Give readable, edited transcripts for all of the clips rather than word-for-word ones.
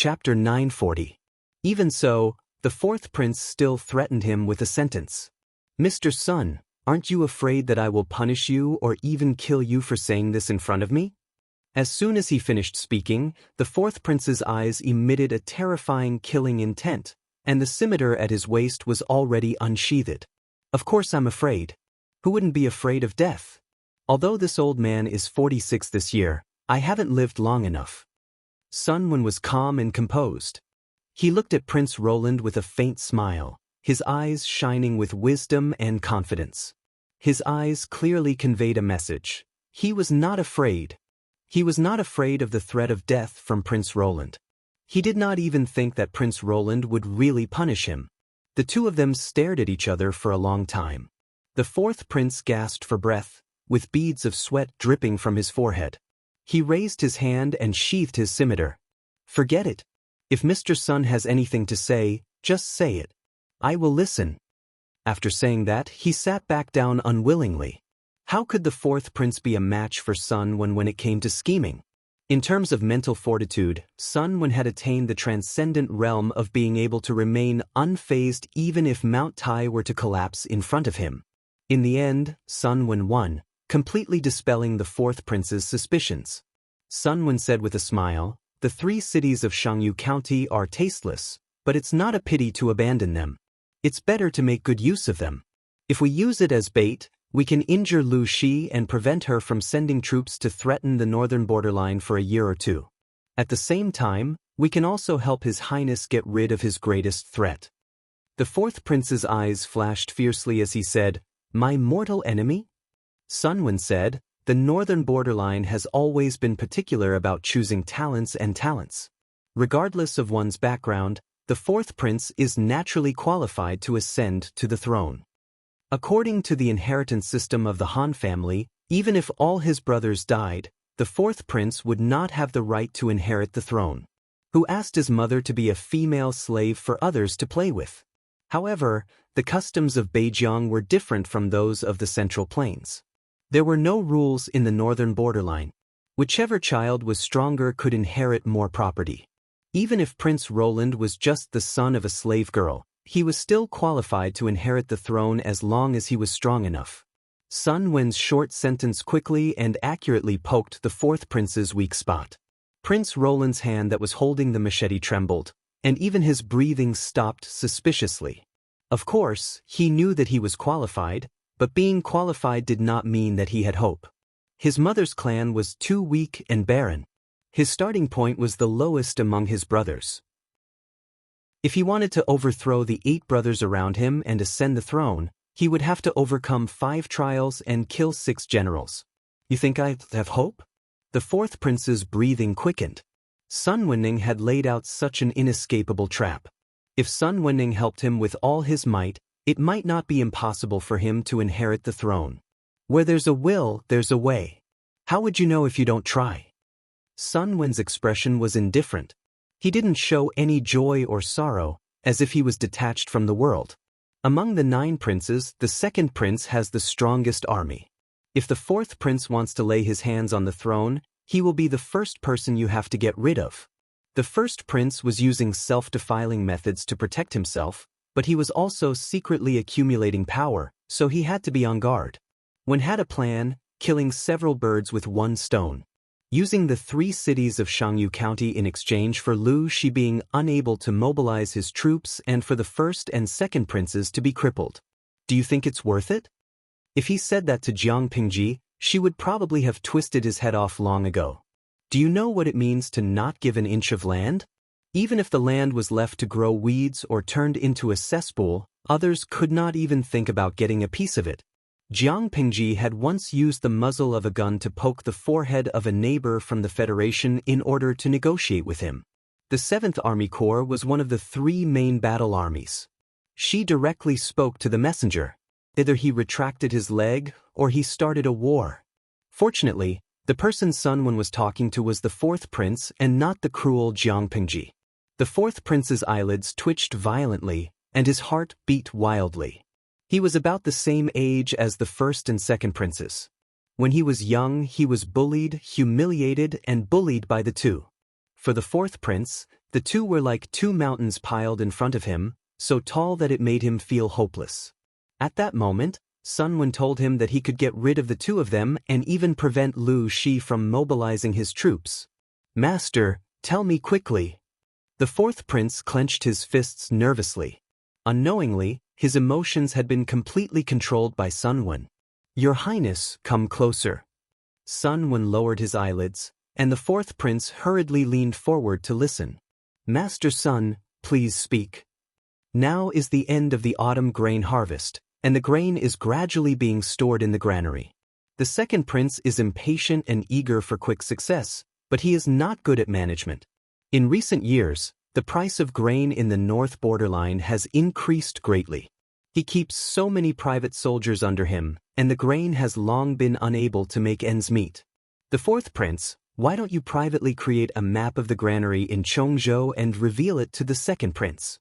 Chapter 940. Even so, the fourth prince still threatened him with a sentence. "Mr. Sun, aren't you afraid that I will punish you or even kill you for saying this in front of me?" As soon as he finished speaking, the fourth prince's eyes emitted a terrifying killing intent, and the scimitar at his waist was already unsheathed. "Of course I'm afraid. Who wouldn't be afraid of death? Although this old man is 46 this year, I haven't lived long enough." Sun Wen was calm and composed. He looked at Prince Roland with a faint smile, his eyes shining with wisdom and confidence. His eyes clearly conveyed a message. He was not afraid. He was not afraid of the threat of death from Prince Roland. He did not even think that Prince Roland would really punish him. The two of them stared at each other for a long time. The fourth prince gasped for breath, with beads of sweat dripping from his forehead. He raised his hand and sheathed his scimitar. "Forget it. If Mr. Sun has anything to say, just say it. I will listen." After saying that, he sat back down unwillingly. How could the fourth prince be a match for Sun Wen when it came to scheming? In terms of mental fortitude, Sun Wen had attained the transcendent realm of being able to remain unfazed even if Mount Tai were to collapse in front of him. In the end, Sun Wen won, completely dispelling the fourth prince's suspicions. Sun Wen said with a smile, "The 3 cities of Xianxia County are tasteless, but it's not a pity to abandon them. It's better to make good use of them. If we use it as bait, we can injure Lu Shi and prevent her from sending troops to threaten the northern borderline for a year or two. At the same time, we can also help His Highness get rid of his greatest threat." The fourth prince's eyes flashed fiercely as he said, "My mortal enemy?" Sun Wen said, "The northern borderline has always been particular about choosing talents and talents. Regardless of one's background, the fourth prince is naturally qualified to ascend to the throne. According to the inheritance system of the Han family, even if all his brothers died, the fourth prince would not have the right to inherit the throne. Who asked his mother to be a female slave for others to play with? However, the customs of Beijiang were different from those of the Central Plains. There were no rules in the northern borderline. Whichever child was stronger could inherit more property. Even if Prince Roland was just the son of a slave girl, he was still qualified to inherit the throne as long as he was strong enough. Sun Wen's short sentence quickly and accurately poked the fourth prince's weak spot. Prince Roland's hand that was holding the machete trembled, and even his breathing stopped suspiciously. Of course, he knew that he was qualified, but being qualified did not mean that he had hope. His mother's clan was too weak and barren. His starting point was the lowest among his brothers. If he wanted to overthrow the 8 brothers around him and ascend the throne, he would have to overcome 5 trials and kill 6 generals. "You think I have hope?" The fourth prince's breathing quickened. Sun Wenning had laid out such an inescapable trap. If Sun Wenning helped him with all his might, it might not be impossible for him to inherit the throne. Where there's a will, there's a way. How would you know if you don't try? Sun Wen's expression was indifferent. He didn't show any joy or sorrow, as if he was detached from the world. Among the 9 princes, the second prince has the strongest army. If the fourth prince wants to lay his hands on the throne, he will be the first person you have to get rid of. The first prince was using self-defiling methods to protect himself, but he was also secretly accumulating power, so he had to be on guard. Wen had a plan, killing several birds with one stone. Using the 3 cities of Xianxia County in exchange for Lu Shi being unable to mobilize his troops and for the first and second princes to be crippled. Do you think it's worth it? If he said that to Jiang Pingji, she would probably have twisted his head off long ago. Do you know what it means to not give an inch of land? Even if the land was left to grow weeds or turned into a cesspool, others could not even think about getting a piece of it. Jiang Pingji had once used the muzzle of a gun to poke the forehead of a neighbor from the Federation in order to negotiate with him. The 7th Army Corps was one of the 3 main battle armies. She directly spoke to the messenger. Either he retracted his leg, or he started a war. Fortunately, the person Sun Wen was talking to was the 4th prince and not the cruel Jiang Pingji. The 4th prince's eyelids twitched violently, and his heart beat wildly. He was about the same age as the 1st and 2nd princes. When he was young, he was bullied, humiliated, and bullied by the 2. For the 4th prince, The two were like two mountains piled in front of him, so tall that it made him feel hopeless. At that moment, Sun Wen told him that he could get rid of the two of them and even prevent Lu Shi from mobilizing his troops. Master, tell me quickly. The fourth prince clenched his fists nervously. Unknowingly, his emotions had been completely controlled by Sun Wen. Your Highness, come closer. Sun Wen lowered his eyelids, and the fourth prince hurriedly leaned forward to listen. Master Sun, please speak. Now is the end of the autumn grain harvest, and the grain is gradually being stored in the granary. The second prince is impatient and eager for quick success, but he is not good at management. In recent years, the price of grain in the north borderline has increased greatly. He keeps so many private soldiers under him, and the grain has long been unable to make ends meet. The fourth prince, why don't you privately create a map of the granary in Chongzhou and reveal it to the second prince?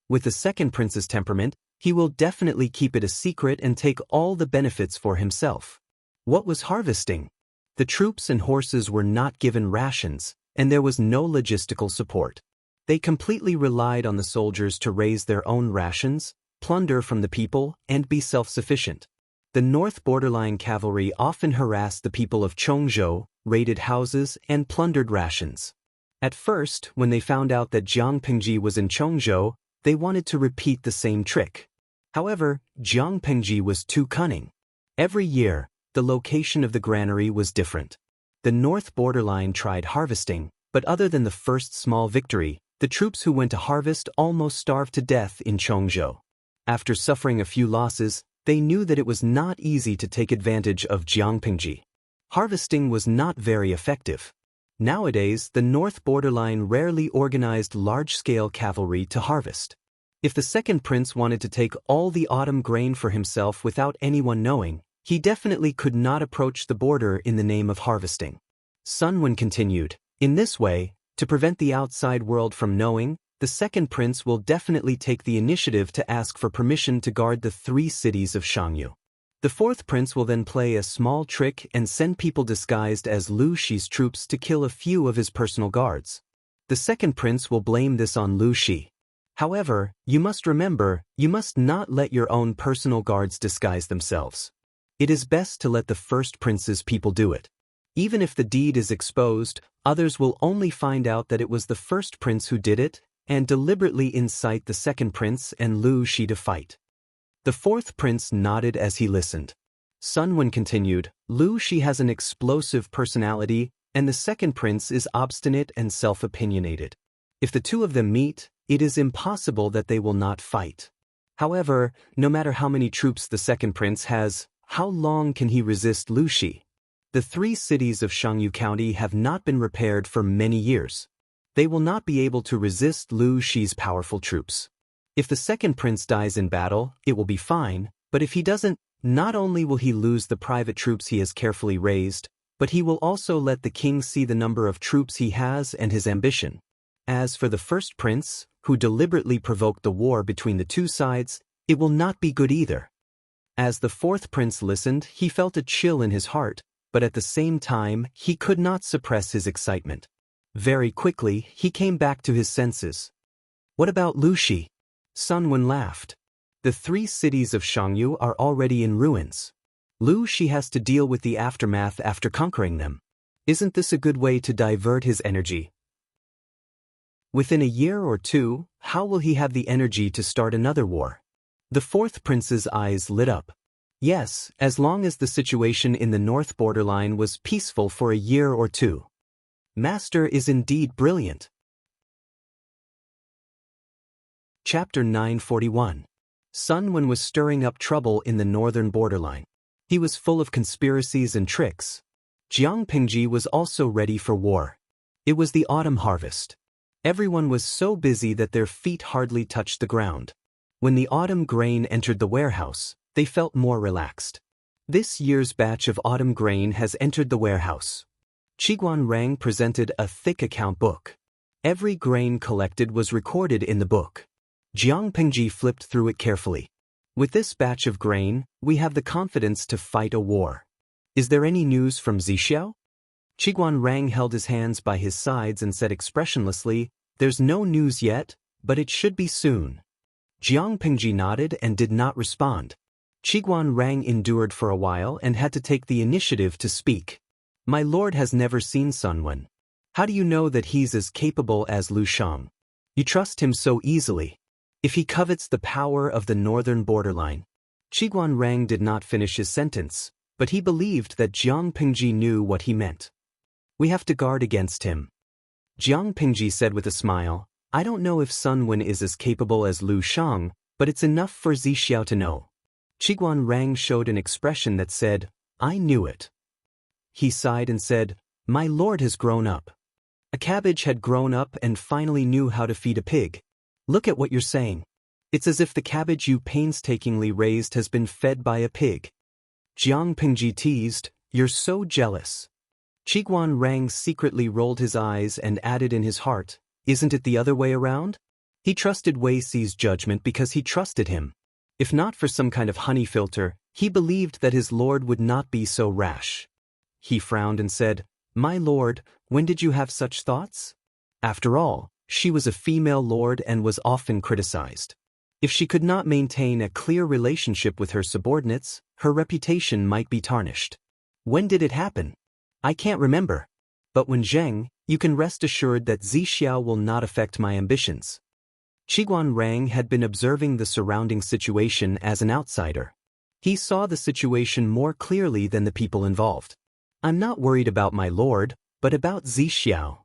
With the second prince's temperament, he will definitely keep it a secret and take all the benefits for himself. What was harvesting? The troops and horses were not given rations, and there was no logistical support. They completely relied on the soldiers to raise their own rations, plunder from the people, and be self-sufficient. The north borderline cavalry often harassed the people of Chongzhou, raided houses, and plundered rations. At first, when they found out that Jiang Pingji was in Chongzhou, they wanted to repeat the same trick. However, Jiang Pingji was too cunning. Every year, the location of the granary was different. The north borderline tried harvesting, but other than the first small victory, the troops who went to harvest almost starved to death in Chongzhou. After suffering a few losses, they knew that it was not easy to take advantage of Jiang Pingji. Harvesting was not very effective. Nowadays, the north borderline rarely organized large-scale cavalry to harvest. If the second prince wanted to take all the autumn grain for himself without anyone knowing, he definitely could not approach the border in the name of harvesting. Sun Wen continued, in this way, to prevent the outside world from knowing, the second prince will definitely take the initiative to ask for permission to guard the 3 cities of Xianxia. The fourth prince will then play a small trick and send people disguised as Lu Shi's troops to kill a few of his personal guards. The second prince will blame this on Lu Shi. However, you must remember, you must not let your own personal guards disguise themselves. It is best to let the first prince's people do it. Even if the deed is exposed, others will only find out that it was the first prince who did it, and deliberately incite the second prince and Lu Shi to fight. The fourth prince nodded as he listened. Sun Wen continued, Lu Shi has an explosive personality, and the second prince is obstinate and self-opinionated. If the two of them meet, it is impossible that they will not fight. However, no matter how many troops the second prince has, how long can he resist Lu Shi? The 3 cities of Xianxia County have not been repaired for many years. They will not be able to resist Lu Shi's powerful troops. If the second prince dies in battle, it will be fine, but if he doesn't, not only will he lose the private troops he has carefully raised, but he will also let the king see the number of troops he has and his ambition. As for the first prince, who deliberately provoked the war between the 2 sides, it will not be good either. As the fourth prince listened, he felt a chill in his heart, but at the same time, he could not suppress his excitement. Very quickly, he came back to his senses. What about Lu Shi? Sun Wen laughed. The 3 cities of Xianxia are already in ruins. Lu Shi has to deal with the aftermath after conquering them. Isn't this a good way to divert his energy? Within a year or 2, how will he have the energy to start another war? The fourth prince's eyes lit up. Yes, as long as the situation in the north borderline was peaceful for a year or 2. Master is indeed brilliant. Chapter 941. Sun Wen was stirring up trouble in the northern borderline. He was full of conspiracies and tricks. Jiang Pingji was also ready for war. It was the autumn harvest. Everyone was so busy that their feet hardly touched the ground. When the autumn grain entered the warehouse, they felt more relaxed. This year's batch of autumn grain has entered the warehouse. Qiguan Rang presented a thick account book. Every grain collected was recorded in the book. Jiang Pingji flipped through it carefully. With this batch of grain, we have the confidence to fight a war. Is there any news from Zixiao? Qiguan Rang held his hands by his sides and said expressionlessly, "There's no news yet, but it should be soon." Jiang Pingji nodded and did not respond. Qiguan Rang endured for a while and had to take the initiative to speak. "My lord has never seen Sun Wen. How do you know that he's as capable as Lu Shang? You trust him so easily. If he covets the power of the northern borderline." Qiguan Rang did not finish his sentence, but he believed that Jiang Pingji knew what he meant. "We have to guard against him." Jiang Pingji said with a smile, "I don't know if Sun Wen is as capable as Lu Shang, but it's enough for Zixiao to know." Qiguan Rang showed an expression that said, "I knew it." He sighed and said, "My lord has grown up. A cabbage had grown up and finally knew how to feed a pig. Look at what you're saying. It's as if the cabbage you painstakingly raised has been fed by a pig." Jiang Pingji teased, "You're so jealous." Qiguan Rang secretly rolled his eyes and added in his heart, "Isn't it the other way around?" He trusted Wei Si's judgment because he trusted him. If not for some kind of honey filter, he believed that his lord would not be so rash. He frowned and said, "My lord, when did you have such thoughts?" After all, she was a female lord and was often criticized. If she could not maintain a clear relationship with her subordinates, her reputation might be tarnished. "When did it happen?" "I can't remember. But when Zheng, you can rest assured that Zixiao will not affect my ambitions." Qiguan Rang had been observing the surrounding situation as an outsider. He saw the situation more clearly than the people involved. "I'm not worried about my lord, but about Zixiao."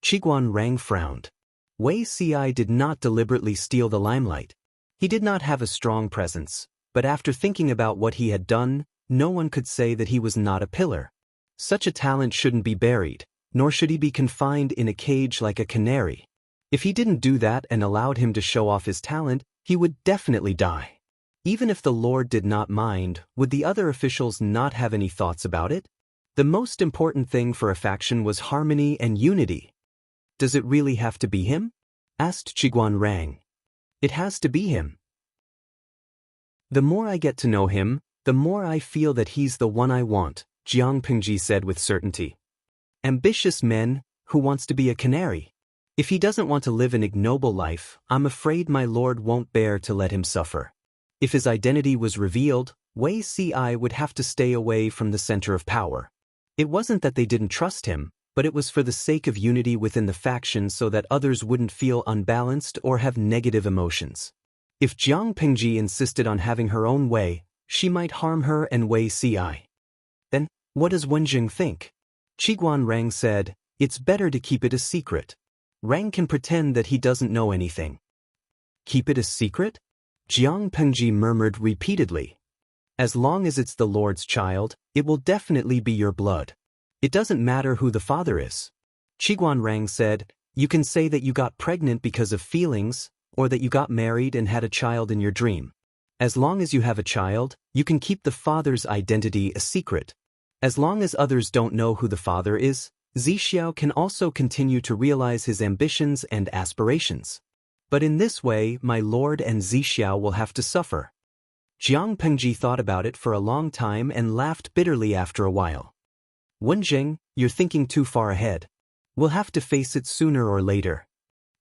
Qiguan Rang frowned. Wei Si did not deliberately steal the limelight. He did not have a strong presence, but after thinking about what he had done, no one could say that he was not a pillar. Such a talent shouldn't be buried, nor should he be confined in a cage like a canary. If he didn't do that and allowed him to show off his talent, he would definitely die. Even if the Lord did not mind, would the other officials not have any thoughts about it? The most important thing for a faction was harmony and unity. "Does it really have to be him?" asked Qiguan Rang. "It has to be him. The more I get to know him, the more I feel that he's the one I want," Jiang Pingji said with certainty. "Ambitious men, who wants to be a canary? If he doesn't want to live an ignoble life, I'm afraid my lord won't bear to let him suffer." If his identity was revealed, Wei Si would have to stay away from the center of power. It wasn't that they didn't trust him, but it was for the sake of unity within the faction so that others wouldn't feel unbalanced or have negative emotions. If Jiang Pingji insisted on having her own way, she might harm her and Wei Si. Then, what does Wenjing think? Qiguan Rang said, "It's better to keep it a secret. Rang can pretend that he doesn't know anything." "Keep it a secret?" Jiang Pingji murmured repeatedly. "As long as it's the Lord's child, it will definitely be your blood. It doesn't matter who the father is." Qiguan Rang said, "You can say that you got pregnant because of feelings, or that you got married and had a child in your dream. As long as you have a child, you can keep the father's identity a secret. As long as others don't know who the father is, Zixiao can also continue to realize his ambitions and aspirations. But in this way, my lord and Zixiao will have to suffer." Jiang Pingji thought about it for a long time and laughed bitterly after a while. "Wenjing, you're thinking too far ahead. We'll have to face it sooner or later."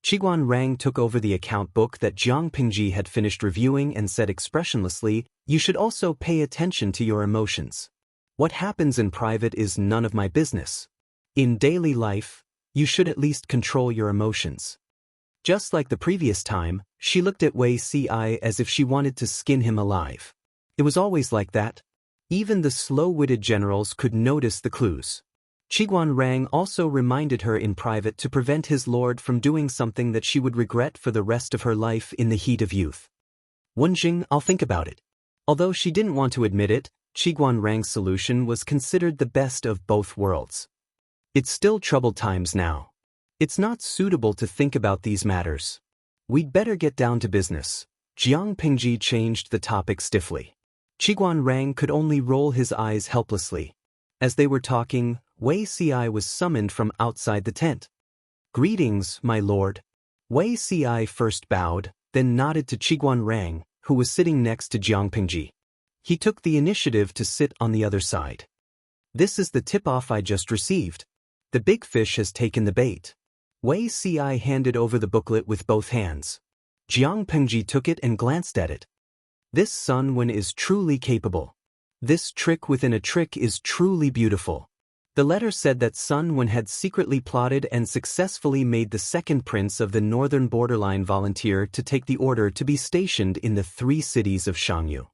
Qiguan Rang took over the account book that Jiang Pingji had finished reviewing and said expressionlessly, "You should also pay attention to your emotions. What happens in private is none of my business. In daily life, you should at least control your emotions." Just like the previous time, she looked at Wei Si as if she wanted to skin him alive. It was always like that. Even the slow-witted generals could notice the clues. Qiguan Rang also reminded her in private to prevent his lord from doing something that she would regret for the rest of her life in the heat of youth. "Wenjing, I'll think about it." Although she didn't want to admit it, Qiguan Rang's solution was considered the best of both worlds. It's still troubled times now. It's not suitable to think about these matters. We'd better get down to business. Jiang Pingji changed the topic stiffly. Qiguan Rang could only roll his eyes helplessly. As they were talking, Wei Si was summoned from outside the tent. "Greetings, my lord." Wei Si first bowed, then nodded to Qiguan Rang, who was sitting next to Jiang Pingji. He took the initiative to sit on the other side. This is the tip-off I just received. The big fish has taken the bait. Wei Ci handed over the booklet with both hands. Jiang Pengji took it and glanced at it. This Sun Wen is truly capable. This trick within a trick is truly beautiful. The letter said that Sun Wen had secretly plotted and successfully made the second prince of the northern borderline volunteer to take the order to be stationed in the 3 cities of Xiangyu.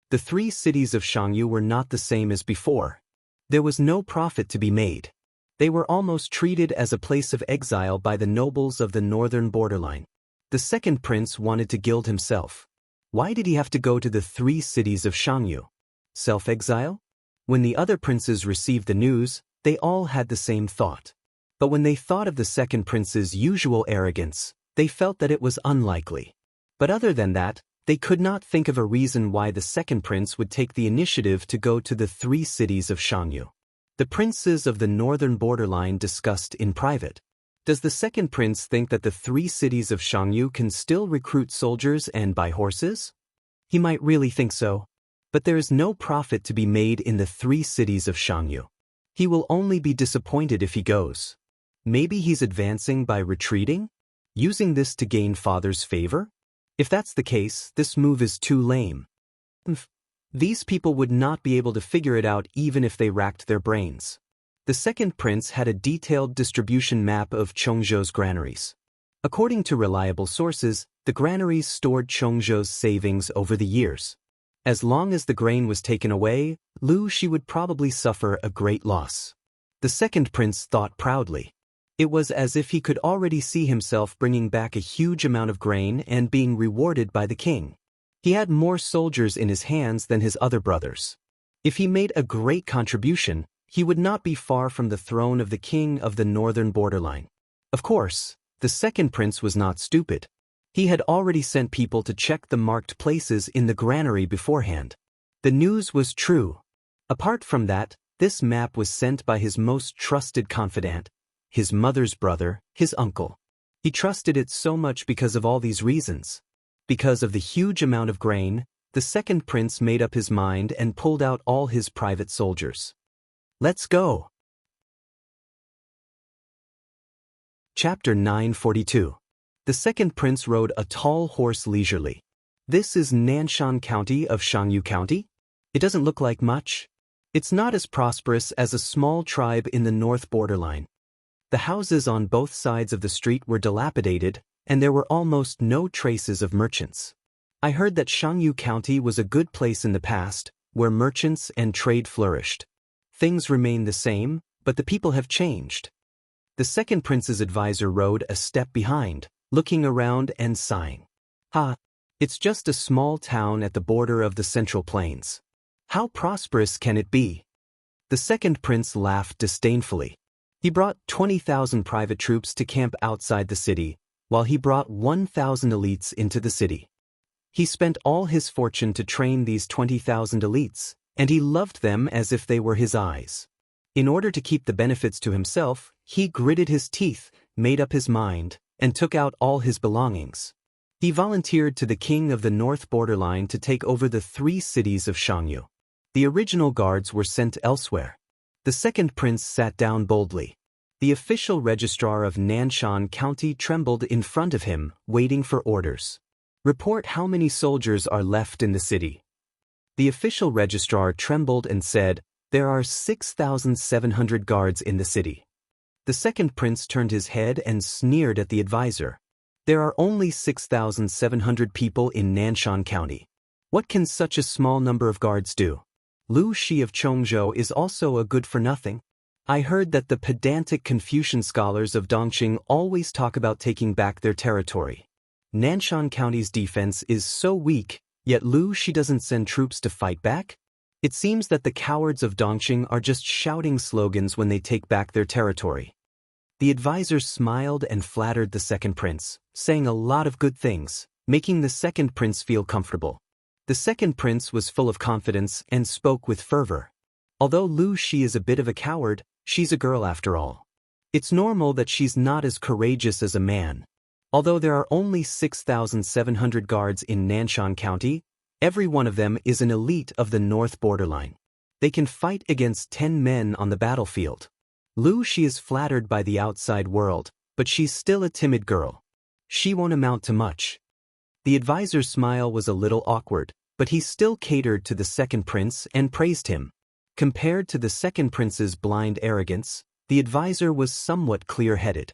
The 3 cities of Xiangyu were not the same as before. There was no profit to be made. They were almost treated as a place of exile by the nobles of the northern borderline. The second prince wanted to gild himself. Why did he have to go to the 3 cities of Xiangyu? Self-exile? When the other princes received the news, they all had the same thought. But when they thought of the second prince's usual arrogance, they felt that it was unlikely. But other than that, they could not think of a reason why the second prince would take the initiative to go to the 3 cities of Xiangyu. The princes of the northern borderline discussed in private. Does the second prince think that the 3 cities of Xiangyu can still recruit soldiers and buy horses? He might really think so. But there is no profit to be made in the 3 cities of Xiangyu. He will only be disappointed if he goes. Maybe he's advancing by retreating? Using this to gain father's favor? If that's the case, this move is too lame. These people would not be able to figure it out even if they racked their brains. The second prince had a detailed distribution map of Chongzhou's granaries. According to reliable sources, the granaries stored Chongzhou's savings over the years. As long as the grain was taken away, Lu Shi would probably suffer a great loss. The second prince thought proudly. It was as if he could already see himself bringing back a huge amount of grain and being rewarded by the king. He had more soldiers in his hands than his other brothers. If he made a great contribution, he would not be far from the throne of the king of the northern borderline. Of course, the second prince was not stupid. He had already sent people to check the marked places in the granary beforehand. The news was true. Apart from that, this map was sent by his most trusted confidant, his mother's brother, his uncle. He trusted it so much because of all these reasons. Because of the huge amount of grain, the second prince made up his mind and pulled out all his private soldiers. Let's go. Chapter 942. The second prince rode a tall horse leisurely. This is Nanshan County of Xiangyu County? It doesn't look like much. It's not as prosperous as a small tribe in the north borderline. The houses on both sides of the street were dilapidated, and there were almost no traces of merchants. I heard that Xiangyu County was a good place in the past, where merchants and trade flourished. Things remain the same, but the people have changed. The second prince's advisor rode a step behind, looking around and sighing. It's just a small town at the border of the Central Plains. How prosperous can it be? The second prince laughed disdainfully. He brought 20,000 private troops to camp outside the city, while he brought 1,000 elites into the city. He spent all his fortune to train these 20,000 elites, and he loved them as if they were his eyes. In order to keep the benefits to himself, he gritted his teeth, made up his mind, and took out all his belongings. He volunteered to the king of the north borderline to take over the 3 cities of Xiangyu. The original guards were sent elsewhere. The second prince sat down boldly. The official registrar of Nanshan County trembled in front of him, waiting for orders. Report how many soldiers are left in the city. The official registrar trembled and said, There are 6,700 guards in the city. The second prince turned his head and sneered at the advisor. There are only 6,700 people in Nanshan County. What can such a small number of guards do? Lu Shi of Chongzhou is also a good-for-nothing. I heard that the pedantic Confucian scholars of Dongqing always talk about taking back their territory. Nanshan County's defense is so weak, yet Lu Shi doesn't send troops to fight back? It seems that the cowards of Dongqing are just shouting slogans when they take back their territory. The advisor smiled and flattered the second prince, saying a lot of good things, making the second prince feel comfortable. The second prince was full of confidence and spoke with fervor. Although Lu Shi is a bit of a coward, she's a girl after all. It's normal that she's not as courageous as a man. Although there are only 6,700 guards in Nanshan County, every one of them is an elite of the north borderline. They can fight against 10 men on the battlefield. Lu Shi is flattered by the outside world, but she's still a timid girl. She won't amount to much. The advisor's smile was a little awkward, but he still catered to the second prince and praised him. Compared to the second prince's blind arrogance, the advisor was somewhat clear-headed.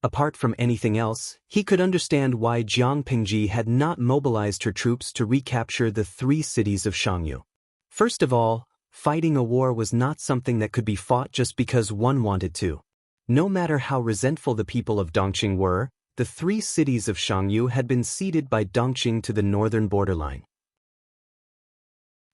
Apart from anything else, he could understand why Jiang Pingji had not mobilized her troops to recapture the 3 cities of Xianxia. First of all, fighting a war was not something that could be fought just because one wanted to. No matter how resentful the people of Dongqing were, the 3 cities of Xianxia had been ceded by Dongqing to the northern borderline.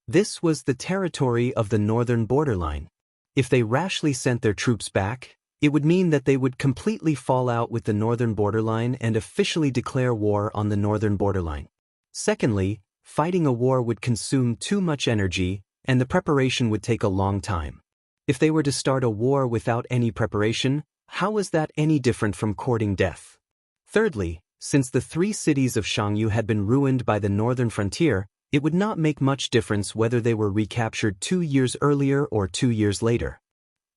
This was the territory of the northern borderline. If they rashly sent their troops back, it would mean that they would completely fall out with the northern borderline and officially declare war on the northern borderline. Secondly, fighting a war would consume too much energy, and the preparation would take a long time. If they were to start a war without any preparation, how was that any different from courting death? Thirdly, since the 3 cities of Xianxia had been ruined by the northern frontier, it would not make much difference whether they were recaptured 2 years earlier or 2 years later.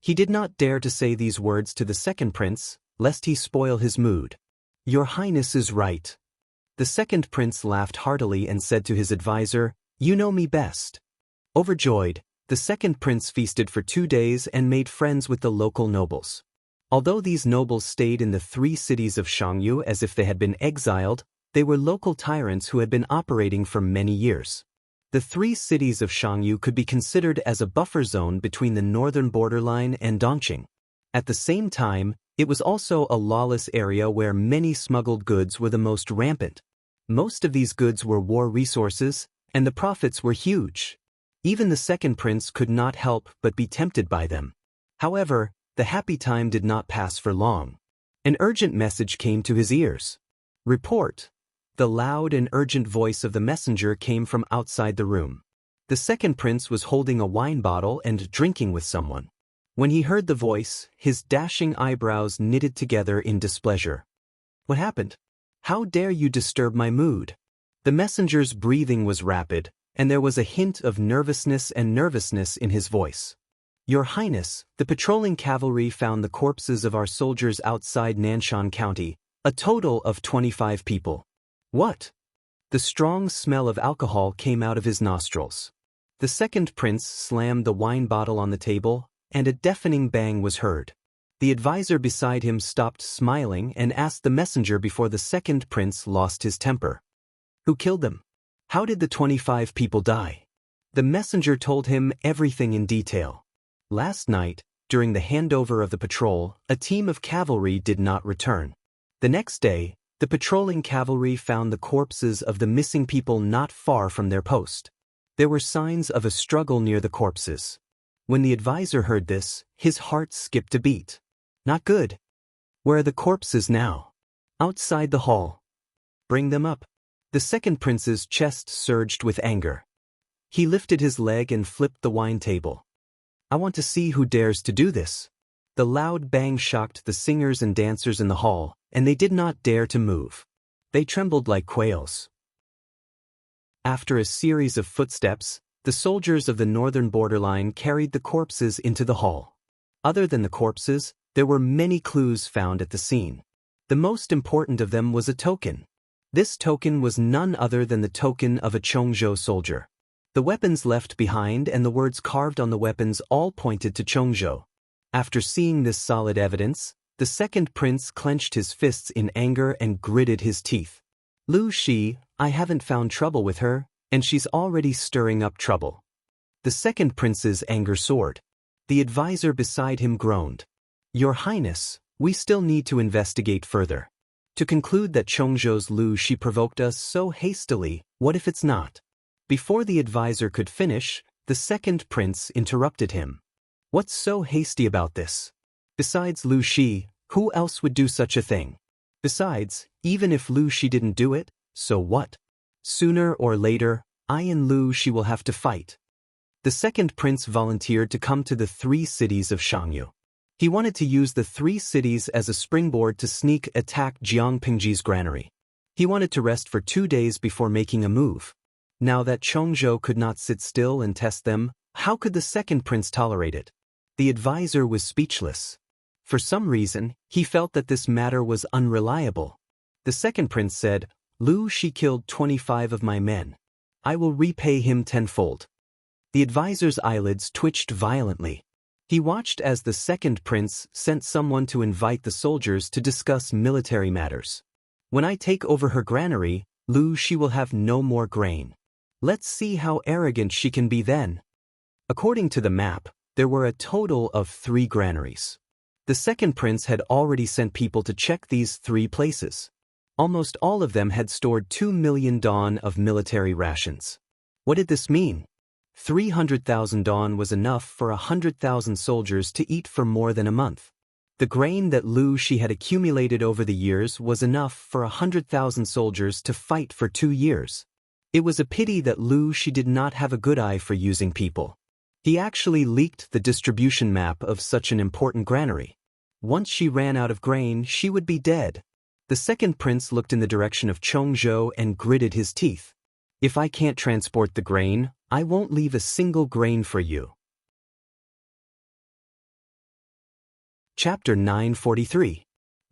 He did not dare to say these words to the second prince, lest he spoil his mood. Your Highness is right. The second prince laughed heartily and said to his advisor, You know me best. Overjoyed, the second prince feasted for 2 days and made friends with the local nobles. Although these nobles stayed in the 3 cities of Xianxia as if they had been exiled, they were local tyrants who had been operating for many years. The 3 cities of Xianxia could be considered as a buffer zone between the northern borderline and Dongqing. At the same time, it was also a lawless area where many smuggled goods were the most rampant. Most of these goods were war resources, and the profits were huge. Even the second prince could not help but be tempted by them. However, the happy time did not pass for long. An urgent message came to his ears. Report. The loud and urgent voice of the messenger came from outside the room. The second prince was holding a wine bottle and drinking with someone. When he heard the voice, his dashing eyebrows knitted together in displeasure. What happened? How dare you disturb my mood? The messenger's breathing was rapid, and there was a hint of nervousness in his voice. Your Highness, the patrolling cavalry found the corpses of our soldiers outside Nanshan County, a total of 25 people. What? The strong smell of alcohol came out of his nostrils. The second prince slammed the wine bottle on the table, and a deafening bang was heard. The advisor beside him stopped smiling and asked the messenger before the second prince lost his temper. Who killed them? How did the 25 people die? The messenger told him everything in detail. Last night, during the handover of the patrol, a team of cavalry did not return. The next day, the patrolling cavalry found the corpses of the missing people not far from their post. There were signs of a struggle near the corpses. When the advisor heard this, his heart skipped a beat. Not good. Where are the corpses now? Outside the hall. Bring them up. The second prince's chest surged with anger. He lifted his leg and flipped the wine table. I want to see who dares to do this. The loud bang shocked the singers and dancers in the hall, and they did not dare to move. They trembled like quails. After a series of footsteps, the soldiers of the northern borderline carried the corpses into the hall. Other than the corpses, there were many clues found at the scene. The most important of them was a token. This token was none other than the token of a Chongzhou soldier. The weapons left behind and the words carved on the weapons all pointed to Chongzhou. After seeing this solid evidence, the second prince clenched his fists in anger and gritted his teeth. Lu Shi, I haven't found trouble with her, and she's already stirring up trouble. The second prince's anger soared. The advisor beside him groaned. Your Highness, we still need to investigate further. To conclude that Chongzhou's Lu Shi provoked us so hastily, what if it's not? Before the advisor could finish, the second prince interrupted him. What's so hasty about this? Besides Lu Shi, who else would do such a thing? Besides, even if Lu Shi didn't do it, so what? Sooner or later, I and Lu Shi will have to fight. The second prince volunteered to come to the 3 cities of Xianxia. He wanted to use the 3 cities as a springboard to sneak attack Jiang Pingji's granary. He wanted to rest for 2 days before making a move. Now that Chongzhou could not sit still and test them, How could the second prince tolerate it? The advisor was speechless. For some reason, he felt that this matter was unreliable. The second prince said, "Lu Shi killed 25 of my men. I will repay him tenfold." The advisor's eyelids twitched violently. He watched as the second prince sent someone to invite the soldiers to discuss military matters. "When I take over her granary, Lu Shi will have no more grain. Let's see how arrogant she can be then." According to the map, there were a total of 3 granaries. The second prince had already sent people to check these 3 places. Almost all of them had stored 2 million dawn of military rations. What did this mean? 300,000 dawn was enough for 100,000 soldiers to eat for more than a month. The grain that Lu Shi had accumulated over the years was enough for 100,000 soldiers to fight for 2 years. It was a pity that Lu Shi did not have a good eye for using people. He actually leaked the distribution map of such an important granary. Once she ran out of grain, she would be dead. The second prince looked in the direction of Chongzhou and gritted his teeth. "If I can't transport the grain, I won't leave a single grain for you." Chapter 943.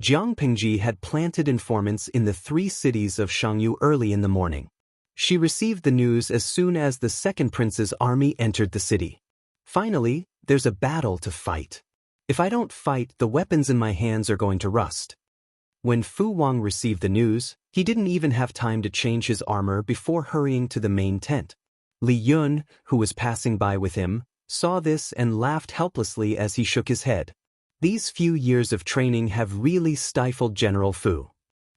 Jiang Pingji had planted informants in the 3 cities of Shangyu early in the morning. She received the news as soon as the second prince's army entered the city. "Finally, there's a battle to fight. If I don't fight, the weapons in my hands are going to rust." When Fu Wang received the news, he didn't even have time to change his armor before hurrying to the main tent. Li Yun, who was passing by with him, saw this and laughed helplessly as he shook his head. These few years of training have really stifled General Fu.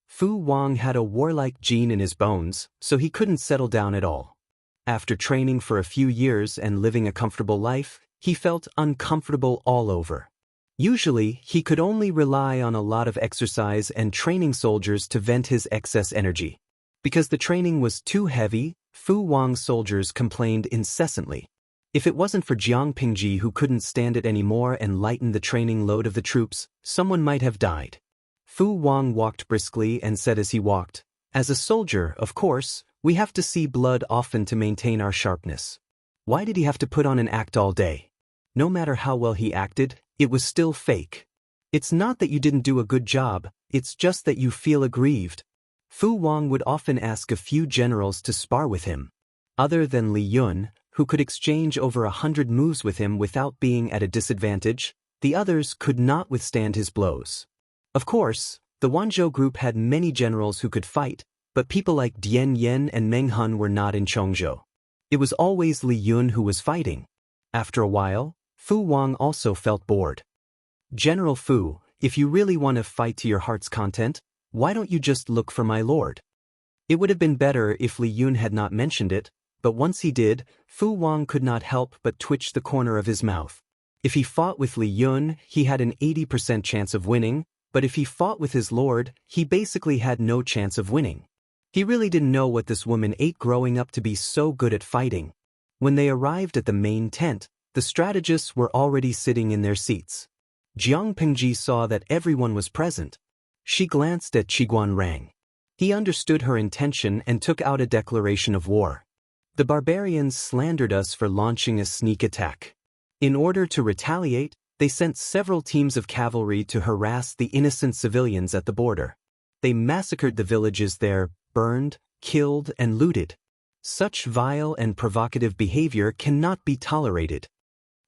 Fu Wang had a warlike gene in his bones, so he couldn't settle down at all. After training for a few years and living a comfortable life, he felt uncomfortable all over. Usually, he could only rely on a lot of exercise and training soldiers to vent his excess energy. Because the training was too heavy, Fu Wang's soldiers complained incessantly. If it wasn't for Jiang Pingji, who couldn't stand it anymore and lightened the training load of the troops, someone might have died. Fu Wang walked briskly and said as he walked, "As a soldier, of course, we have to see blood often to maintain our sharpness." Why did he have to put on an act all day? No matter how well he acted, it was still fake. It's not that you didn't do a good job, it's just that you feel aggrieved. Fu Wang would often ask a few generals to spar with him. Other than Li Yun, who could exchange over 100 moves with him without being at a disadvantage, the others could not withstand his blows. Of course, the Wanzhou group had many generals who could fight, but people like Dian Yen and Meng Hun were not in Chongzhou. It was always Li Yun who was fighting. After a while, Fu Wang also felt bored. "General Fu, if you really want to fight to your heart's content, why don't you just look for my lord?" It would have been better if Li Yun had not mentioned it, but once he did, Fu Wang could not help but twitch the corner of his mouth. If he fought with Li Yun, he had an 80% chance of winning, but if he fought with his lord, he basically had no chance of winning. He really didn't know what this woman ate growing up to be so good at fighting. When they arrived at the main tent, the strategists were already sitting in their seats. Jiang Pingji saw that everyone was present. She glanced at Qiguan Rang. He understood her intention and took out a declaration of war. "The barbarians slandered us for launching a sneak attack. In order to retaliate, they sent several teams of cavalry to harass the innocent civilians at the border. They massacred the villages there, burned, killed, and looted. Such vile and provocative behavior cannot be tolerated."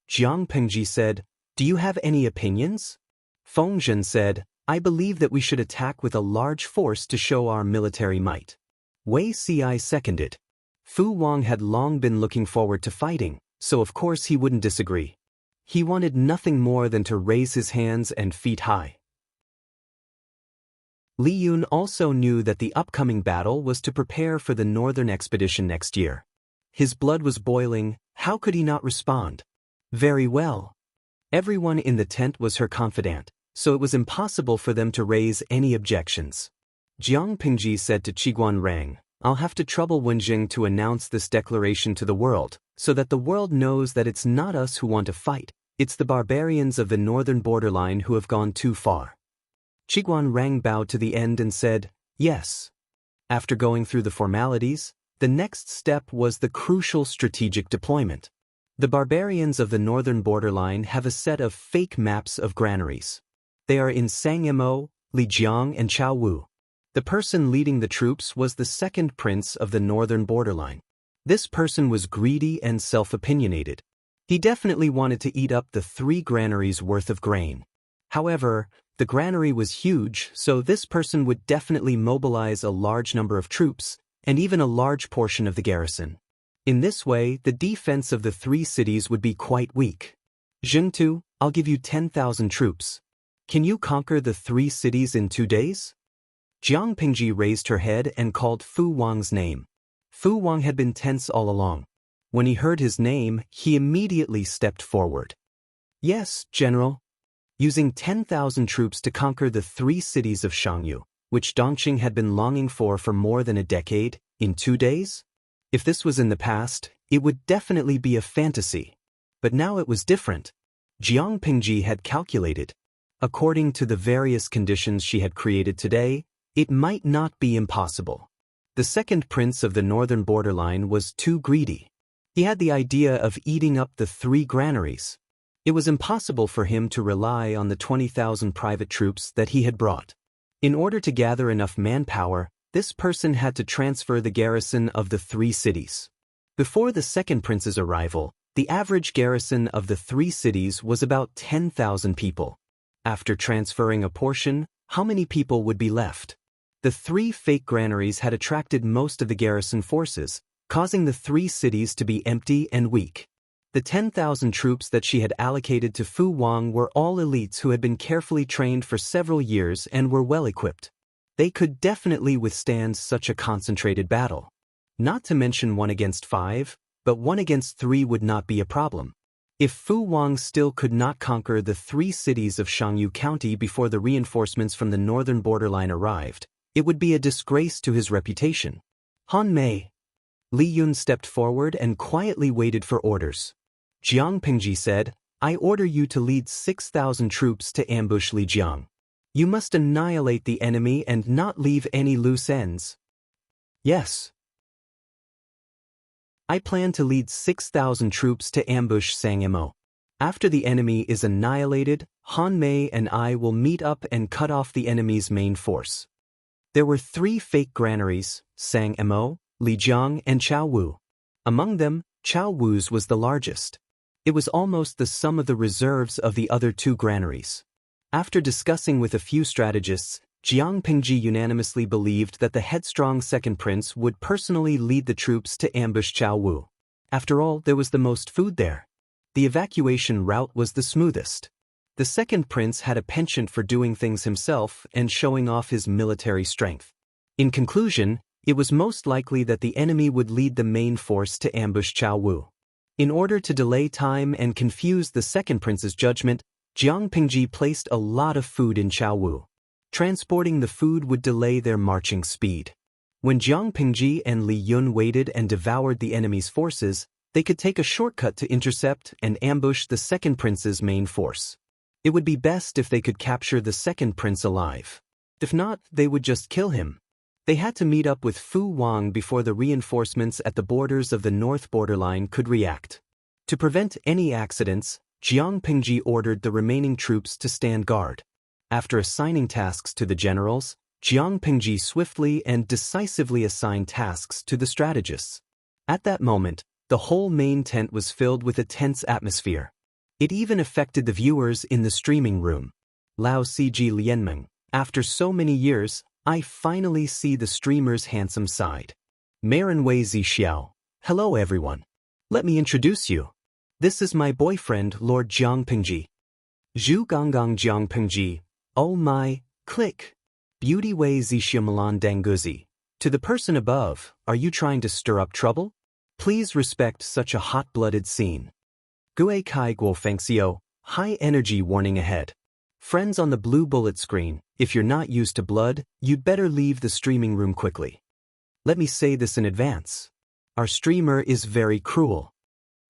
Jiang Pingji said, "Do you have any opinions?" Feng Zhen said, "I believe that we should attack with a large force to show our military might." Wei Ci seconded. Fu Wang had long been looking forward to fighting, so of course he wouldn't disagree. He wanted nothing more than to raise his hands and feet high. Li Yun also knew that the upcoming battle was to prepare for the northern expedition next year. His blood was boiling. How could he not respond? Very well. Everyone in the tent was her confidant, so it was impossible for them to raise any objections. Jiang Pingji said to Qiguan Rang, "I'll have to trouble Wenjing to announce this declaration to the world, so that the world knows that it's not us who want to fight, it's the barbarians of the northern borderline who have gone too far." Qiguan Rang bowed to the end and said, "Yes." After going through the formalities, the next step was the crucial strategic deployment. The barbarians of the northern borderline have a set of fake maps of granaries. They are in Xianxia, Lijiang, and Chaowu. The person leading the troops was the second prince of the northern borderline. This person was greedy and self-opinionated. He definitely wanted to eat up the 3 granaries worth of grain. However, the granary was huge, so this person would definitely mobilize a large number of troops, and even a large portion of the garrison. In this way, the defense of the 3 cities would be quite weak. Zhengtu, I'll give you 10,000 troops. Can you conquer the 3 cities in 2 days? Jiang Pingji raised her head and called Fu Wang's name. Fu Wang had been tense all along. When he heard his name, he immediately stepped forward. Yes, General. Using 10,000 troops to conquer the 3 cities of Shangyu, which Dongqing had been longing for more than a decade, in 2 days? If this was in the past, it would definitely be a fantasy. But now it was different. Jiang Pingji had calculated. According to the various conditions she had created today, it might not be impossible. The second prince of the northern borderline was too greedy. He had the idea of eating up the 3 granaries. It was impossible for him to rely on the 20,000 private troops that he had brought. In order to gather enough manpower, this person had to transfer the garrison of the 3 cities. Before the second prince's arrival, the average garrison of the 3 cities was about 10,000 people. After transferring a portion, how many people would be left? The 3 fake granaries had attracted most of the garrison forces, causing the 3 cities to be empty and weak. The 10,000 troops that she had allocated to Fu Wang were all elites who had been carefully trained for several years and were well equipped. They could definitely withstand such a concentrated battle. Not to mention 1 against 5, but 1 against 3 would not be a problem. If Fu Wang still could not conquer the 3 cities of Shangyu County before the reinforcements from the northern borderline arrived, it would be a disgrace to his reputation. Han Mei. Li Yun stepped forward and quietly waited for orders. Jiang Pingji said, I order you to lead 6,000 troops to ambush Lijiang. You must annihilate the enemy and not leave any loose ends. Yes. I plan to lead 6,000 troops to ambush Xianxia. After the enemy is annihilated, Han Mei and I will meet up and cut off the enemy's main force. There were 3 fake granaries, Xianxia, Lijiang, and Chaowu. Among them, Chaowu's was the largest. It was almost the sum of the reserves of the other 2 granaries. After discussing with a few strategists, Jiang Pingji unanimously believed that the headstrong second prince would personally lead the troops to ambush Chaowu. After all, there was the most food there. The evacuation route was the smoothest. The second prince had a penchant for doing things himself and showing off his military strength. In conclusion, it was most likely that the enemy would lead the main force to ambush Chaowu. In order to delay time and confuse the second prince's judgment, Jiang Pingji placed a lot of food in Chaowu. Transporting the food would delay their marching speed. When Jiang Pingji and Li Yun waited and devoured the enemy's forces, they could take a shortcut to intercept and ambush the second prince's main force. It would be best if they could capture the second prince alive. If not, they would just kill him. They had to meet up with Fu Wang before the reinforcements at the borders of the north borderline could react. To prevent any accidents, Jiang Pingji ordered the remaining troops to stand guard. After assigning tasks to the generals, Jiang Pingji swiftly and decisively assigned tasks to the strategists. At that moment, the whole main tent was filled with a tense atmosphere. It even affected the viewers in the streaming room. Lao Cg Lianmeng, after so many years, I finally see the streamer's handsome side. Marin Wei Zixiao. Hello everyone. Let me introduce you. This is my boyfriend, Lord Jiang Pingji. Zhu Ganggang Jiang Pingji. Oh my, click. Beauty Wei Zixia Milan Danguzi. To the person above, are you trying to stir up trouble? Please respect such a hot-blooded scene. Gue Kai Guo Fengxiao, high energy warning ahead. Friends on the blue bullet screen, if you're not used to blood, you'd better leave the streaming room quickly. Let me say this in advance. Our streamer is very cruel.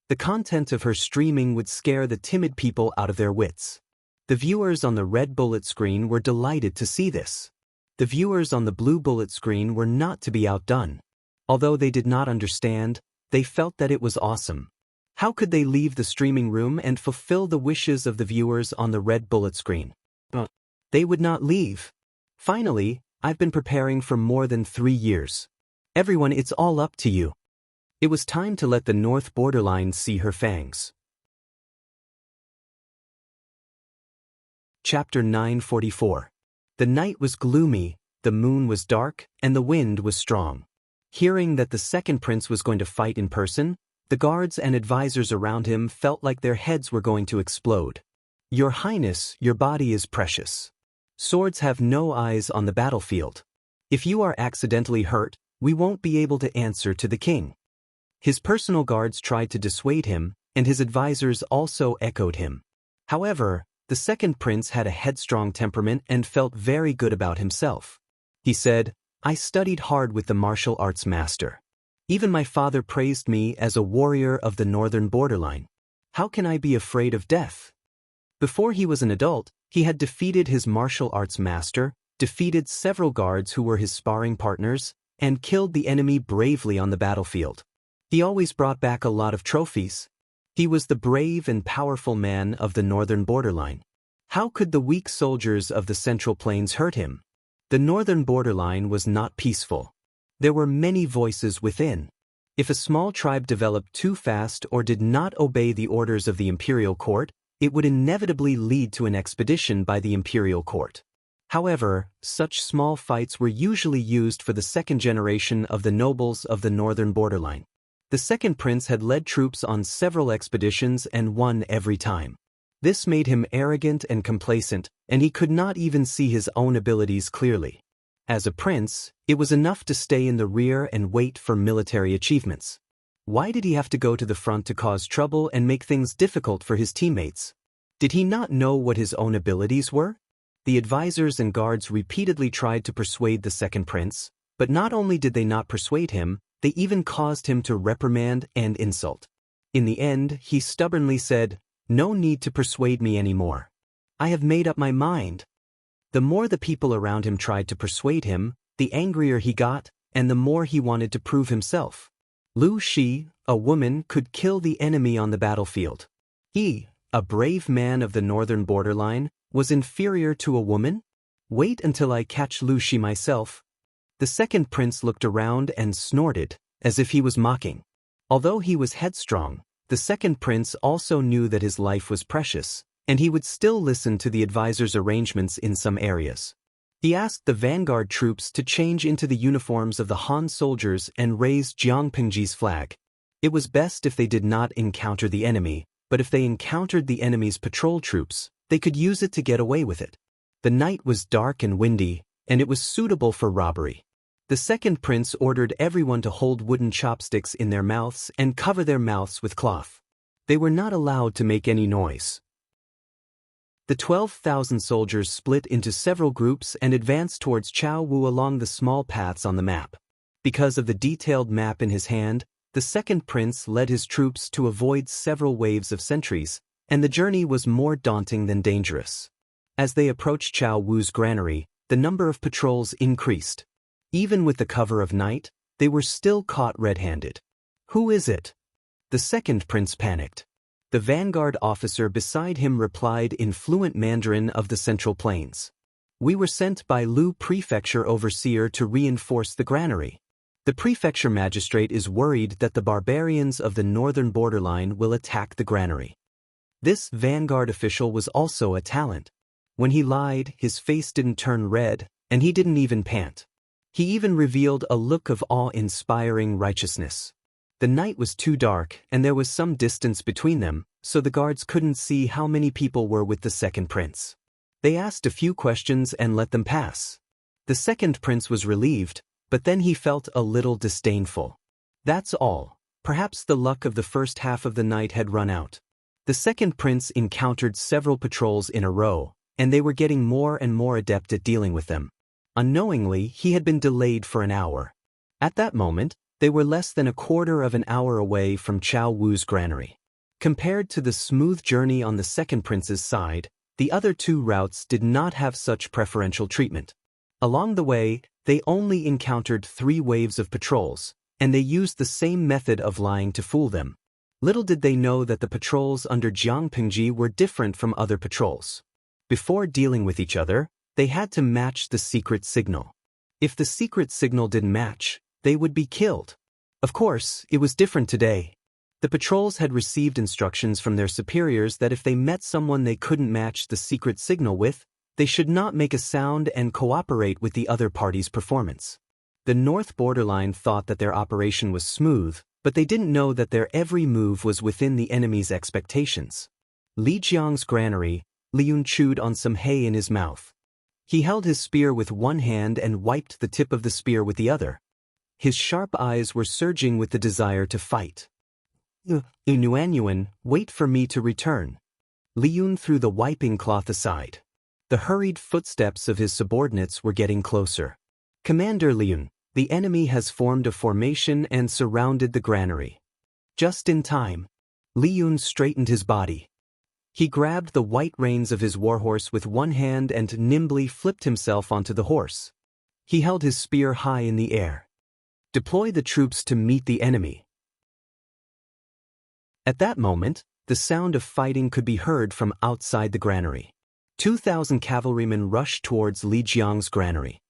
The content of her streaming would scare the timid people out of their wits. The viewers on the red bullet screen were delighted to see this. The viewers on the blue bullet screen were not to be outdone. Although they did not understand, they felt that it was awesome. How could they leave the streaming room and fulfill the wishes of the viewers on the red bullet screen? They would not leave. Finally, I've been preparing for more than 3 years. Everyone, it's all up to you. It was time to let the north borderline see her fangs. Chapter 944. The night was gloomy, the moon was dark, and the wind was strong. Hearing that the second prince was going to fight in person, the guards and advisors around him felt like their heads were going to explode. Your Highness, your body is precious. Swords have no eyes on the battlefield. If you are accidentally hurt, we won't be able to answer to the king. His personal guards tried to dissuade him, and his advisors also echoed him. However, the second prince had a headstrong temperament and felt very good about himself. He said, I studied hard with the martial arts master. Even my father praised me as a warrior of the northern borderline. How can I be afraid of death? Before he was an adult, he had defeated his martial arts master, defeated several guards who were his sparring partners, and killed the enemy bravely on the battlefield. He always brought back a lot of trophies. He was the brave and powerful man of the northern borderline. How could the weak soldiers of the Central Plains hurt him? The northern borderline was not peaceful. There were many voices within. If a small tribe developed too fast or did not obey the orders of the imperial court, it would inevitably lead to an expedition by the imperial court. However, such small fights were usually used for the second generation of the nobles of the northern borderline. The second prince had led troops on several expeditions and won every time. This made him arrogant and complacent, and he could not even see his own abilities clearly. As a prince, it was enough to stay in the rear and wait for military achievements. Why did he have to go to the front to cause trouble and make things difficult for his teammates? Did he not know what his own abilities were? The advisors and guards repeatedly tried to persuade the second prince, but not only did they not persuade him, they even caused him to reprimand and insult. In the end, he stubbornly said, No need to persuade me anymore. I have made up my mind. The more the people around him tried to persuade him, the angrier he got, and the more he wanted to prove himself. Lu Shi, a woman, could kill the enemy on the battlefield. He, a brave man of the northern borderline, was inferior to a woman? Wait until I catch Lu Shi myself. The second prince looked around and snorted, as if he was mocking. Although he was headstrong, the second prince also knew that his life was precious, and he would still listen to the advisor's arrangements in some areas. He asked the vanguard troops to change into the uniforms of the Han soldiers and raise Jiangpingji's flag. It was best if they did not encounter the enemy, but if they encountered the enemy's patrol troops, they could use it to get away with it. The night was dark and windy, and it was suitable for robbery. The second prince ordered everyone to hold wooden chopsticks in their mouths and cover their mouths with cloth. They were not allowed to make any noise. The 12,000 soldiers split into several groups and advanced towards Chao Wu along the small paths on the map. Because of the detailed map in his hand, the second prince led his troops to avoid several waves of sentries, and the journey was more daunting than dangerous. As they approached Chao Wu's granary, the number of patrols increased. Even with the cover of night, they were still caught red-handed. Who is it? The second prince panicked. The vanguard officer beside him replied in fluent Mandarin of the Central Plains. We were sent by Lu Prefecture Overseer to reinforce the granary. The prefecture magistrate is worried that the barbarians of the northern borderline will attack the granary. This vanguard official was also a talent. When he lied, his face didn't turn red, and he didn't even pant. He even revealed a look of awe-inspiring righteousness. The night was too dark, and there was some distance between them, so the guards couldn't see how many people were with the second prince. They asked a few questions and let them pass. The second prince was relieved, but then he felt a little disdainful. That's all. Perhaps the luck of the first half of the night had run out. The second prince encountered several patrols in a row, and they were getting more and more adept at dealing with them. Unknowingly, he had been delayed for an hour. At that moment, they were less than a quarter of an hour away from Chao Wu's granary. Compared to the smooth journey on the second prince's side, the other two routes did not have such preferential treatment. Along the way, they only encountered 3 waves of patrols, and they used the same method of lying to fool them. Little did they know that the patrols under Jiang Pingji were different from other patrols. Before dealing with each other, they had to match the secret signal. If the secret signal didn't match, they would be killed. Of course, it was different today. The patrols had received instructions from their superiors that if they met someone they couldn't match the secret signal with, they should not make a sound and cooperate with the other party's performance. The North Borderline thought that their operation was smooth, but they didn't know that their every move was within the enemy's expectations. Li Jiang's granary, Liyun chewed on some hay in his mouth. He held his spear with one hand and wiped the tip of the spear with the other. His sharp eyes were surging with the desire to fight. Yuan, wait for me to return. Liyun threw the wiping cloth aside. The hurried footsteps of his subordinates were getting closer. Commander Liyun, the enemy has formed a formation and surrounded the granary. Just in time. Liyun straightened his body. He grabbed the white reins of his warhorse with one hand and nimbly flipped himself onto the horse. He held his spear high in the air. Deploy the troops to meet the enemy. At that moment, the sound of fighting could be heard from outside the granary. 2,000 cavalrymen rushed towards Li Jiang's granary.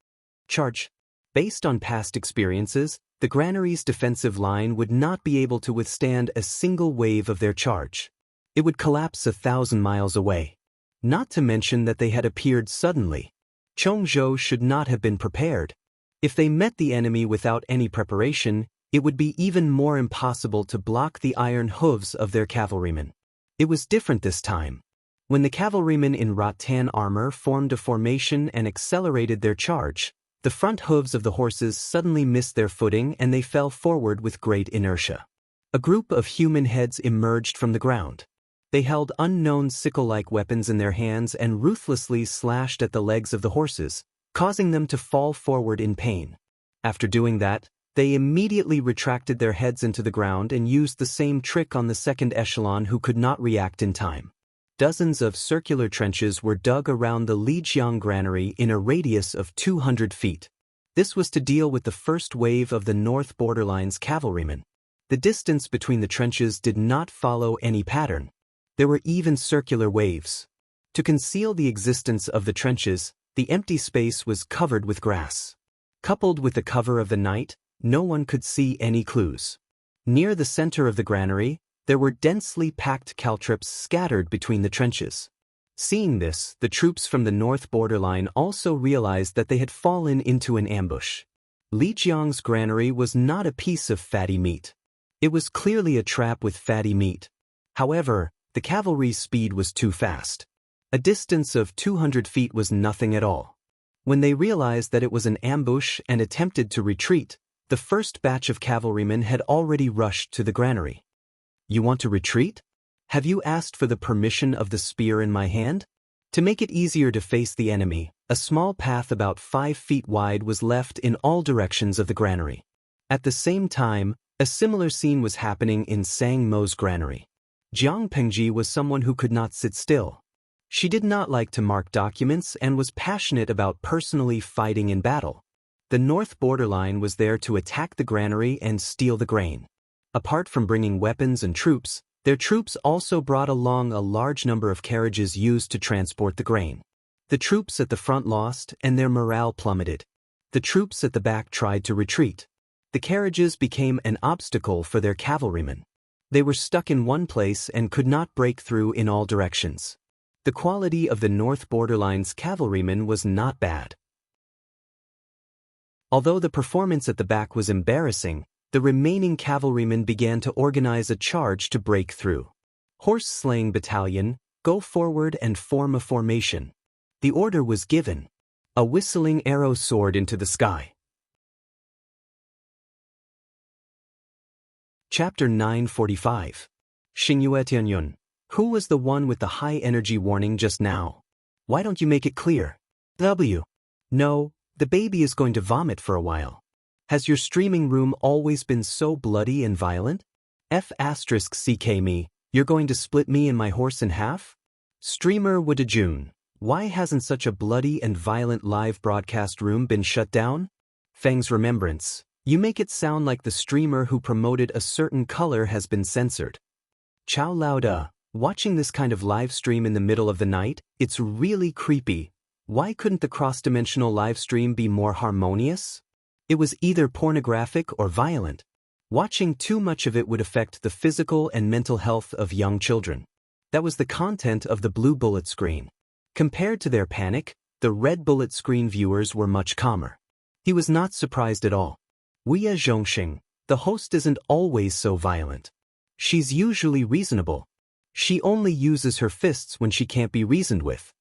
Charge. Based on past experiences, the granary's defensive line would not be able to withstand a single wave of their charge. It would collapse 1,000 miles away. Not to mention that they had appeared suddenly. Chongzhou should not have been prepared. If they met the enemy without any preparation, it would be even more impossible to block the iron hooves of their cavalrymen. It was different this time. When the cavalrymen in rattan armor formed a formation and accelerated their charge, the front hooves of the horses suddenly missed their footing and they fell forward with great inertia. A group of human heads emerged from the ground. They held unknown sickle-like weapons in their hands and ruthlessly slashed at the legs of the horses, causing them to fall forward in pain. After doing that, they immediately retracted their heads into the ground and used the same trick on the second echelon who could not react in time. Dozens of circular trenches were dug around the Li Jiang granary in a radius of 200 feet. This was to deal with the first wave of the North Borderline's cavalrymen. The distance between the trenches did not follow any pattern. There were even circular waves. To conceal the existence of the trenches, the empty space was covered with grass. Coupled with the cover of the night, no one could see any clues. Near the center of the granary, there were densely packed caltrops scattered between the trenches. Seeing this, the troops from the North Borderline also realized that they had fallen into an ambush. Li Jiang's granary was not a piece of fatty meat. It was clearly a trap with fatty meat. However, the cavalry's speed was too fast. A distance of 200 feet was nothing at all. When they realized that it was an ambush and attempted to retreat, the first batch of cavalrymen had already rushed to the granary. You want to retreat? Have you asked for the permission of the spear in my hand? To make it easier to face the enemy, a small path about 5 feet wide was left in all directions of the granary. At the same time, a similar scene was happening in Sang Mo's granary. Jiang Pengji was someone who could not sit still. She did not like to mark documents and was passionate about personally fighting in battle. The North Borderline was there to attack the granary and steal the grain. Apart from bringing weapons and troops, their troops also brought along a large number of carriages used to transport the grain. The troops at the front lost and their morale plummeted. The troops at the back tried to retreat. The carriages became an obstacle for their cavalrymen. They were stuck in one place and could not break through in all directions. The quality of the North Borderline's cavalrymen was not bad. Although the performance at the back was embarrassing, the remaining cavalrymen began to organize a charge to break through. Horse-slaying battalion, go forward and form a formation. The order was given. A whistling arrow soared into the sky. Chapter 945. Xingyue Tianyun. Who was the one with the high energy warning just now? Why don't you make it clear? W. No, the baby is going to vomit for a while. Has your streaming room always been so bloody and violent? F***ck me, you're going to split me and my horse in half? Streamer Wudajun. Why hasn't such a bloody and violent live broadcast room been shut down? Feng's remembrance. You make it sound like the streamer who promoted a certain color has been censored. Chow Lauda, watching this kind of live stream in the middle of the night, it's really creepy. Why couldn't the cross-dimensional live stream be more harmonious? It was either pornographic or violent. Watching too much of it would affect the physical and mental health of young children. That was the content of the blue bullet screen. Compared to their panic, the red bullet screen viewers were much calmer. He was not surprised at all. Wuxia Zhongxing, the host, isn't always so violent. She's usually reasonable. She only uses her fists when she can't be reasoned with.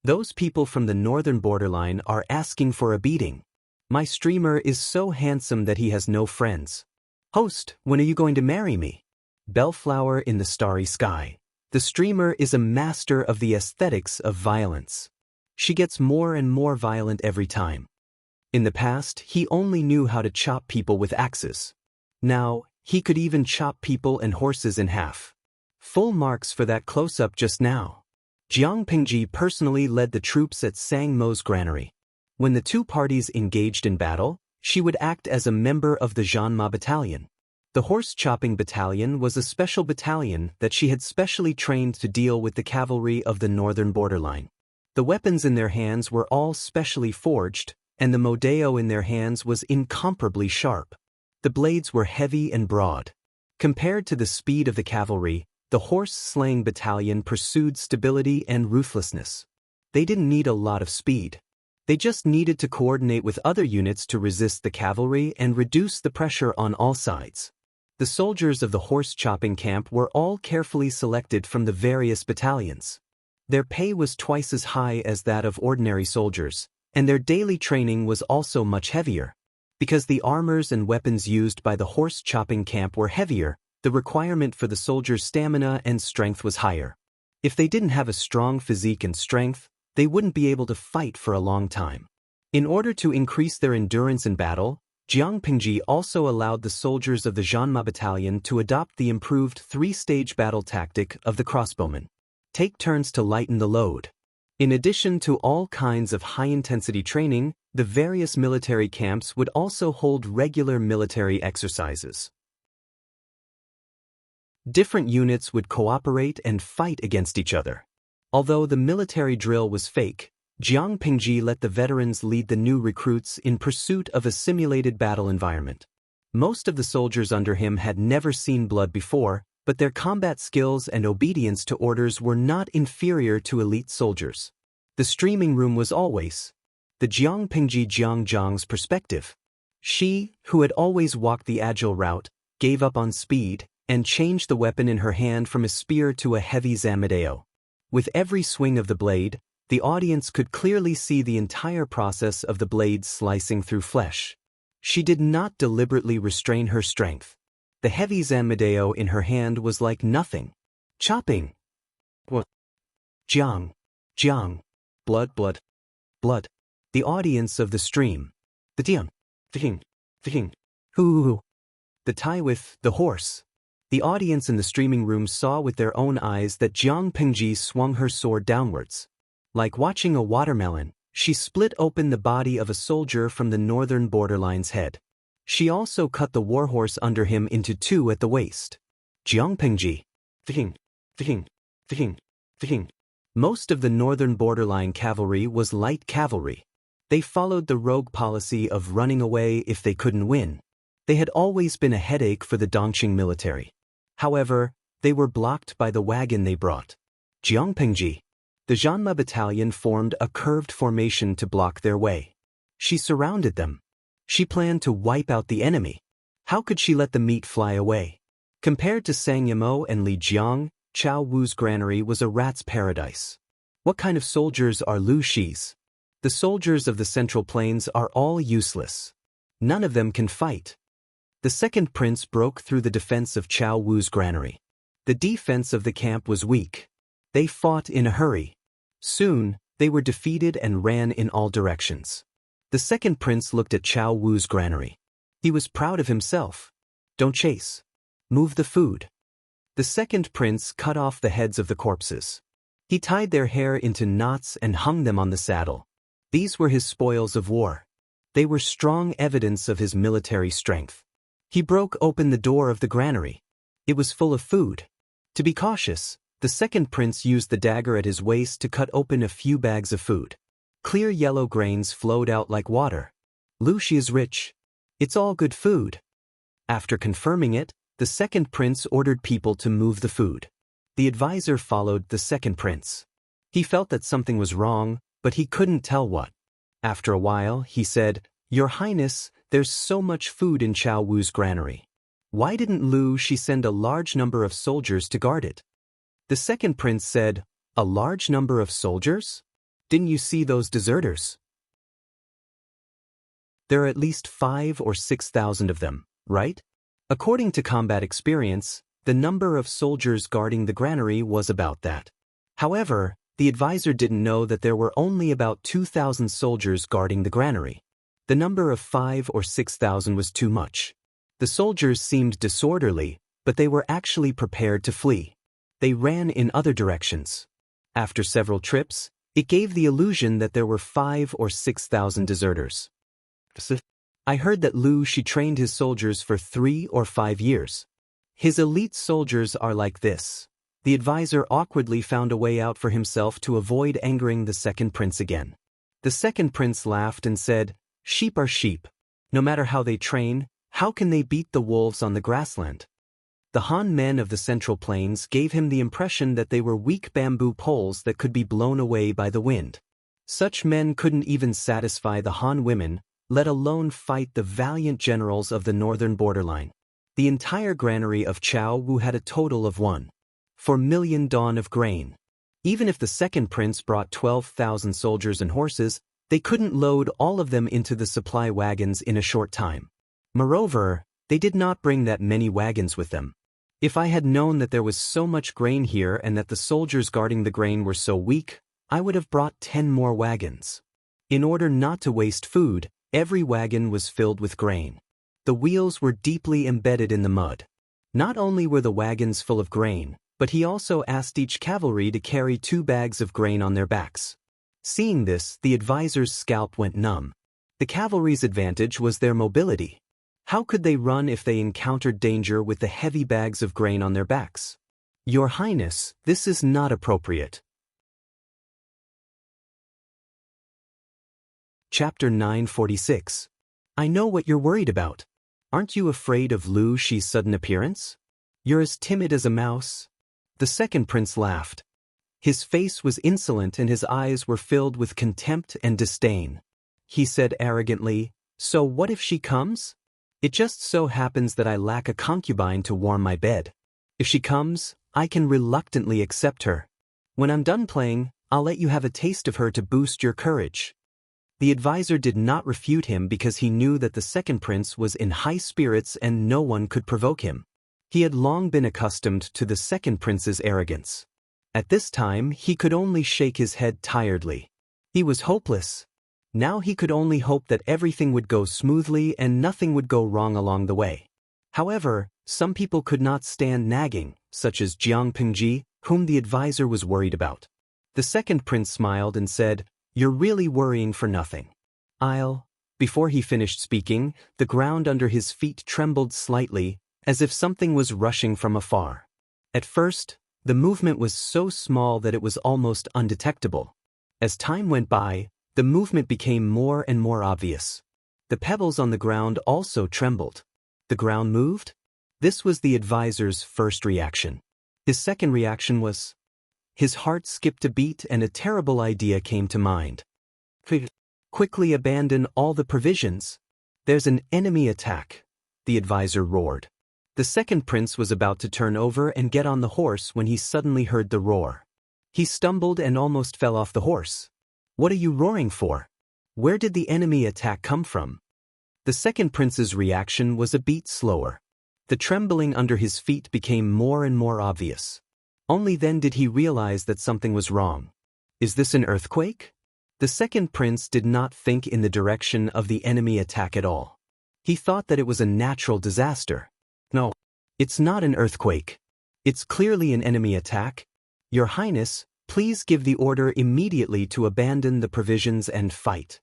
Those people from the northern borderline are asking for a beating. My streamer is so handsome that he has no friends. Host, when are you going to marry me? Bellflower in the starry sky. The streamer is a master of the aesthetics of violence. She gets more and more violent every time. In the past, he only knew how to chop people with axes. Now, he could even chop people and horses in half. Full marks for that close-up just now. Jiang Pingji personally led the troops at Sang Mo's granary. When the two parties engaged in battle, she would act as a member of the Zhanma battalion. The horse-chopping battalion was a special battalion that she had specially trained to deal with the cavalry of the northern borderline. The weapons in their hands were all specially forged, and the modeo in their hands was incomparably sharp. The blades were heavy and broad. Compared to the speed of the cavalry, the horse-slaying battalion pursued stability and ruthlessness. They didn't need a lot of speed. They just needed to coordinate with other units to resist the cavalry and reduce the pressure on all sides. The soldiers of the horse-chopping camp were all carefully selected from the various battalions. Their pay was twice as high as that of ordinary soldiers, and their daily training was also much heavier. Because the armors and weapons used by the horse-chopping camp were heavier, the requirement for the soldiers' stamina and strength was higher. If they didn't have a strong physique and strength, they wouldn't be able to fight for a long time. In order to increase their endurance in battle, Jiang Pingji also allowed the soldiers of the Zhanma battalion to adopt the improved three-stage battle tactic of the crossbowmen. Take turns to lighten the load. In addition to all kinds of high-intensity training, the various military camps would also hold regular military exercises. Different units would cooperate and fight against each other. Although the military drill was fake, Jiang Pingji let the veterans lead the new recruits in pursuit of a simulated battle environment. Most of the soldiers under him had never seen blood before, but their combat skills and obedience to orders were not inferior to elite soldiers. The streaming room was always the Jiang Pingji Jiang Zhang's perspective. She, who had always walked the agile route, gave up on speed and changed the weapon in her hand from a spear to a heavy zamadeo. With every swing of the blade, the audience could clearly see the entire process of the blade slicing through flesh. She did not deliberately restrain her strength. The heavy zamadeo in her hand was like nothing. Chopping. What? Jiang. Jiang. Blood, blood. Blood. The audience of the stream. The tian. Ficking. Hoo. The tie with the horse. The audience in the streaming room saw with their own eyes that Jiang Pingji swung her sword downwards. Like watching a watermelon, she split open the body of a soldier from the northern borderline's head. She also cut the warhorse under him into two at the waist. Jiang Pingji. Ficking. Most of the northern borderline cavalry was light cavalry. They followed the rogue policy of running away if they couldn't win. They had always been a headache for the Dongqing military. However, they were blocked by the wagon they brought. Jiang Pingji. The Zhanma battalion formed a curved formation to block their way. She surrounded them. She planned to wipe out the enemy. How could she let the meat fly away? Compared to Sang Yamo and Li Jiang, Chao Wu's granary was a rat's paradise. What kind of soldiers are Lu Shi's? The soldiers of the Central Plains are all useless. None of them can fight. The second prince broke through the defense of Chao Wu's granary. The defense of the camp was weak. They fought in a hurry. Soon, they were defeated and ran in all directions. The second prince looked at Chao Wu's granary. He was proud of himself. Don't chase. Move the food. The second prince cut off the heads of the corpses. He tied their hair into knots and hung them on the saddle. These were his spoils of war. They were strong evidence of his military strength. He broke open the door of the granary. It was full of food. To be cautious, the second prince used the dagger at his waist to cut open a few bags of food. Clear yellow grains flowed out like water. "Lu, she is rich. It's all good food." After confirming it, the second prince ordered people to move the food. The advisor followed the second prince. He felt that something was wrong, but he couldn't tell what. After a while, he said, "Your Highness, there's so much food in Chao Wu's granary. Why didn't Lu she send a large number of soldiers to guard it?" The second prince said, "A large number of soldiers? Didn't you see those deserters? There are at least 5,000 or 6,000 of them, right?" According to combat experience, the number of soldiers guarding the granary was about that. However, the advisor didn't know that there were only about 2,000 soldiers guarding the granary. The number of 5,000 or 6,000 was too much. The soldiers seemed disorderly, but they were actually prepared to flee. They ran in other directions. After several trips, it gave the illusion that there were 5,000 or 6,000 deserters. "I heard that Lu she trained his soldiers for 3 or 5 years. His elite soldiers are like this." The advisor awkwardly found a way out for himself to avoid angering the second prince again. The second prince laughed and said, "Sheep are sheep. No matter how they train, how can they beat the wolves on the grassland?" The Han men of the Central Plains gave him the impression that they were weak bamboo poles that could be blown away by the wind. Such men couldn't even satisfy the Han women, let alone fight the valiant generals of the northern borderline. The entire granary of Chao Wu had a total of 1.4 million dawn of grain. Even if the second prince brought 12,000 soldiers and horses, they couldn't load all of them into the supply wagons in a short time. Moreover, they did not bring that many wagons with them. If I had known that there was so much grain here and that the soldiers guarding the grain were so weak, I would have brought 10 more wagons. In order not to waste food, every wagon was filled with grain. The wheels were deeply embedded in the mud. Not only were the wagons full of grain, but he also asked each cavalry to carry 2 bags of grain on their backs. Seeing this, the advisor's scalp went numb. The cavalry's advantage was their mobility. How could they run if they encountered danger with the heavy bags of grain on their backs? "Your Highness, this is not appropriate." Chapter 946. I know what you're worried about. Aren't you afraid of Lu Shi's sudden appearance? You're as timid as a mouse. The second prince laughed. His face was insolent and his eyes were filled with contempt and disdain. He said arrogantly, "So what if she comes? It just so happens that I lack a concubine to warm my bed. If she comes, I can reluctantly accept her. When I'm done playing, I'll let you have a taste of her to boost your courage." The advisor did not refute him because he knew that the second prince was in high spirits and no one could provoke him. He had long been accustomed to the second prince's arrogance. At this time, he could only shake his head tiredly. He was hopeless. Now he could only hope that everything would go smoothly and nothing would go wrong along the way. However, some people could not stand nagging, such as Jiang Pingji, whom the advisor was worried about. The second prince smiled and said, "You're really worrying for nothing. Before he finished speaking, the ground under his feet trembled slightly, as if something was rushing from afar. At first, the movement was so small that it was almost undetectable. As time went by, the movement became more and more obvious. The pebbles on the ground also trembled. The ground moved? This was the advisor's first reaction. His second reaction was... His heart skipped a beat and a terrible idea came to mind. "Quickly abandon all the provisions. There's an enemy attack," the advisor roared. The second prince was about to turn over and get on the horse when he suddenly heard the roar. He stumbled and almost fell off the horse. "What are you roaring for? Where did the enemy attack come from?" The second prince's reaction was a beat slower. The trembling under his feet became more and more obvious. Only then did he realize that something was wrong. "Is this an earthquake?" The second prince did not think in the direction of the enemy attack at all. He thought that it was a natural disaster. "No, it's not an earthquake. It's clearly an enemy attack. Your Highness, please give the order immediately to abandon the provisions and fight."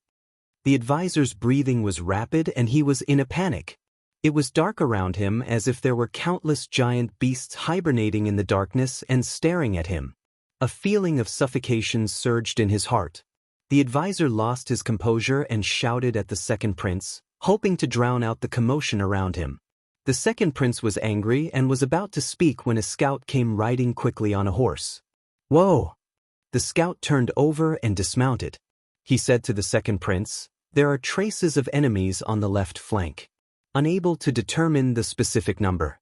The advisor's breathing was rapid and he was in a panic. It was dark around him, as if there were countless giant beasts hibernating in the darkness and staring at him. A feeling of suffocation surged in his heart. The advisor lost his composure and shouted at the second prince, hoping to drown out the commotion around him. The second prince was angry and was about to speak when a scout came riding quickly on a horse. "Whoa!" The scout turned over and dismounted. He said to the second prince, "There are traces of enemies on the left flank." Unable to determine the specific number,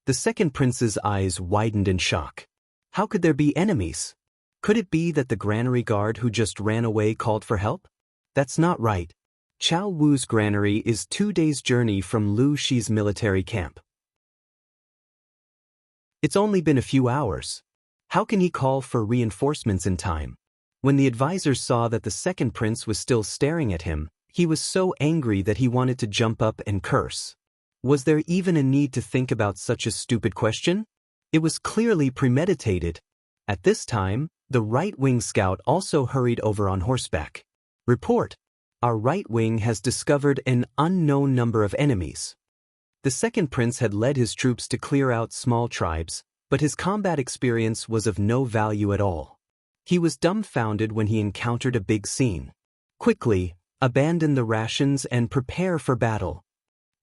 the second prince's eyes widened in shock. How could there be enemies? Could it be that the granary guard who just ran away called for help? That's not right. Chao Wu's granary is 2 days' journey from Lu Shi's military camp. It's only been a few hours. How can he call for reinforcements in time? When the advisor saw that the second prince was still staring at him, he was so angry that he wanted to jump up and curse. Was there even a need to think about such a stupid question? It was clearly premeditated. At this time, the right-wing scout also hurried over on horseback. "Report. Our right wing has discovered an unknown number of enemies." The second prince had led his troops to clear out small tribes, but his combat experience was of no value at all. He was dumbfounded when he encountered a big scene. "Quickly, abandon the rations and prepare for battle."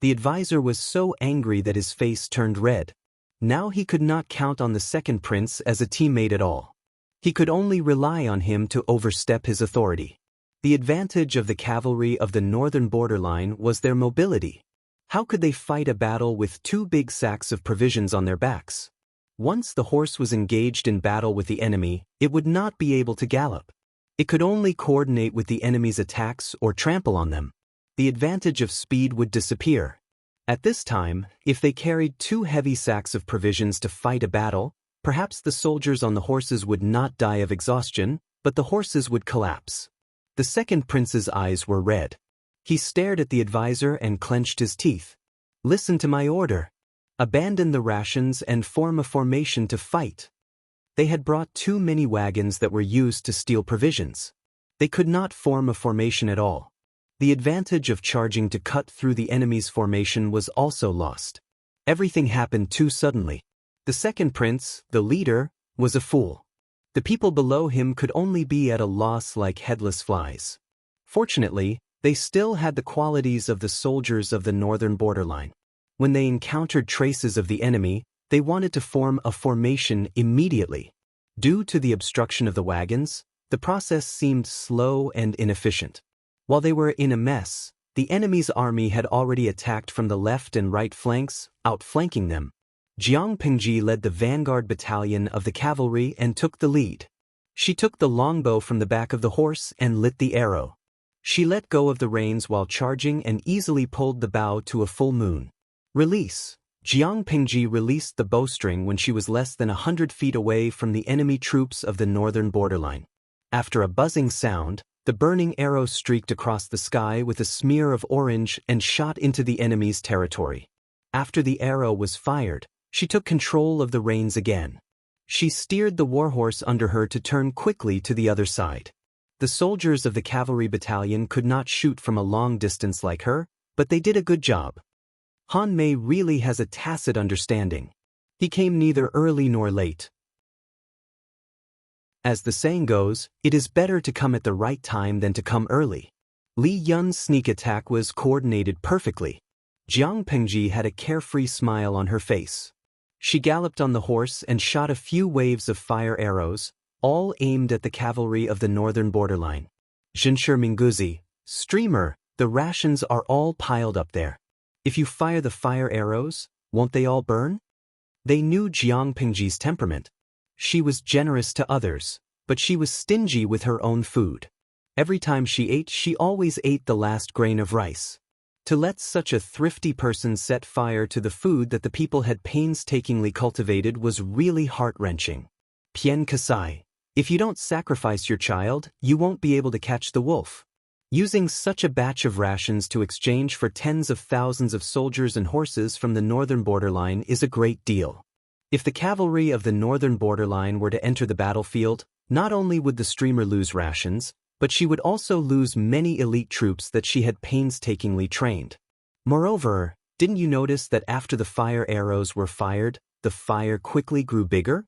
The advisor was so angry that his face turned red. Now he could not count on the second prince as a teammate at all. He could only rely on him to overstep his authority. The advantage of the cavalry of the northern borderline was their mobility. How could they fight a battle with 2 big sacks of provisions on their backs? Once the horse was engaged in battle with the enemy, it would not be able to gallop. It could only coordinate with the enemy's attacks or trample on them. The advantage of speed would disappear. At this time, if they carried 2 heavy sacks of provisions to fight a battle, perhaps the soldiers on the horses would not die of exhaustion, but the horses would collapse. The second prince's eyes were red. He stared at the advisor and clenched his teeth. "Listen to my order. Abandon the rations and form a formation to fight." They had brought too many wagons that were used to steal provisions. They could not form a formation at all. The advantage of charging to cut through the enemy's formation was also lost. Everything happened too suddenly. The second prince, the leader, was a fool. The people below him could only be at a loss like headless flies. Fortunately, they still had the qualities of the soldiers of the northern borderline. When they encountered traces of the enemy, they wanted to form a formation immediately. Due to the obstruction of the wagons, the process seemed slow and inefficient. While they were in a mess, the enemy's army had already attacked from the left and right flanks, outflanking them. Jiang Pingji led the vanguard battalion of the cavalry and took the lead. She took the longbow from the back of the horse and lit the arrow. She let go of the reins while charging and easily pulled the bow to a full moon. Release. Jiang Pingji released the bowstring when she was less than 100 feet away from the enemy troops of the northern borderline. After a buzzing sound, the burning arrow streaked across the sky with a smear of orange and shot into the enemy's territory. After the arrow was fired, she took control of the reins again. She steered the warhorse under her to turn quickly to the other side. The soldiers of the cavalry battalion could not shoot from a long distance like her, but they did a good job. Han Mei really has a tacit understanding. He came neither early nor late. As the saying goes, it is better to come at the right time than to come early. Li Yun's sneak attack was coordinated perfectly. Jiang Pingji had a carefree smile on her face. She galloped on the horse and shot a few waves of fire arrows, all aimed at the cavalry of the northern borderline. Zhenshi Minguzi, streamer, the rations are all piled up there. If you fire the fire arrows, won't they all burn? They knew Jiang Pingji's temperament. She was generous to others, but she was stingy with her own food. Every time she ate, she always ate the last grain of rice. To let such a thrifty person set fire to the food that the people had painstakingly cultivated was really heart-wrenching. Pian Kasai, if you don't sacrifice your child, you won't be able to catch the wolf. Using such a batch of rations to exchange for tens of thousands of soldiers and horses from the northern borderline is a great deal. If the cavalry of the northern borderline were to enter the battlefield, not only would the streamer lose rations, but she would also lose many elite troops that she had painstakingly trained. Moreover, Didn't you notice that after the fire arrows were fired, the fire quickly grew bigger?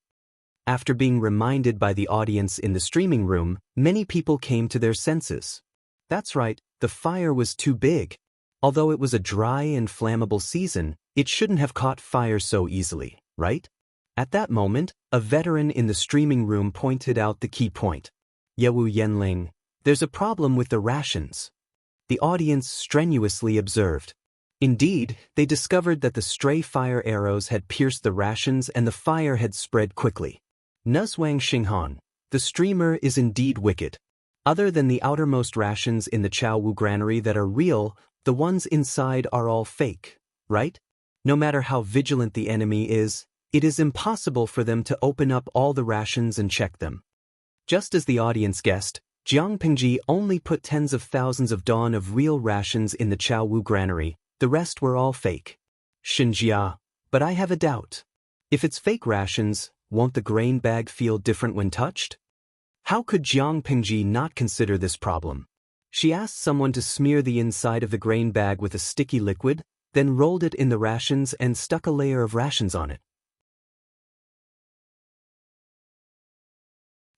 After being reminded by the audience in the streaming room, many people came to their senses. That's right, the fire was too big. Although it was a dry and flammable season, it shouldn't have caught fire so easily, right? At that moment, a veteran in the streaming room pointed out the key point. Yewu Yanling, there's a problem with the rations. The audience strenuously observed. Indeed, they discovered that the stray fire arrows had pierced the rations and the fire had spread quickly. Wang Xinghan, the streamer is indeed wicked. Other than the outermost rations in the Chao Wu granary that are real, the ones inside are all fake, right? No matter how vigilant the enemy is, it is impossible for them to open up all the rations and check them. Just as the audience guessed, Jiang Pingji only put tens of thousands of dawn of real rations in the Chao Wu granary, the rest were all fake. Xianxia, but I have a doubt. If it's fake rations, won't the grain bag feel different when touched? How could Jiang Pingji not consider this problem? She asked someone to smear the inside of the grain bag with a sticky liquid, then rolled it in the rations and stuck a layer of rations on it.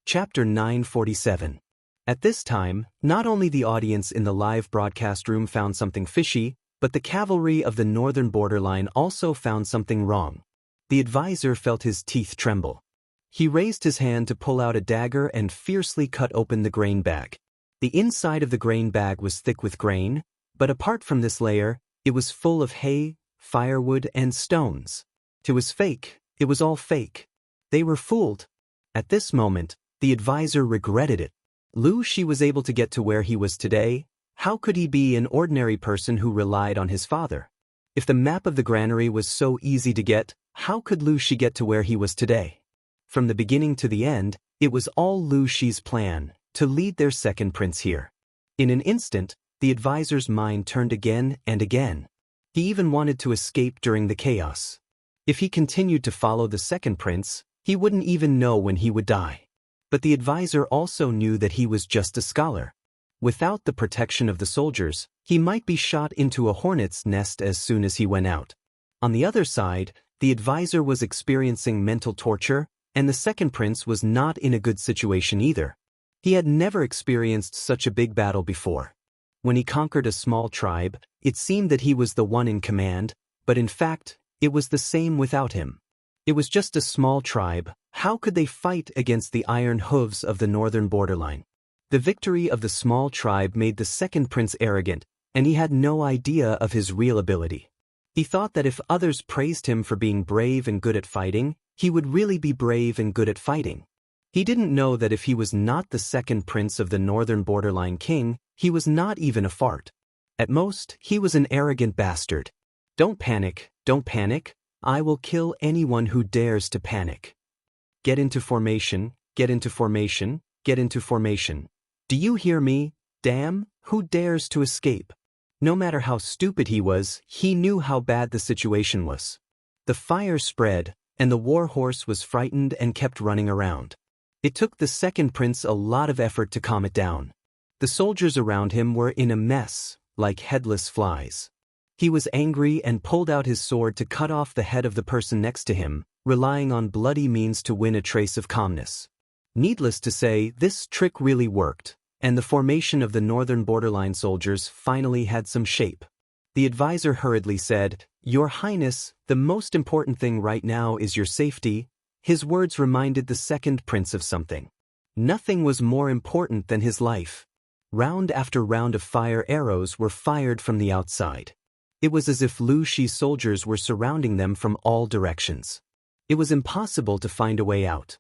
Chapter 947. At this time, not only the audience in the live broadcast room found something fishy, but the cavalry of the northern borderline also found something wrong. The advisor felt his teeth tremble. He raised his hand to pull out a dagger and fiercely cut open the grain bag. The inside of the grain bag was thick with grain, but apart from this layer, it was full of hay, firewood, and stones. It was fake. It was all fake. They were fooled. At this moment, the advisor regretted it. Lu Shi was able to get to where he was today. How could he be an ordinary person who relied on his father? If the map of the granary was so easy to get, how could Lu Shi get to where he was today? From the beginning to the end, it was all Lu Shi's plan, to lead their second prince here. In an instant, the advisor's mind turned again and again. He even wanted to escape during the chaos. If he continued to follow the second prince, he wouldn't even know when he would die. But the advisor also knew that he was just a scholar. Without the protection of the soldiers, he might be shot into a hornet's nest as soon as he went out. On the other side, the advisor was experiencing mental torture, and the second prince was not in a good situation either. He had never experienced such a big battle before. When he conquered a small tribe, it seemed that he was the one in command, but in fact, it was the same without him. It was just a small tribe. How could they fight against the iron hooves of the northern borderline? The victory of the small tribe made the second prince arrogant, and he had no idea of his real ability. He thought that if others praised him for being brave and good at fighting, he would really be brave and good at fighting. He didn't know that if he was not the second prince of the northern borderline king, he was not even a fart. At most, he was an arrogant bastard. Don't panic, don't panic. I will kill anyone who dares to panic. Get into formation, get into formation, get into formation. Do you hear me? Damn, who dares to escape? No matter how stupid he was, he knew how bad the situation was. The fire spread, and the war horse was frightened and kept running around. It took the second prince a lot of effort to calm it down. The soldiers around him were in a mess, like headless flies. He was angry and pulled out his sword to cut off the head of the person next to him, relying on bloody means to win a trace of calmness. Needless to say, this trick really worked, and the formation of the northern borderline soldiers finally had some shape. The advisor hurriedly said, "Your Highness, the most important thing right now is your safety." His words reminded the second prince of something. Nothing was more important than his life. Round after round of fire arrows were fired from the outside. It was as if Lu Shi's soldiers were surrounding them from all directions. It was impossible to find a way out.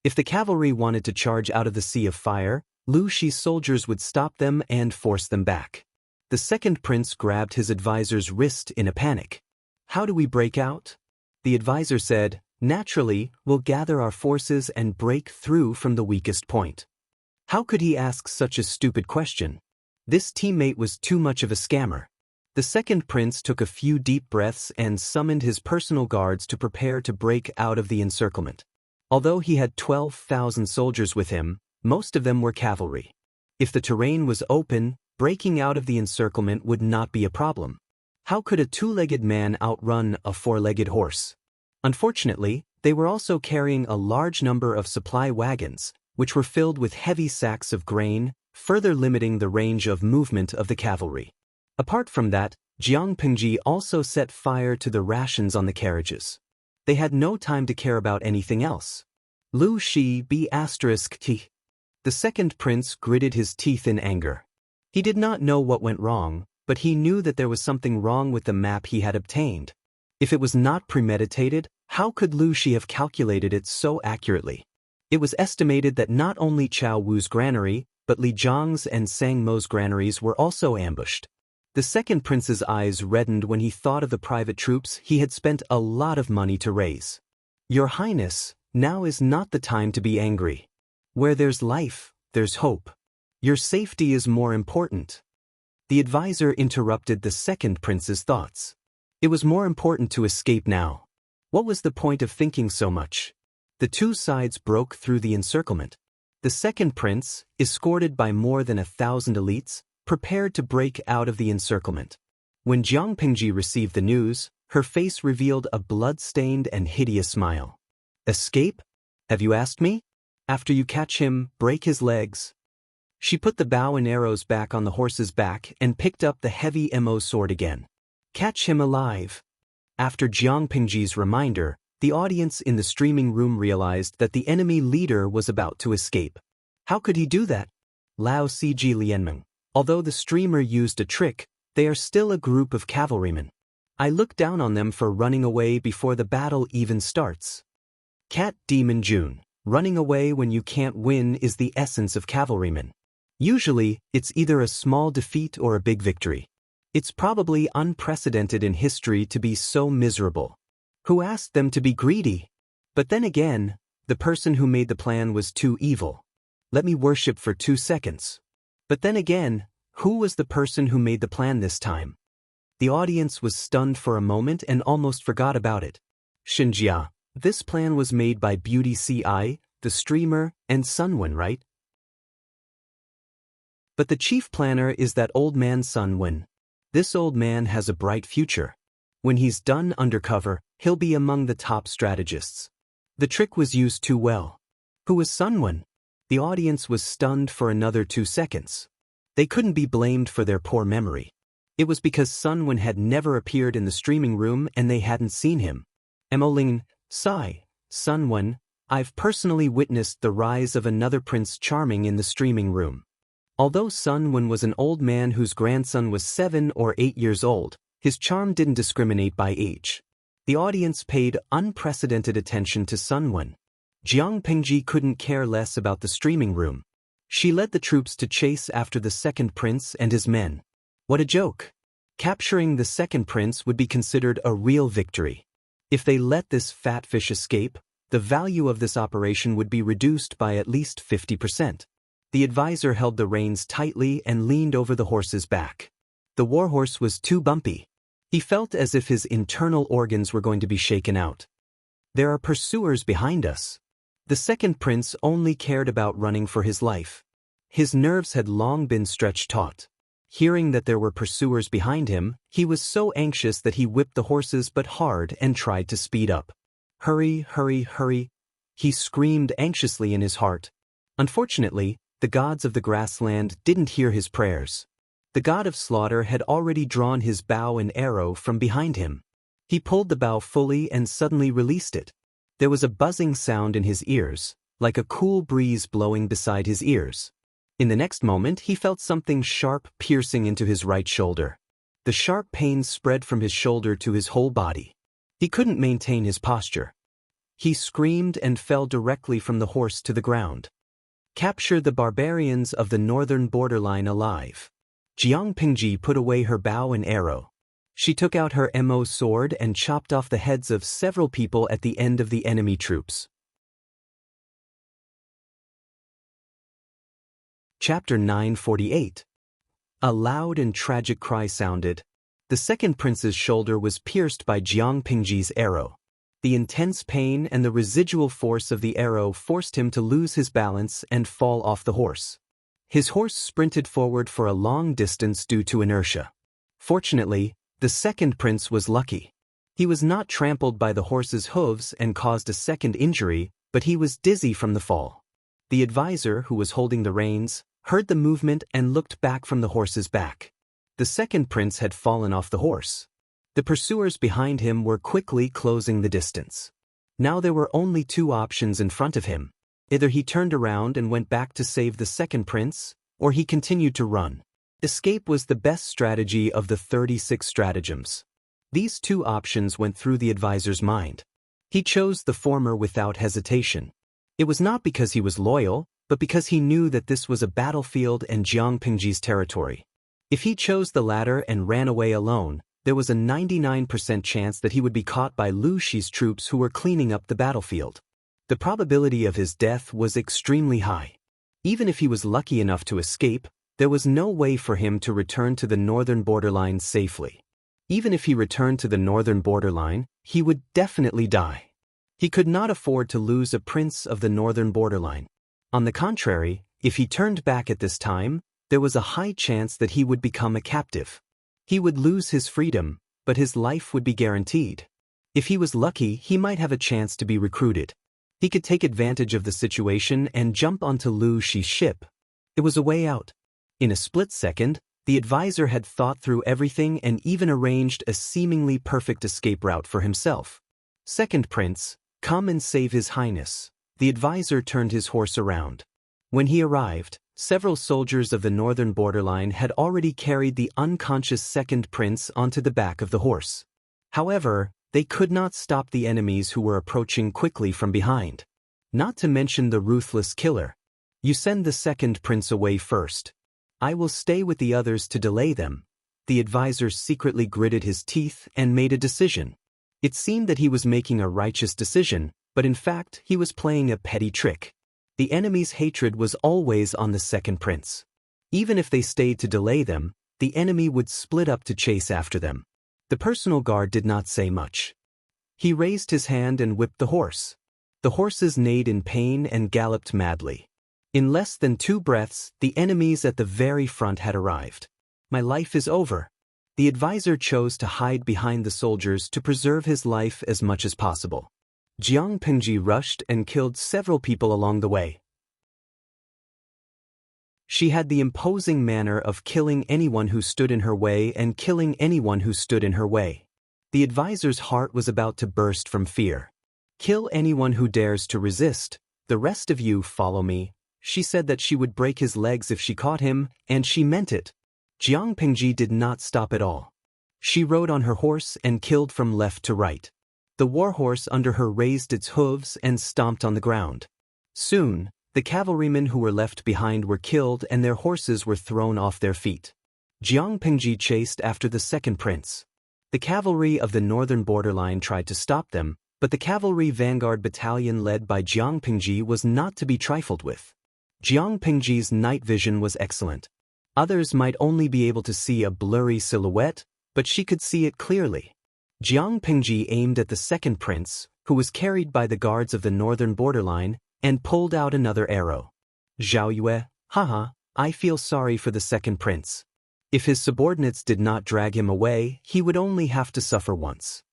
If the cavalry wanted to charge out of the sea of fire, Lu Shi's soldiers would stop them and force them back. The second prince grabbed his advisor's wrist in a panic. "How do we break out?" The advisor said, "Naturally, we'll gather our forces and break through from the weakest point." How could he ask such a stupid question? This teammate was too much of a scammer. The second prince took a few deep breaths and summoned his personal guards to prepare to break out of the encirclement. Although he had 12,000 soldiers with him, most of them were cavalry. If the terrain was open, breaking out of the encirclement would not be a problem. How could a two-legged man outrun a four-legged horse? Unfortunately, they were also carrying a large number of supply wagons, which were filled with heavy sacks of grain, further limiting the range of movement of the cavalry. Apart from that, Jiang Pingji also set fire to the rations on the carriages. They had no time to care about anything else. Lu Shi B*T. The second prince gritted his teeth in anger. He did not know what went wrong, but he knew that there was something wrong with the map he had obtained. If it was not premeditated, how could Lu Shi have calculated it so accurately? It was estimated that not only Chao Wu's granary, but Li Zhang's and Sang Mo's granaries were also ambushed. The second prince's eyes reddened when he thought of the private troops he had spent a lot of money to raise. Your Highness, now is not the time to be angry. Where there's life, there's hope. Your safety is more important. The advisor interrupted the second prince's thoughts. It was more important to escape now. What was the point of thinking so much? The two sides broke through the encirclement. The second prince, escorted by more than 1,000 elites, prepared to break out of the encirclement. When Jiang Pingji received the news, her face revealed a blood-stained and hideous smile. Escape? Have you asked me? After you catch him, break his legs. She put the bow and arrows back on the horse's back and picked up the heavy Mo sword again. Catch him alive. After Jiang Pingji's reminder, the audience in the streaming room realized that the enemy leader was about to escape. How could he do that? Lao Cg Lianmeng. Although the streamer used a trick, they are still a group of cavalrymen. I look down on them for running away before the battle even starts. Cat Demon June. Running away when you can't win is the essence of cavalrymen. Usually, it's either a small defeat or a big victory. It's probably unprecedented in history to be so miserable. Who asked them to be greedy? But then again, the person who made the plan was too evil. Let me worship for 2 seconds. But then again, who was the person who made the plan this time? The audience was stunned for a moment and almost forgot about it. Xianxia, this plan was made by Beauty Ci, the streamer, and Sunwen, right? But the chief planner is that old man Sunwen. This old man has a bright future. When he's done undercover, he'll be among the top strategists. The trick was used too well. Who was Sunwen? The audience was stunned for another 2 seconds. They couldn't be blamed for their poor memory. It was because Sunwen had never appeared in the streaming room and they hadn't seen him. Emolin, Sai, Sunwen, I've personally witnessed the rise of another Prince Charming in the streaming room. Although Sunwen was an old man whose grandson was 7 or 8 years old, his charm didn't discriminate by age. The audience paid unprecedented attention to Sunwen. Jiang Pingji couldn't care less about the streaming room. She led the troops to chase after the second prince and his men. What a joke! Capturing the second prince would be considered a real victory. If they let this fat fish escape, the value of this operation would be reduced by at least 50%. The advisor held the reins tightly and leaned over the horse's back. The warhorse was too bumpy. He felt as if his internal organs were going to be shaken out. There are pursuers behind us. The second prince only cared about running for his life. His nerves had long been stretched taut. Hearing that there were pursuers behind him, he was so anxious that he whipped the horses but hard and tried to speed up. Hurry, hurry, hurry, he screamed anxiously in his heart. Unfortunately, the gods of the grassland didn't hear his prayers. The god of slaughter had already drawn his bow and arrow from behind him. He pulled the bow fully and suddenly released it. There was a buzzing sound in his ears, like a cool breeze blowing beside his ears. In the next moment, he felt something sharp piercing into his right shoulder. The sharp pain spread from his shoulder to his whole body. He couldn't maintain his posture. He screamed and fell directly from the horse to the ground. Capture the barbarians of the northern borderline alive. Jiang Pingji put away her bow and arrow. She took out her Mo sword and chopped off the heads of several people at the end of the enemy troops. Chapter 948. A loud and tragic cry sounded. The second prince's shoulder was pierced by Jiang Pingji's arrow. The intense pain and the residual force of the arrow forced him to lose his balance and fall off the horse. His horse sprinted forward for a long distance due to inertia. Fortunately, the second prince was lucky. He was not trampled by the horse's hooves and caused a second injury, but he was dizzy from the fall. The advisor, who was holding the reins, heard the movement and looked back from the horse's back. The second prince had fallen off the horse. The pursuers behind him were quickly closing the distance. Now there were only two options in front of him. Either he turned around and went back to save the second prince, or he continued to run. Escape was the best strategy of the 36 stratagems. These two options went through the advisor's mind. He chose the former without hesitation. It was not because he was loyal, but because he knew that this was a battlefield and Jiang Pingji's territory. If he chose the latter and ran away alone, there was a 99% chance that he would be caught by Lu Shi's troops who were cleaning up the battlefield. The probability of his death was extremely high. Even if he was lucky enough to escape, there was no way for him to return to the northern borderline safely. Even if he returned to the northern borderline, he would definitely die. He could not afford to lose a prince of the northern borderline. On the contrary, if he turned back at this time, there was a high chance that he would become a captive. He would lose his freedom, but his life would be guaranteed. If he was lucky, he might have a chance to be recruited. He could take advantage of the situation and jump onto Lu Shi's ship. It was a way out. In a split second, the advisor had thought through everything and even arranged a seemingly perfect escape route for himself. Second prince, come and save His Highness. The advisor turned his horse around. When he arrived, several soldiers of the northern borderline had already carried the unconscious second prince onto the back of the horse. However, they could not stop the enemies who were approaching quickly from behind. Not to mention the ruthless killer. You send the second prince away first. I will stay with the others to delay them. The advisor secretly gritted his teeth and made a decision. It seemed that he was making a righteous decision, but in fact he was playing a petty trick. The enemy's hatred was always on the second prince. Even if they stayed to delay them, the enemy would split up to chase after them. The personal guard did not say much. He raised his hand and whipped the horse. The horses neighed in pain and galloped madly. In less than 2 breaths, the enemies at the very front had arrived. My life is over. The advisor chose to hide behind the soldiers to preserve his life as much as possible. Jiang Pingji rushed and killed several people along the way. She had the imposing manner of killing anyone who stood in her way and killing anyone who stood in her way. The advisor's heart was about to burst from fear. Kill anyone who dares to resist. The rest of you follow me. She said that she would break his legs if she caught him, and she meant it. Jiang Pingji did not stop at all. She rode on her horse and killed from left to right. The warhorse under her raised its hooves and stomped on the ground. Soon, the cavalrymen who were left behind were killed and their horses were thrown off their feet. Jiang Pingji chased after the second prince. The cavalry of the northern borderline tried to stop them, but the cavalry vanguard battalion led by Jiang Pingji was not to be trifled with. Jiang Pingji's night vision was excellent. Others might only be able to see a blurry silhouette, but she could see it clearly. Jiang Pingji aimed at the second prince, who was carried by the guards of the northern borderline, and pulled out another arrow. Zhao Yue, haha, I feel sorry for the second prince. If his subordinates did not drag him away, he would only have to suffer once.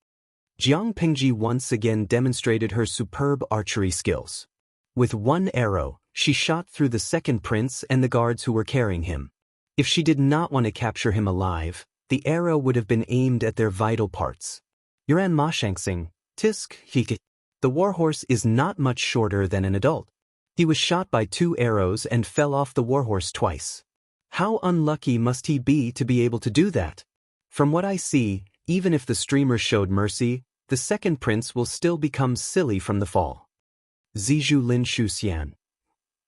Jiang Pingji once again demonstrated her superb archery skills. With one arrow, she shot through the second prince and the guards who were carrying him. If she did not want to capture him alive, the arrow would have been aimed at their vital parts. Yuan Ma Shangxing, Tisk, Hike. The warhorse is not much shorter than an adult. He was shot by 2 arrows and fell off the warhorse twice. How unlucky must he be to be able to do that? From what I see, even if the streamer showed mercy, the second prince will still become silly from the fall. Zizhu Lin Shuxian.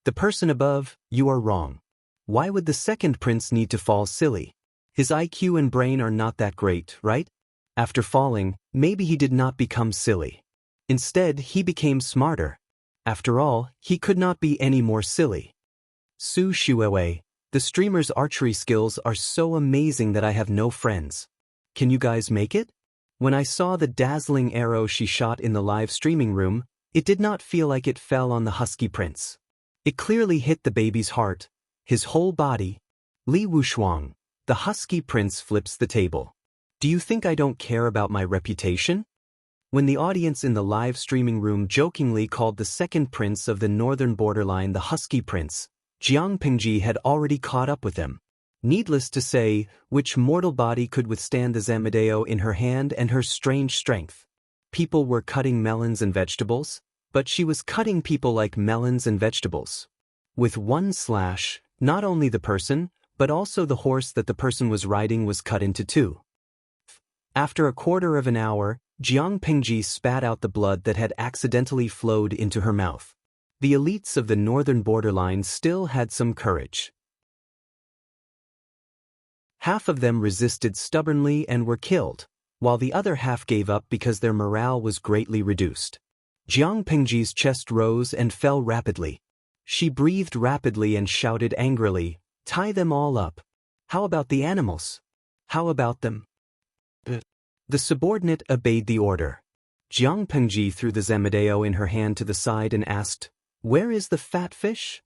The person above, you are wrong. Why would the second prince need to fall silly? His IQ and brain are not that great, right? After falling, maybe he did not become silly. Instead, he became smarter. After all, he could not be any more silly. Su Shuewei, the streamer's archery skills are so amazing that I have no friends. Can you guys make it? When I saw the dazzling arrow she shot in the live streaming room, it did not feel like it fell on the husky prince. It clearly hit the baby's heart. his whole body. Li Wushuang, the husky prince, flips the table. Do you think I don't care about my reputation? When the audience in the live streaming room jokingly called the second prince of the northern borderline the husky prince, Jiang Pingji had already caught up with them. Needless to say, which mortal body could withstand the Zamadeo in her hand and her strange strength? People were cutting melons and vegetables, but she was cutting people like melons and vegetables. With one slash, not only the person, but also the horse that the person was riding was cut into two. After a quarter of an hour, Jiang Pingji spat out the blood that had accidentally flowed into her mouth. The elites of the northern borderline still had some courage. Half of them resisted stubbornly and were killed, while the other half gave up because their morale was greatly reduced. Jiang Pingji's chest rose and fell rapidly. She breathed rapidly and shouted angrily, "Tie them all up. How about the animals? How about them?" The subordinate obeyed the order. Jiang Pingji threw the Zamadeo in her hand to the side and asked, "Where is the fat fish?"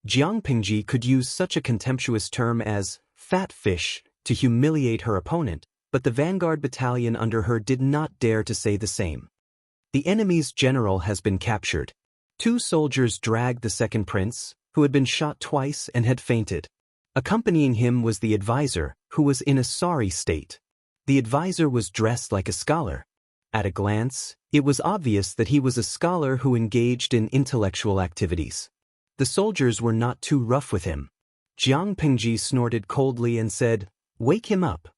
Jiang Pingji could use such a contemptuous term as fat fish to humiliate her opponent, but the vanguard battalion under her did not dare to say the same. The enemy's general has been captured. 2 soldiers dragged the second prince, who had been shot twice and had fainted. Accompanying him was the advisor, who was in a sorry state. The advisor was dressed like a scholar. At a glance, it was obvious that he was a scholar who engaged in intellectual activities. The soldiers were not too rough with him. Jiang Pingji snorted coldly and said, "Wake him up."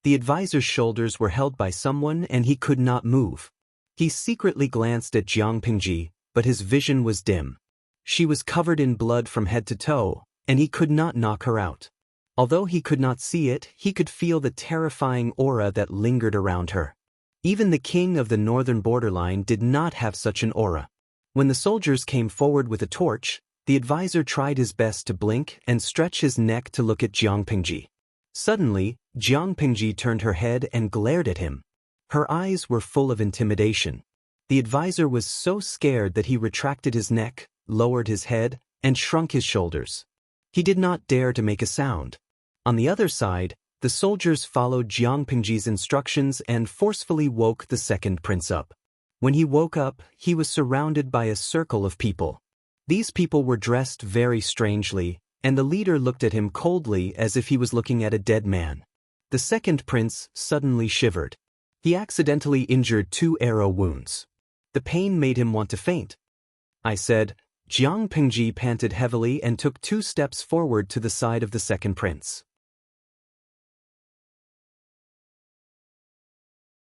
The advisor's shoulders were held by someone and he could not move. He secretly glanced at Jiang Pingji, but his vision was dim. She was covered in blood from head to toe, and he could not knock her out. Although he could not see it, he could feel the terrifying aura that lingered around her. Even the king of the northern borderline did not have such an aura. When the soldiers came forward with a torch, the advisor tried his best to blink and stretch his neck to look at Jiang Pingji. Suddenly, Jiang Pingji turned her head and glared at him. Her eyes were full of intimidation. The advisor was so scared that he retracted his neck, lowered his head, and shrunk his shoulders. He did not dare to make a sound. On the other side, the soldiers followed Jiang Pingji's instructions and forcefully woke the second prince up. When he woke up, he was surrounded by a circle of people. These people were dressed very strangely, and the leader looked at him coldly as if he was looking at a dead man. The second prince suddenly shivered. He accidentally injured 2 arrow wounds. The pain made him want to faint. I said. Jiang Pingji panted heavily and took 2 steps forward to the side of the second prince.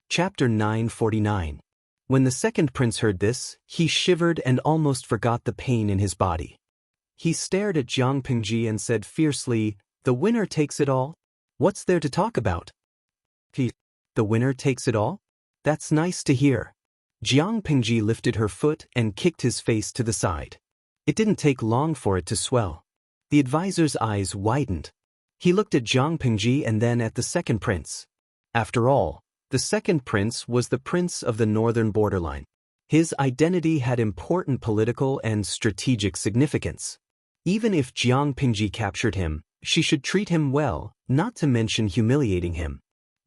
Chapter 949. When the second prince heard this, he shivered and almost forgot the pain in his body. He stared at Jiang Pingji and said fiercely, "The winner takes it all? What's there to talk about?" The winner takes it all? That's nice to hear." Jiang Pingji lifted her foot and kicked his face to the side. It didn't take long for it to swell. The advisor's eyes widened. He looked at Jiang Pingji and then at the second prince. After all, the second prince was the prince of the northern borderline. His identity had important political and strategic significance. Even if Jiang Pingji captured him, she should treat him well, not to mention humiliating him.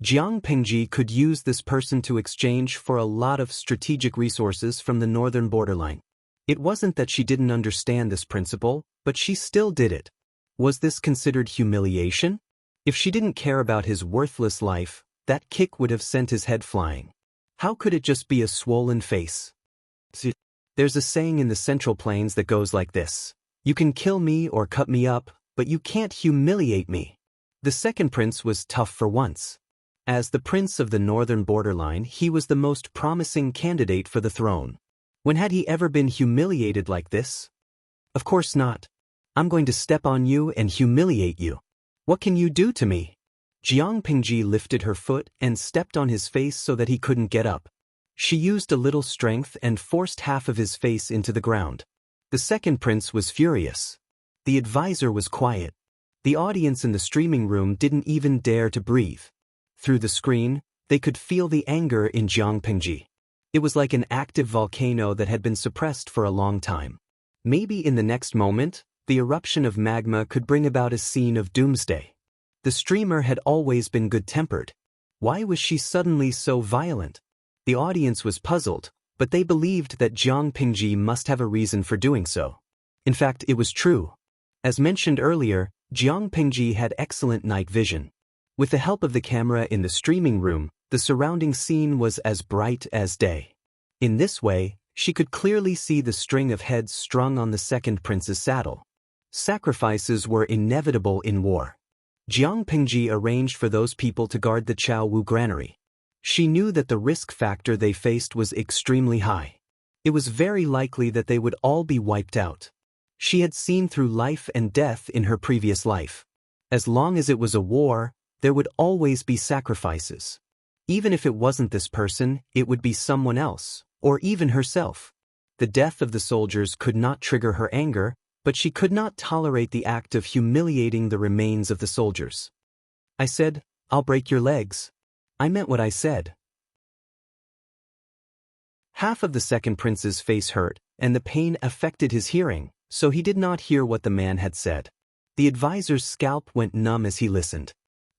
Jiang Pingji could use this person to exchange for a lot of strategic resources from the northern borderline. It wasn't that she didn't understand this principle, but she still did it. Was this considered humiliation? If she didn't care about his worthless life, that kick would have sent his head flying. How could it just be a swollen face? There's a saying in the Central Plains that goes like this: "You can kill me or cut me up, but you can't humiliate me." The second prince was tough for once. As the prince of the northern borderline, he was the most promising candidate for the throne. When had he ever been humiliated like this? Of course not. I'm going to step on you and humiliate you. What can you do to me? Jiang Pingji lifted her foot and stepped on his face so that he couldn't get up. She used a little strength and forced half of his face into the ground. The second prince was furious. The advisor was quiet. The audience in the streaming room didn't even dare to breathe. Through the screen, they could feel the anger in Jiang Pingji. It was like an active volcano that had been suppressed for a long time. Maybe in the next moment, the eruption of magma could bring about a scene of doomsday. The streamer had always been good-tempered. Why was she suddenly so violent? The audience was puzzled, but they believed that Jiang Pingji must have a reason for doing so. In fact, it was true. As mentioned earlier, Jiang Pingji had excellent night vision. With the help of the camera in the streaming room, the surrounding scene was as bright as day. In this way, she could clearly see the string of heads strung on the second prince's saddle. Sacrifices were inevitable in war. Jiang Pingji arranged for those people to guard the Chao Wu granary. She knew that the risk factor they faced was extremely high. It was very likely that they would all be wiped out. She had seen through life and death in her previous life. As long as it was a war, there would always be sacrifices. Even if it wasn't this person, it would be someone else, or even herself. The death of the soldiers could not trigger her anger, but she could not tolerate the act of humiliating the remains of the soldiers. I said, "I'll break your legs." I meant what I said. Half of the second prince's face hurt, and the pain affected his hearing, so he did not hear what the man had said. The advisor's scalp went numb as he listened.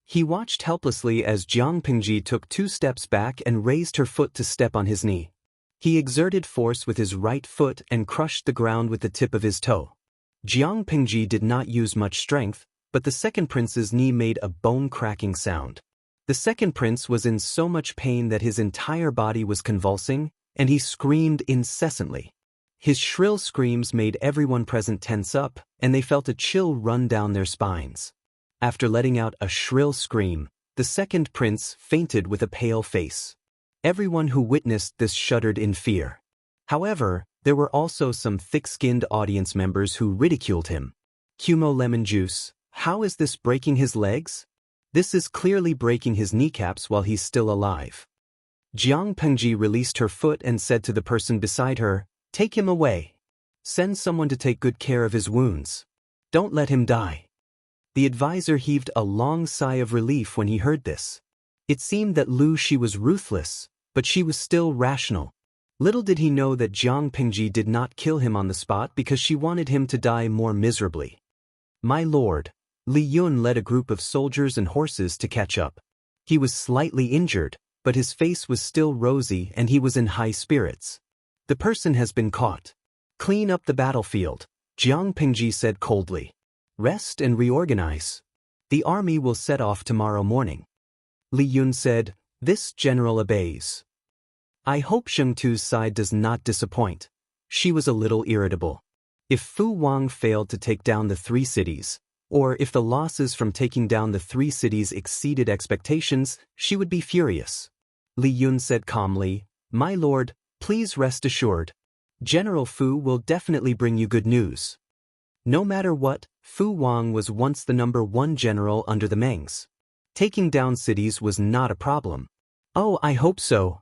He watched helplessly as Jiang Pingji took 2 steps back and raised her foot to step on his knee. He exerted force with his right foot and crushed the ground with the tip of his toe. Jiang Pingji did not use much strength, but the second prince's knee made a bone-cracking sound. The second prince was in so much pain that his entire body was convulsing, and he screamed incessantly. His shrill screams made everyone present tense up, and they felt a chill run down their spines. After letting out a shrill scream, the second prince fainted with a pale face. Everyone who witnessed this shuddered in fear. However, there were also some thick-skinned audience members who ridiculed him. Kumo lemon juice, how is this breaking his legs? This is clearly breaking his kneecaps while he's still alive. Jiang Pingji released her foot and said to the person beside her, "Take him away. Send someone to take good care of his wounds. Don't let him die." The advisor heaved a long sigh of relief when he heard this. It seemed that Lu Shi was ruthless, but she was still rational. Little did he know that Jiang Pingji did not kill him on the spot because she wanted him to die more miserably. "My lord," Li Yun led a group of soldiers and horses to catch up. He was slightly injured, but his face was still rosy and he was in high spirits. "The person has been caught. Clean up the battlefield," Jiang Pingji said coldly. "Rest and reorganize. The army will set off tomorrow morning." Li Yun said, "This general obeys." I hope Sheng Tu's side does not disappoint. She was a little irritable. If Fu Wang failed to take down the 3 cities, or if the losses from taking down the 3 cities exceeded expectations, she would be furious. Li Yun said calmly, "My lord, please rest assured. General Fu will definitely bring you good news." No matter what, Fu Wang was once the #1 general under the Mengs. Taking down cities was not a problem. Oh, I hope so.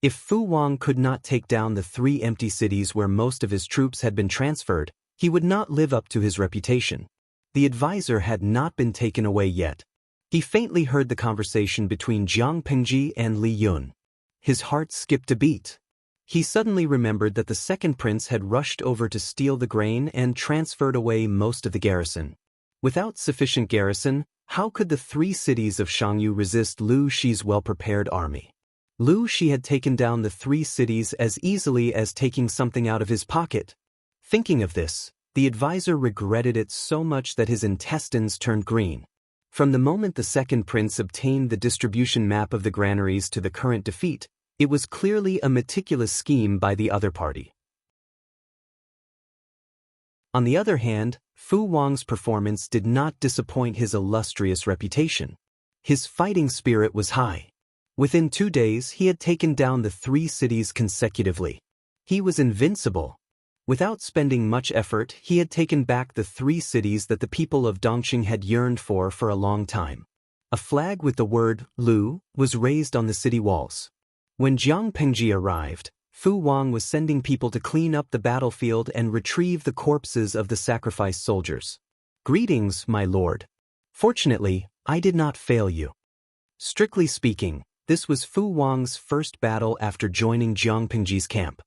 If Fu Wang could not take down the 3 empty cities where most of his troops had been transferred, he would not live up to his reputation. The advisor had not been taken away yet. He faintly heard the conversation between Jiang Pingji and Li Yun. His heart skipped a beat. He suddenly remembered that the second prince had rushed over to steal the grain and transferred away most of the garrison. Without sufficient garrison, how could the 3 cities of Shangyu resist Lu Shi's well-prepared army? Lu Shi had taken down the 3 cities as easily as taking something out of his pocket. Thinking of this, the advisor regretted it so much that his intestines turned green. From the moment the second prince obtained the distribution map of the granaries to the current defeat, it was clearly a meticulous scheme by the other party. On the other hand, Fu Wang's performance did not disappoint his illustrious reputation. His fighting spirit was high. Within 2 days, he had taken down the 3 cities consecutively. He was invincible. Without spending much effort, he had taken back the 3 cities that the people of Dongqing had yearned for a long time. A flag with the word Lu was raised on the city walls. When Jiang Pingji arrived, Fu Wang was sending people to clean up the battlefield and retrieve the corpses of the sacrificed soldiers. "Greetings, my lord. Fortunately, I did not fail you." Strictly speaking, this was Fu Wang's first battle after joining Jiang Pingji's camp.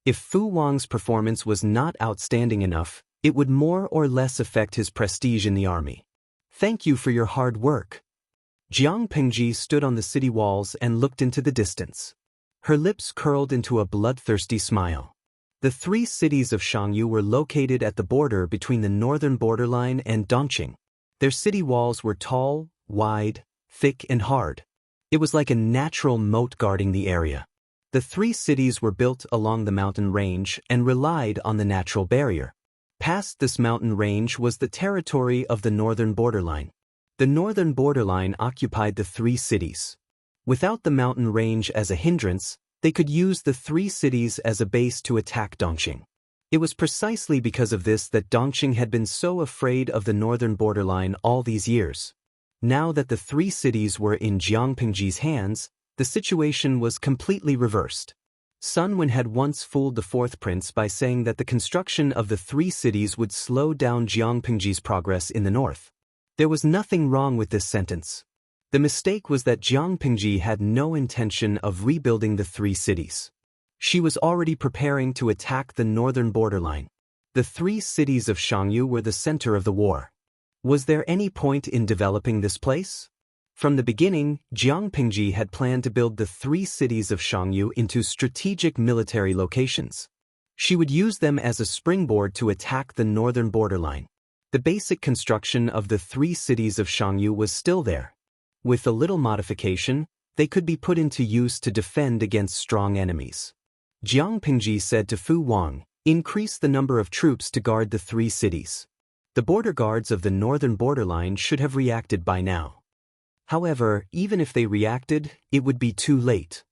If Fu Wang's performance was not outstanding enough, It would more or less affect his prestige in the army. Thank you for your hard work. Jiang Pengji stood on the city walls and looked into the distance. Her lips curled into a bloodthirsty smile. The 3 cities of Xianxia were located at the border between the northern borderline and Dongqing. Their city walls were tall, wide, thick and hard. It was like a natural moat guarding the area. The 3 cities were built along the mountain range and relied on the natural barrier. Past this mountain range was the territory of the northern borderline. The northern borderline occupied the 3 cities. Without the mountain range as a hindrance, they could use the 3 cities as a base to attack Dongqing. It was precisely because of this that Dongqing had been so afraid of the northern borderline all these years. Now that the 3 cities were in Jiang Pengji's hands, the situation was completely reversed. Sun Wen had once fooled the 4th prince by saying that the construction of the 3 cities would slow down Jiang Pengji's progress in the north. There was nothing wrong with this sentence. The mistake was that Jiang Pengji had no intention of rebuilding the 3 cities. She was already preparing to attack the northern borderline. The 3 cities of Xianxia were the center of the war. Was there any point in developing this place? From the beginning, Jiang Pengji had planned to build the 3 cities of Xianxia into strategic military locations. She would use them as a springboard to attack the northern borderline. The basic construction of the 3 cities of Xianxia was still there. With a little modification, they could be put into use to defend against strong enemies. Jiang Pengji said to Fu Wang, "Increase the number of troops to guard the 3 cities." The border guards of the northern borderline should have reacted by now. However, even if they reacted, it would be too late.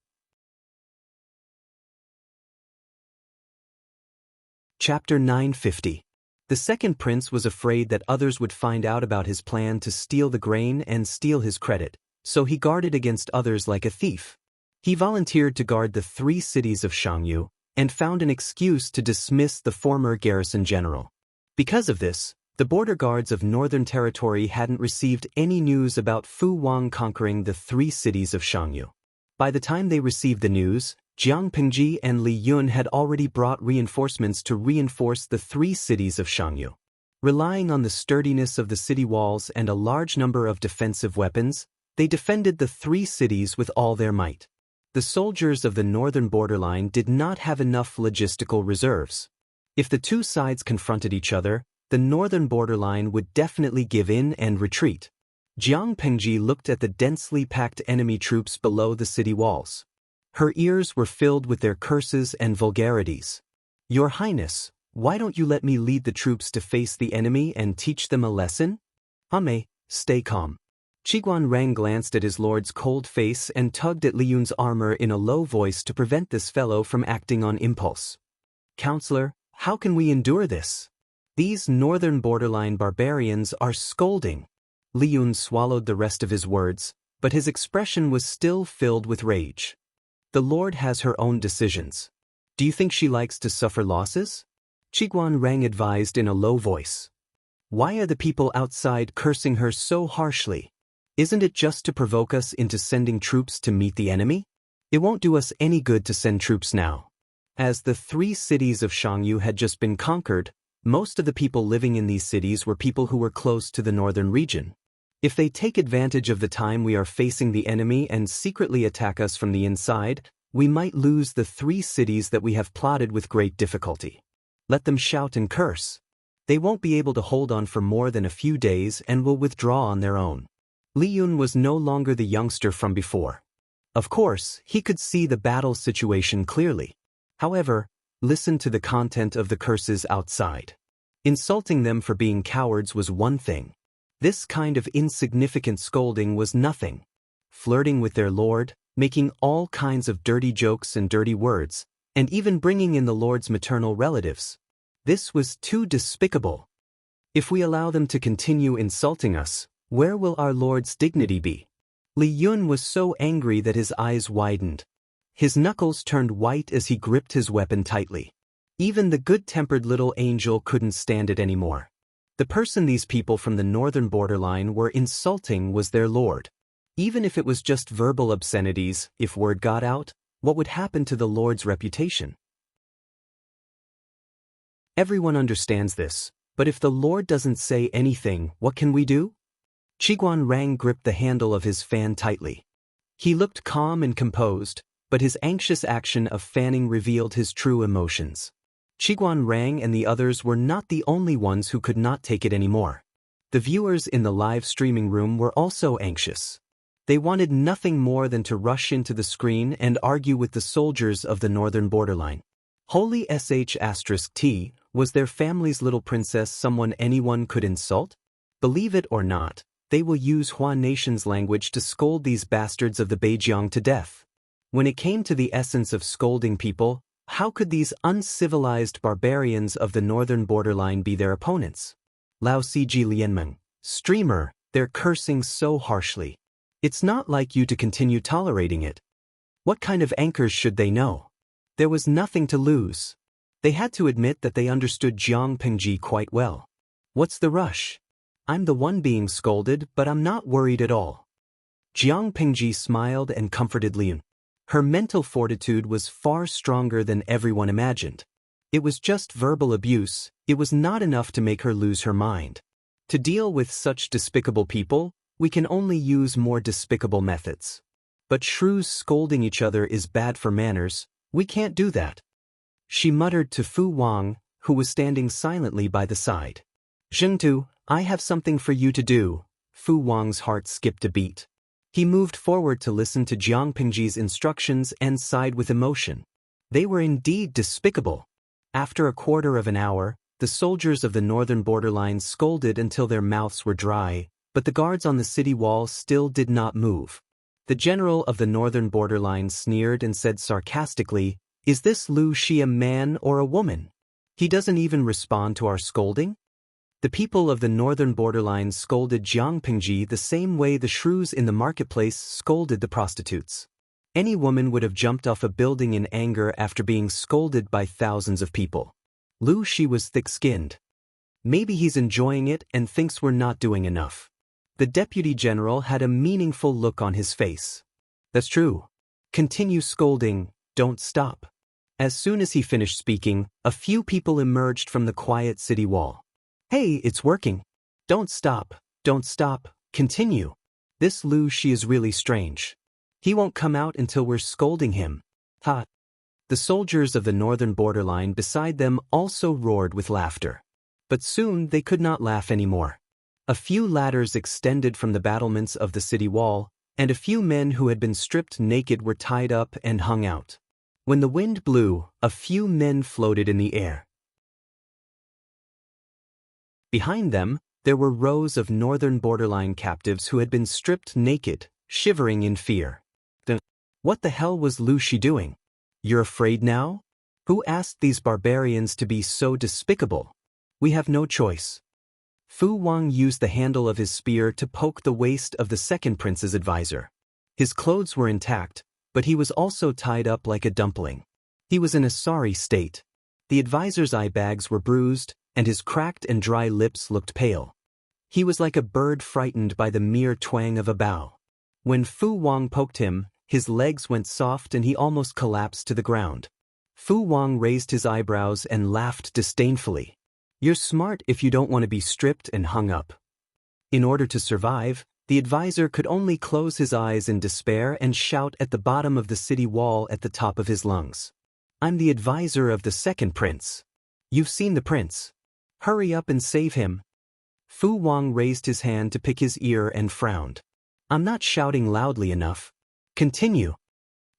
Chapter 950. The 2nd prince was afraid that others would find out about his plan to steal the grain and steal his credit, so he guarded against others like a thief. He volunteered to guard the 3 cities of Xianxia and found an excuse to dismiss the former garrison general. Because of this, the border guards of Northern Territory hadn't received any news about Fu Wang conquering the 3 cities of Xianxia. By the time they received the news, Jiang Pengji and Li Yun had already brought reinforcements to reinforce the 3 cities of Xianxia. Relying on the sturdiness of the city walls and a large number of defensive weapons, they defended the 3 cities with all their might. The soldiers of the northern borderline did not have enough logistical reserves. If the 2 sides confronted each other, the northern borderline would definitely give in and retreat. Jiang Pengji looked at the densely packed enemy troops below the city walls. Her ears were filled with their curses and vulgarities. "Your Highness, why don't you let me lead the troops to face the enemy and teach them a lesson?" "Ame, stay calm." Qiguan Rang glanced at his lord's cold face and tugged at Li Yun's armor in a low voice to prevent this fellow from acting on impulse. "Counselor, how can we endure this? These northern borderline barbarians are scolding." Li Yun swallowed the rest of his words, but his expression was still filled with rage. "The Lord has her own decisions. Do you think she likes to suffer losses?" Qiguan Rang advised in a low voice. "Why are the people outside cursing her so harshly? Isn't it just to provoke us into sending troops to meet the enemy? It won't do us any good to send troops now." As the 3 cities of Xianxia had just been conquered, most of the people living in these cities were people who were close to the northern region. If they take advantage of the time we are facing the enemy and secretly attack us from the inside, we might lose the 3 cities that we have plotted with great difficulty. Let them shout and curse. They won't be able to hold on for more than a few days and will withdraw on their own. Li Yun was no longer the youngster from before. Of course, he could see the battle situation clearly. However, listen to the content of the curses outside. Insulting them for being cowards was one thing. This kind of insignificant scolding was nothing. Flirting with their lord, making all kinds of dirty jokes and dirty words, and even bringing in the lord's maternal relatives. This was too despicable. If we allow them to continue insulting us, where will our lord's dignity be? Li Yun was so angry that his eyes widened. His knuckles turned white as he gripped his weapon tightly. Even the good-tempered little angel couldn't stand it anymore. The person these people from the northern borderline were insulting was their lord. Even if it was just verbal obscenities, if word got out, what would happen to the lord's reputation? Everyone understands this, But if the Lord doesn't say anything, what can we do? Qiguan Rang gripped the handle of his fan tightly. He looked calm and composed, but his anxious action of fanning revealed his true emotions. Qiguan Rang and the others were not the only ones who could not take it anymore. The viewers in the live streaming room were also anxious. They wanted nothing more than to rush into the screen and argue with the soldiers of the northern borderline. Holy sh*t, was their family's little princess someone anyone could insult? Believe it or not, they will use Hua Nation's language to scold these bastards of the Beijiang to death. When it came to the essence of scolding people, how could these uncivilized barbarians of the northern borderline be their opponents? Lao Ciji Lianmeng, streamer, they're cursing so harshly. It's not like you to continue tolerating it. What kind of anchors should they know? There was nothing to lose. They had to admit that they understood Jiang Pengji quite well. What's the rush? I'm the one being scolded, but I'm not worried at all. Jiang Pengji smiled and comforted Lian. Her mental fortitude was far stronger than everyone imagined. It was just verbal abuse, it was not enough to make her lose her mind. To deal with such despicable people, we can only use more despicable methods. But shrews scolding each other is bad for manners, we can't do that. She muttered to Fu Wang, who was standing silently by the side. Zhengtu, I have something for you to do. Fu Wang's heart skipped a beat. He moved forward to listen to Jiang Pengji's instructions and sighed with emotion. They were indeed despicable. After a quarter of an hour, the soldiers of the northern borderline scolded until their mouths were dry, but the guards on the city wall still did not move. The general of the northern borderline sneered and said sarcastically, "Is this Lu Xi a man or a woman? He doesn't even respond to our scolding?" The people of the northern borderline scolded Jiang Pengji the same way the shrews in the marketplace scolded the prostitutes. Any woman would have jumped off a building in anger after being scolded by thousands of people. Lu Xi was thick-skinned. Maybe he's enjoying it and thinks we're not doing enough. The deputy general had a meaningful look on his face. That's true. Continue scolding, don't stop. As soon as he finished speaking, a few people emerged from the quiet city wall. Hey, it's working. Don't stop, continue. This Lu Xi is really strange. He won't come out until we're scolding him. Ha! The soldiers of the northern borderline beside them also roared with laughter. But soon they could not laugh anymore. A few ladders extended from the battlements of the city wall, and a few men who had been stripped naked were tied up and hung out. When the wind blew, a few men floated in the air. Behind them, there were rows of northern borderline captives who had been stripped naked, shivering in fear. What the hell was Lu Xi doing? You're afraid now? Who asked these barbarians to be so despicable? We have no choice. Fu Wang used the handle of his spear to poke the waist of the second prince's advisor. His clothes were intact, but he was also tied up like a dumpling. He was in a sorry state. The advisor's eye bags were bruised, and his cracked and dry lips looked pale. He was like a bird frightened by the mere twang of a bough. When Fu Wang poked him, his legs went soft and he almost collapsed to the ground. Fu Wang raised his eyebrows and laughed disdainfully. You're smart if you don't want to be stripped and hung up. In order to survive, the advisor could only close his eyes in despair and shout at the bottom of the city wall at the top of his lungs. I'm the advisor of the second prince. You've seen the prince. Hurry up and save him. Fu Wang raised his hand to pick his ear and frowned. I'm not shouting loudly enough. Continue.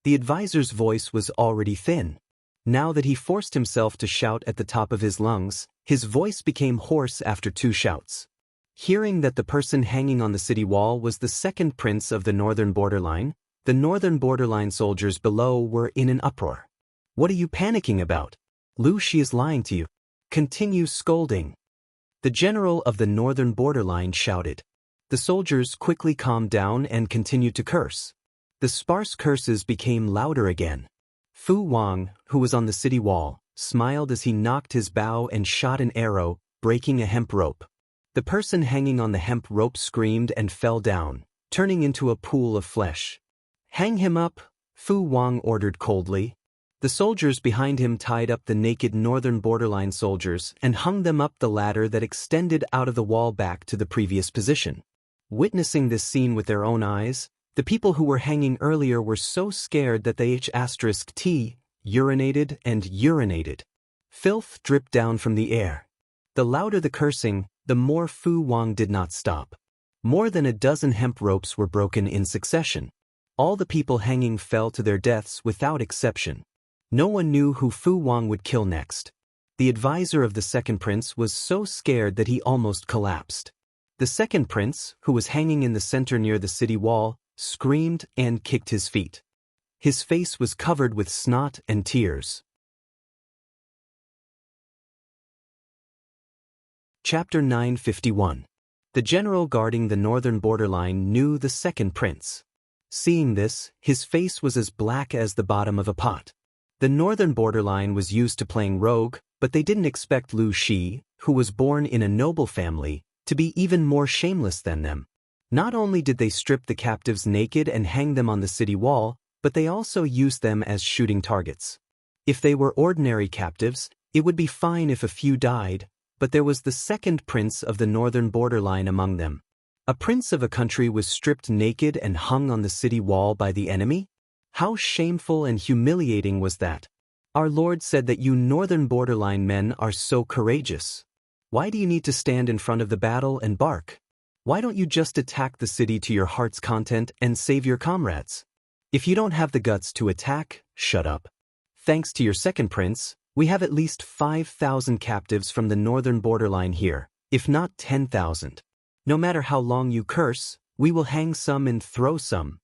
The advisor's voice was already thin. Now that he forced himself to shout at the top of his lungs, his voice became hoarse after 2 shouts. Hearing that the person hanging on the city wall was the second prince of the northern borderline, the northern borderline soldiers below were in an uproar. What are you panicking about? Lu Xi is lying to you. Continue scolding. The general of the northern borderline shouted. The soldiers quickly calmed down and continued to curse. The sparse curses became louder again. Fu Wang, who was on the city wall, smiled as he knocked his bow and shot an arrow, breaking a hemp rope. The person hanging on the hemp rope screamed and fell down, turning into a pool of flesh. Hang him up, Fu Wang ordered coldly. The soldiers behind him tied up the naked northern borderline soldiers and hung them up the ladder that extended out of the wall back to the previous position. Witnessing this scene with their own eyes, the people who were hanging earlier were so scared that they urinated and urinated. Filth dripped down from the air. The louder the cursing, the more Fu Wang did not stop. More than a dozen hemp ropes were broken in succession. All the people hanging fell to their deaths without exception. No one knew who Fu Wang would kill next. The advisor of the second prince was so scared that he almost collapsed. The second prince, who was hanging in the center near the city wall, screamed and kicked his feet. His face was covered with snot and tears. Chapter 951. The general guarding the northern borderline knew the second prince. Seeing this, his face was as black as the bottom of a pot. The northern borderline was used to playing rogue, but they didn't expect Lu Shi, who was born in a noble family, to be even more shameless than them. Not only did they strip the captives naked and hang them on the city wall, but they also used them as shooting targets. If they were ordinary captives, it would be fine if a few died, but there was the second prince of the northern borderline among them. A prince of a country was stripped naked and hung on the city wall by the enemy? How shameful and humiliating was that? Our Lord said that you northern borderline men are so courageous. Why do you need to stand in front of the battle and bark? Why don't you just attack the city to your heart's content and save your comrades? If you don't have the guts to attack, shut up. Thanks to your second prince, we have at least 5,000 captives from the northern borderline here, if not 10,000. No matter how long you curse, we will hang some and throw some.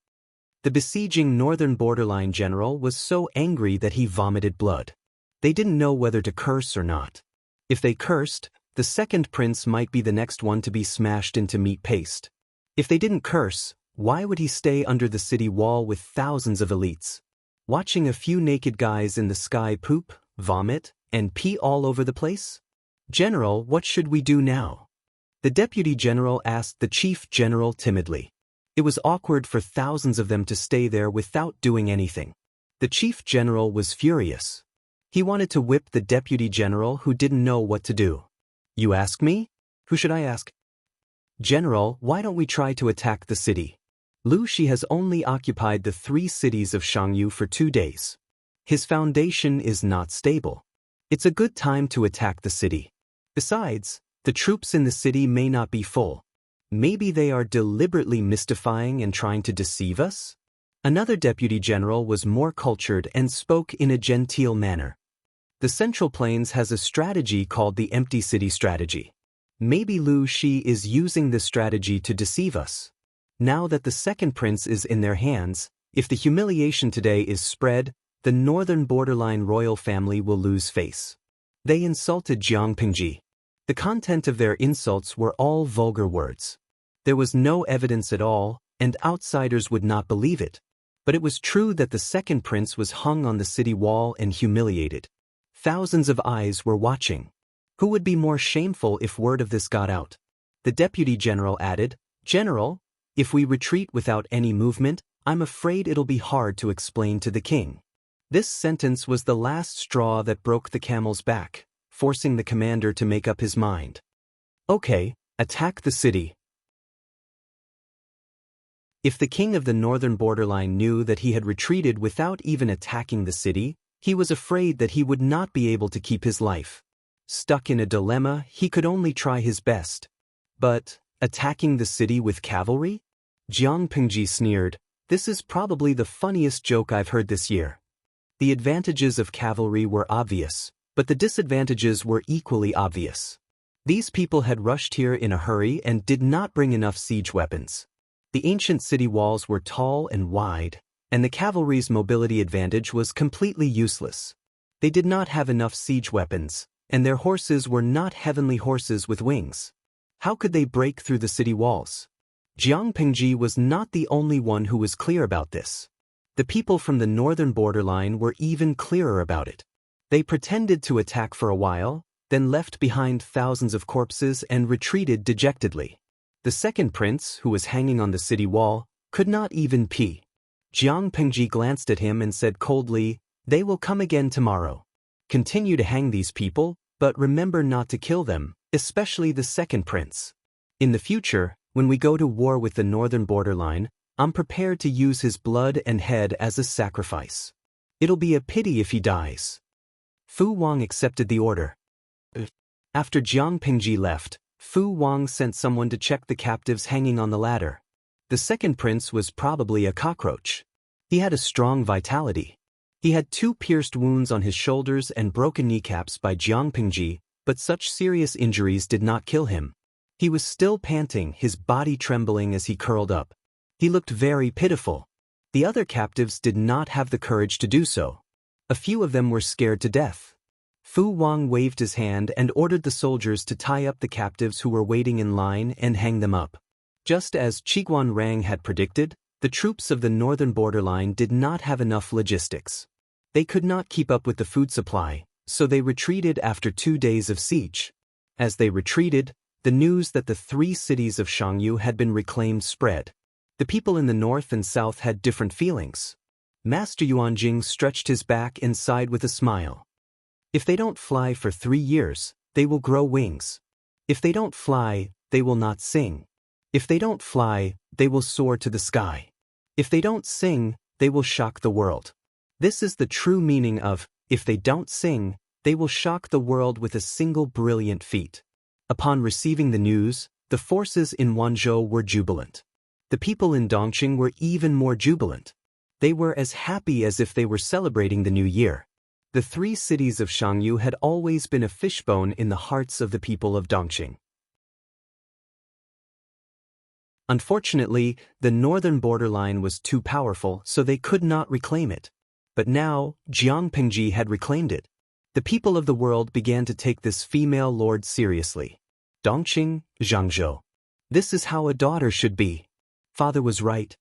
The besieging northern borderline general was so angry that he vomited blood. They didn't know whether to curse or not. If they cursed, the second prince might be the next one to be smashed into meat paste. If they didn't curse, why would he stay under the city wall with thousands of elites? Watching a few naked guys in the sky poop, vomit, and pee all over the place? General, what should we do now? The deputy general asked the chief general timidly. It was awkward for thousands of them to stay there without doing anything. The chief general was furious. He wanted to whip the deputy general who didn't know what to do. You ask me? Who should I ask? General, why don't we try to attack the city? Lu Shi has only occupied the 3 cities of Xiangyu for 2 days. His foundation is not stable. It's a good time to attack the city. Besides, the troops in the city may not be full. Maybe they are deliberately mystifying and trying to deceive us? Another deputy general was more cultured and spoke in a genteel manner. The Central Plains has a strategy called the empty city strategy. Maybe Lu Shi is using this strategy to deceive us. Now that the second prince is in their hands, if the humiliation today is spread, the northern borderline royal family will lose face. They insulted Jiang Pingji. The content of their insults were all vulgar words. There was no evidence at all, and outsiders would not believe it. But it was true that the second prince was hung on the city wall and humiliated. Thousands of eyes were watching. Who would be more shameful if word of this got out? The deputy general added, General, if we retreat without any movement, I'm afraid it'll be hard to explain to the king. This sentence was the last straw that broke the camel's back, forcing the commander to make up his mind. Okay, attack the city. If the king of the northern borderline knew that he had retreated without even attacking the city, he was afraid that he would not be able to keep his life. Stuck in a dilemma, he could only try his best. But, attacking the city with cavalry? Jiang Pingji sneered, this is probably the funniest joke I've heard this year. The advantages of cavalry were obvious, but the disadvantages were equally obvious. These people had rushed here in a hurry and did not bring enough siege weapons. The ancient city walls were tall and wide, and the cavalry's mobility advantage was completely useless. They did not have enough siege weapons, and their horses were not heavenly horses with wings. How could they break through the city walls? Jiang Pingji was not the only one who was clear about this. The people from the northern borderline were even clearer about it. They pretended to attack for a while, then left behind thousands of corpses and retreated dejectedly. The second prince, who was hanging on the city wall, could not even pee. Jiang Pingji glanced at him and said coldly, They will come again tomorrow. Continue to hang these people, but remember not to kill them, especially the second prince. In the future, when we go to war with the northern borderline, I'm prepared to use his blood and head as a sacrifice. It'll be a pity if he dies." Fu Wang accepted the order. After Jiang Pingji left, Fu Wang sent someone to check the captives hanging on the ladder. The second prince was probably a cockroach. He had a strong vitality. He had 2 pierced wounds on his shoulders and broken kneecaps by Jiang Pingji, but such serious injuries did not kill him. He was still panting, his body trembling as he curled up. He looked very pitiful. The other captives did not have the courage to do so. A few of them were scared to death. Fu Wang waved his hand and ordered the soldiers to tie up the captives who were waiting in line and hang them up. Just as Qiguan Rang had predicted, the troops of the northern borderline did not have enough logistics. They could not keep up with the food supply, so they retreated after 2 days of siege. As they retreated, the news that the 3 cities of Xianxia had been reclaimed spread. The people in the north and south had different feelings. Master Yuanjing stretched his back and sighed with a smile. If they don't fly for 3 years, they will grow wings. If they don't fly, they will not sing. If they don't fly, they will soar to the sky. If they don't sing, they will shock the world. This is the true meaning of, if they don't sing, they will shock the world with a single brilliant feat. Upon receiving the news, the forces in Wanzhou were jubilant. The people in Dongqing were even more jubilant. They were as happy as if they were celebrating the new year. The 3 cities of Xianxia had always been a fishbone in the hearts of the people of Dongqing. Unfortunately, the northern borderline was too powerful, so they could not reclaim it. But now, Jiang Pingji had reclaimed it. The people of the world began to take this female lord seriously. Dongqing, Zhangzhou. This is how a daughter should be. Father was right.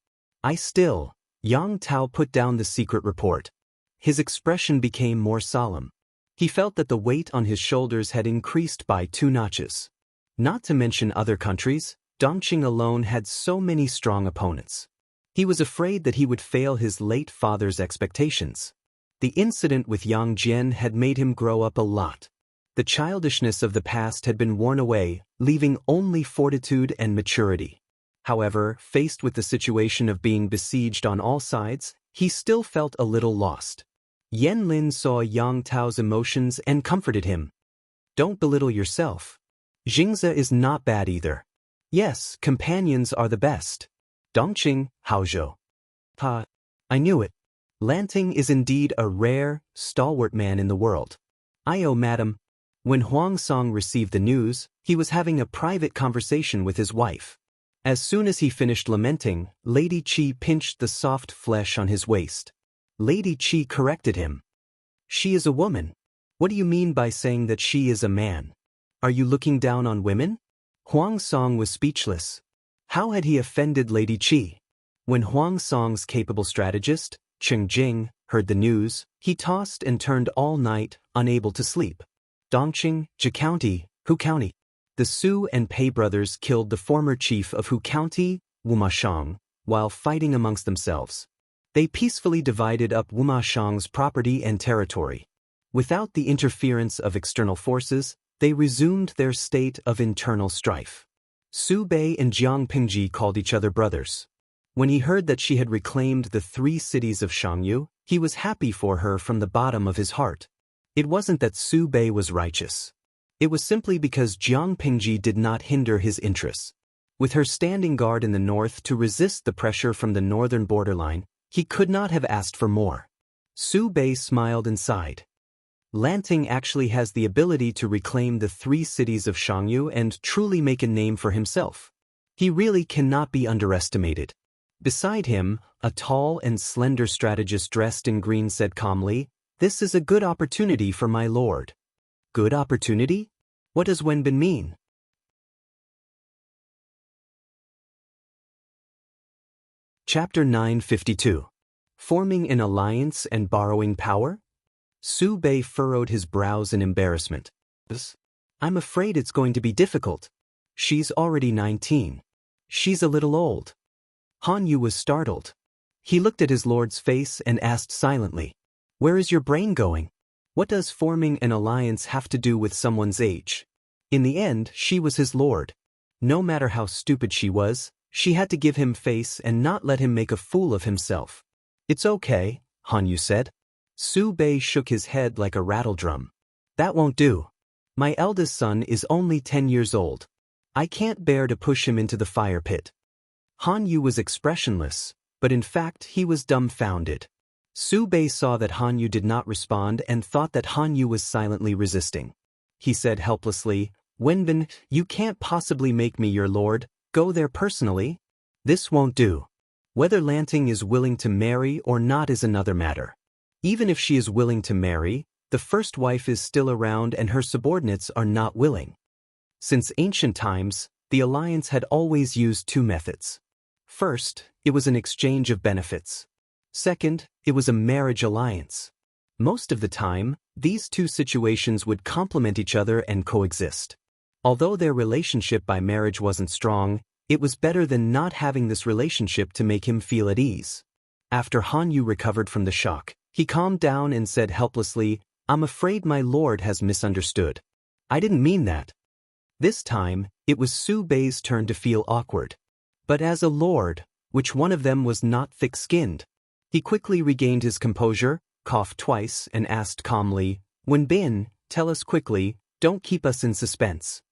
Yang Tao put down the secret report. His expression became more solemn. He felt that the weight on his shoulders had increased by 2 notches. Not to mention other countries, Dongqing alone had so many strong opponents. He was afraid that he would fail his late father's expectations. The incident with Yang Jian had made him grow up a lot. The childishness of the past had been worn away, leaving only fortitude and maturity. However, faced with the situation of being besieged on all sides, he still felt a little lost. Yan Lin saw Yang Tao's emotions and comforted him. "Don't belittle yourself. Xingzi is not bad either. Yes, companions are the best. Dongqing, Haozhou." "Pa, I knew it. Lanting is indeed a rare, stalwart man in the world." "Oh, madam." When Huang Song received the news, he was having a private conversation with his wife. As soon as he finished lamenting, Lady Qi pinched the soft flesh on his waist. Lady Qi corrected him. "She is a woman. What do you mean by saying that she is a man? Are you looking down on women?" Huang Song was speechless. How had he offended Lady Qi? When Huang Song's capable strategist, Cheng Jing, heard the news, he tossed and turned all night, unable to sleep. Dongqing, Zhe County, Hu County. The Su and Pei brothers killed the former chief of Hu County, Wumashang, while fighting amongst themselves. They peacefully divided up Wumashang's property and territory. Without the interference of external forces, they resumed their state of internal strife. Su Bei and Jiang Pingji called each other brothers. When he heard that she had reclaimed the 3 cities of Xianxia, he was happy for her from the bottom of his heart. It wasn't that Su Bei was righteous. It was simply because Jiang Pingji did not hinder his interests. With her standing guard in the north to resist the pressure from the northern borderline, he could not have asked for more. Su Bei smiled and sighed. Lanting actually has the ability to reclaim the 3 cities of Xianxia and truly make a name for himself. He really cannot be underestimated. Beside him, a tall and slender strategist dressed in green said calmly, "This is a good opportunity for my lord." Good opportunity? What does Wenbin mean? Chapter 952. Forming an alliance and borrowing power? Su Bei furrowed his brows in embarrassment. "I'm afraid it's going to be difficult. She's already 19. She's a little old." Han Yu was startled. He looked at his lord's face and asked silently, Where is your brain going? What does forming an alliance have to do with someone's age? In the end, she was his lord. No matter how stupid she was, she had to give him face and not let him make a fool of himself. It's okay, Han Yu said. Su Bei shook his head like a rattledrum. That won't do. My eldest son is only 10 years old. I can't bear to push him into the fire pit. Han Yu was expressionless, but in fact he was dumbfounded. Su Bei saw that Han Yu did not respond and thought that Han Yu was silently resisting. He said helplessly, Wenbin, you can't possibly make me your lord, go there personally. This won't do. Whether Lanting is willing to marry or not is another matter. Even if she is willing to marry, the first wife is still around and her subordinates are not willing. Since ancient times, the alliance had always used two methods. First, it was an exchange of benefits. Second, it was a marriage alliance. Most of the time, these two situations would complement each other and coexist. Although their relationship by marriage wasn't strong, it was better than not having this relationship to make him feel at ease. After Han Yu recovered from the shock, he calmed down and said helplessly, I'm afraid my lord has misunderstood. I didn't mean that. This time, it was Su Bei's turn to feel awkward. But as a lord, which one of them was not thick-skinned? He quickly regained his composure, coughed twice, and asked calmly, Wenbin, tell us quickly, don't keep us in suspense.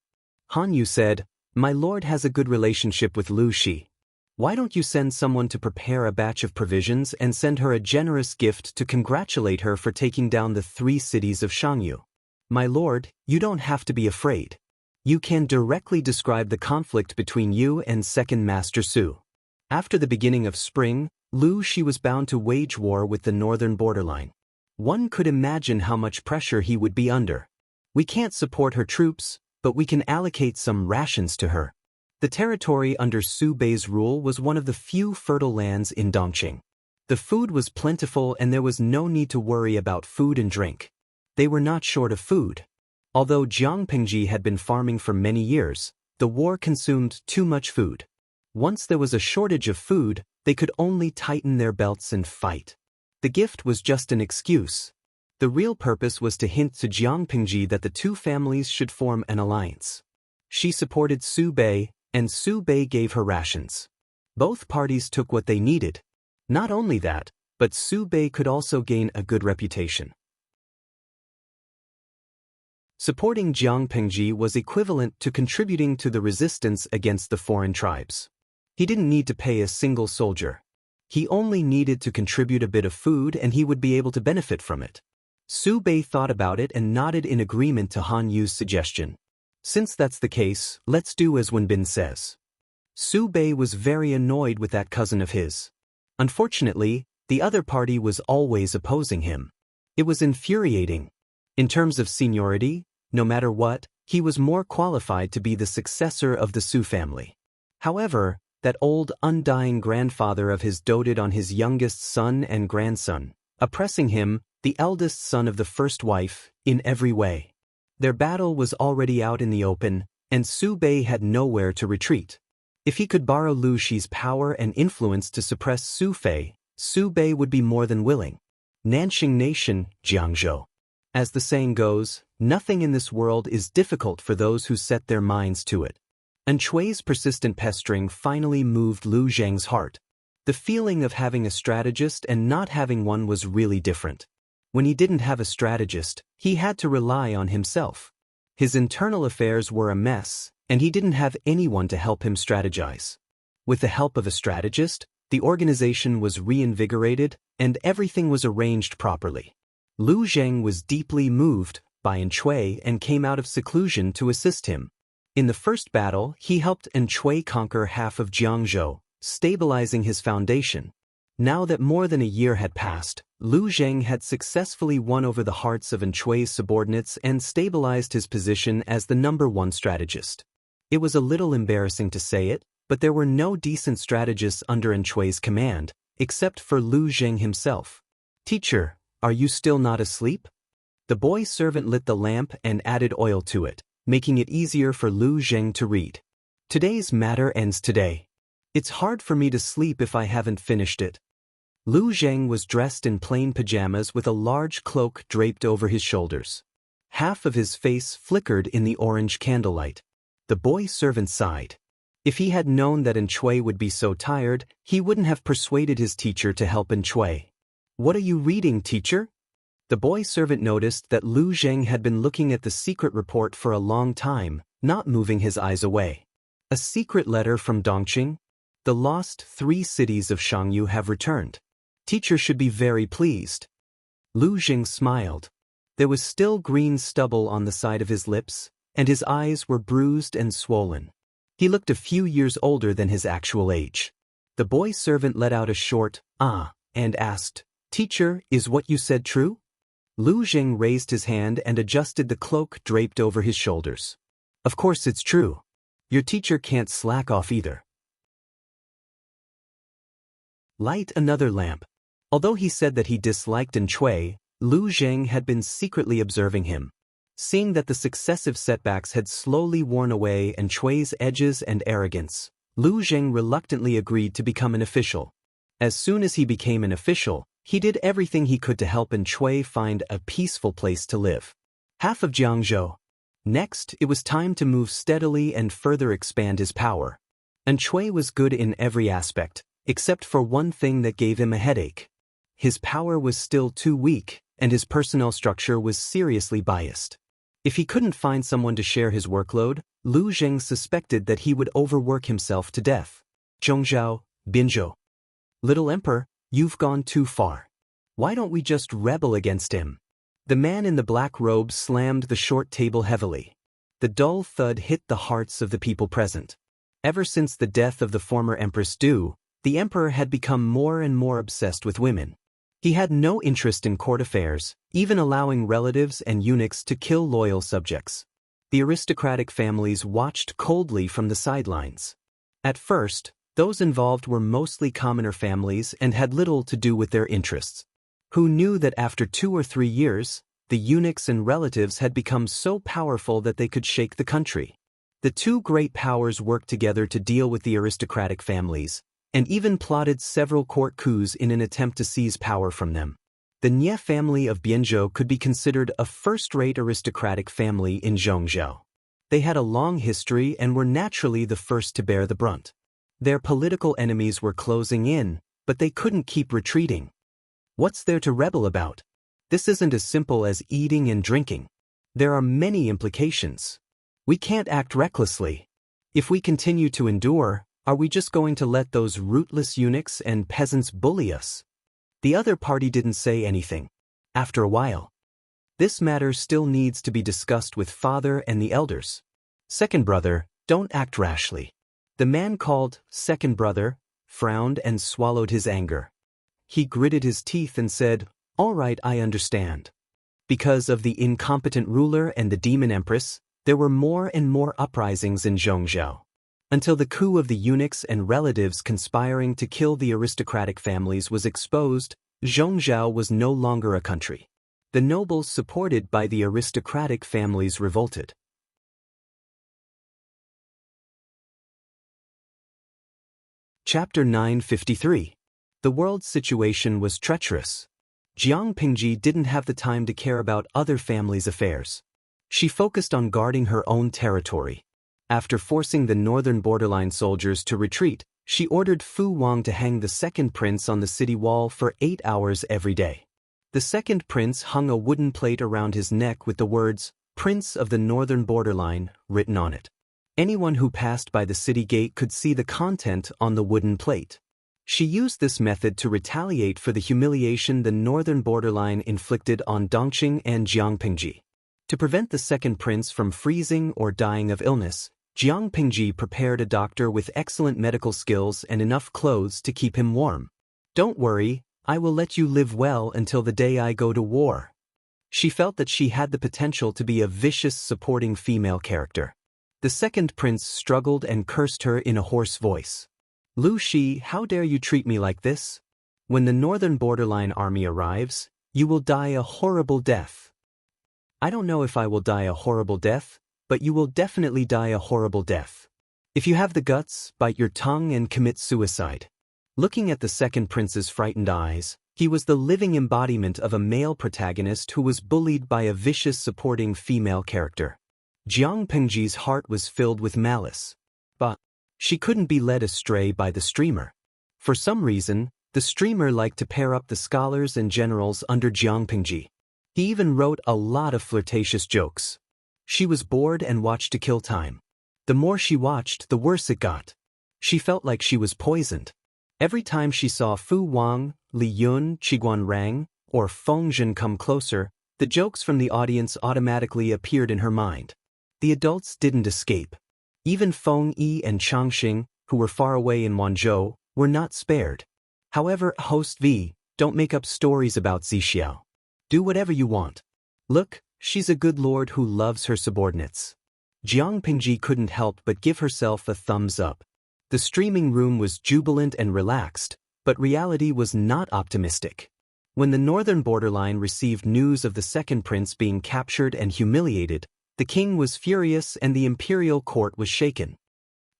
Han Yu said, My lord has a good relationship with Lu Shi. Why don't you send someone to prepare a batch of provisions and send her a generous gift to congratulate her for taking down the 3 cities of Shangyu? My lord, you don't have to be afraid. You can directly describe the conflict between you and Second Master Su. After the beginning of spring, Lu Shi was bound to wage war with the northern borderline. One could imagine how much pressure he would be under. We can't support her troops, but we can allocate some rations to her. The territory under Su Bei's rule was one of the few fertile lands in Dongqing. The food was plentiful and there was no need to worry about food and drink. They were not short of food. Although Jiang Pengji had been farming for many years, the war consumed too much food. Once there was a shortage of food, they could only tighten their belts and fight. The gift was just an excuse. The real purpose was to hint to Jiang Pengji that the two families should form an alliance. She supported Su Bei, and Su Bei gave her rations. Both parties took what they needed. Not only that, but Su Bei could also gain a good reputation. Supporting Jiang Pengji was equivalent to contributing to the resistance against the foreign tribes. He didn't need to pay a single soldier. He only needed to contribute a bit of food and he would be able to benefit from it. Su Bei thought about it and nodded in agreement to Han Yu's suggestion. Since that's the case, let's do as Wenbin says. Su Bei was very annoyed with that cousin of his. Unfortunately, the other party was always opposing him. It was infuriating. In terms of seniority, no matter what, he was more qualified to be the successor of the Su family. However, that old undying grandfather of his doted on his youngest son and grandson, oppressing him, the eldest son of the first wife, in every way. Their battle was already out in the open, and Su Bei had nowhere to retreat. If he could borrow Lu Shi's power and influence to suppress Su Fei, Su Bei would be more than willing. Nanxing Nation, Jiangzhou. As the saying goes, nothing in this world is difficult for those who set their minds to it. And Chui's persistent pestering finally moved Lu Zheng's heart. The feeling of having a strategist and not having one was really different. When he didn't have a strategist, he had to rely on himself. His internal affairs were a mess, and he didn't have anyone to help him strategize. With the help of a strategist, the organization was reinvigorated, and everything was arranged properly. Lu Zheng was deeply moved by An Chui and came out of seclusion to assist him. In the first battle, he helped An Chui conquer half of Jiangzhou, stabilizing his foundation. Now that more than a year had passed, Lu Zheng had successfully won over the hearts of An Chui's subordinates and stabilized his position as the #1 strategist. It was a little embarrassing to say it, but there were no decent strategists under An Chui's command, except for Lu Zheng himself. Teacher, are you still not asleep? The boy servant lit the lamp and added oil to it, making it easier for Lu Zheng to read. Today's matter ends today. It's hard for me to sleep if I haven't finished it. Lu Zheng was dressed in plain pajamas with a large cloak draped over his shoulders. Half of his face flickered in the orange candlelight. The boy servant sighed. If he had known that Chui would be so tired, he wouldn't have persuaded his teacher to help Chui. "What are you reading, teacher?" The boy servant noticed that Lu Zheng had been looking at the secret report for a long time, not moving his eyes away. "A secret letter from Dongqing? The lost 3 cities of Shangyu have returned. Teacher should be very pleased." Lu Zheng smiled. There was still green stubble on the side of his lips, and his eyes were bruised and swollen. He looked a few years older than his actual age. The boy servant let out a short, "Ah," and asked, "Teacher, is what you said true?" Lu Zheng raised his hand and adjusted the cloak draped over his shoulders. "Of course it's true. Your teacher can't slack off either." Light another lamp. Although he said that he disliked Chui, Lu Zheng had been secretly observing him. Seeing that the successive setbacks had slowly worn away Chui's edges and arrogance, Lu Zheng reluctantly agreed to become an official. As soon as he became an official, he did everything he could to help Chui find a peaceful place to live. Half of Jiangzhou. Next, it was time to move steadily and further expand his power. Chui was good in every aspect, except for one thing that gave him a headache. His power was still too weak, and his personnel structure was seriously biased. If he couldn't find someone to share his workload, Lu Zheng suspected that he would overwork himself to death. "Zhongzhao, Binzhou. Little Emperor, you've gone too far. Why don't we just rebel against him?" The man in the black robe slammed the short table heavily. The dull thud hit the hearts of the people present. Ever since the death of the former Empress Du, the emperor had become more and more obsessed with women. He had no interest in court affairs, even allowing relatives and eunuchs to kill loyal subjects. The aristocratic families watched coldly from the sidelines. At first, those involved were mostly commoner families and had little to do with their interests. Who knew that after 2 or 3 years, the eunuchs and relatives had become so powerful that they could shake the country? The 2 great powers worked together to deal with the aristocratic families, and even plotted several court coups in an attempt to seize power from them. The Nie family of Bianzhou could be considered a first-rate aristocratic family in Zhongzhou. They had a long history and were naturally the first to bear the brunt. Their political enemies were closing in, but they couldn't keep retreating. What's there to rebel about? This isn't as simple as eating and drinking. There are many implications. We can't act recklessly. If we continue to endure, are we just going to let those rootless eunuchs and peasants bully us? The other party didn't say anything. After a while, "This matter still needs to be discussed with father and the elders. Second brother, don't act rashly." The man called second brother frowned and swallowed his anger. He gritted his teeth and said, "All right, I understand." Because of the incompetent ruler and the demon empress, there were more and more uprisings in Zhongzhou. Until the coup of the eunuchs and relatives conspiring to kill the aristocratic families was exposed, Zhongzhou was no longer a country. The nobles supported by the aristocratic families revolted. Chapter 953. The world's situation was treacherous. Jiang Pingji didn't have the time to care about other families' affairs. She focused on guarding her own territory. After forcing the northern borderline soldiers to retreat, she ordered Fu Wang to hang the second prince on the city wall for 8 hours every day. The second prince hung a wooden plate around his neck with the words, "Prince of the Northern Borderline," written on it. Anyone who passed by the city gate could see the content on the wooden plate. She used this method to retaliate for the humiliation the northern borderline inflicted on Dongqing and Jiangpingji. To prevent the second prince from freezing or dying of illness, Jiang Pingji prepared a doctor with excellent medical skills and enough clothes to keep him warm. "Don't worry, I will let you live well until the day I go to war." She felt that she had the potential to be a vicious supporting female character. The second prince struggled and cursed her in a hoarse voice. "Lu Shi, how dare you treat me like this? When the northern borderline army arrives, you will die a horrible death." "I don't know if I will die a horrible death, but you will definitely die a horrible death. If you have the guts, bite your tongue and commit suicide." Looking at the second prince's frightened eyes, he was the living embodiment of a male protagonist who was bullied by a vicious supporting female character. Jiang Pengji's heart was filled with malice. But she couldn't be led astray by the streamer. For some reason, the streamer liked to pair up the scholars and generals under Jiang Pengji. He even wrote a lot of flirtatious jokes. She was bored and watched to kill time. The more she watched, the worse it got. She felt like she was poisoned. Every time she saw Fu Wang, Li Yun, Qiguan Rang, or Feng Zhen come closer, the jokes from the audience automatically appeared in her mind. The adults didn't escape. Even Feng Yi and Changxing, who were far away in Wanzhou, were not spared. However, Host V, don't make up stories about Zixiao. Do whatever you want. Look, she's a good lord who loves her subordinates. Jiang Pengji couldn't help but give herself a thumbs up. The streaming room was jubilant and relaxed, but reality was not optimistic. When the northern borderline received news of the second prince being captured and humiliated, the king was furious and the imperial court was shaken.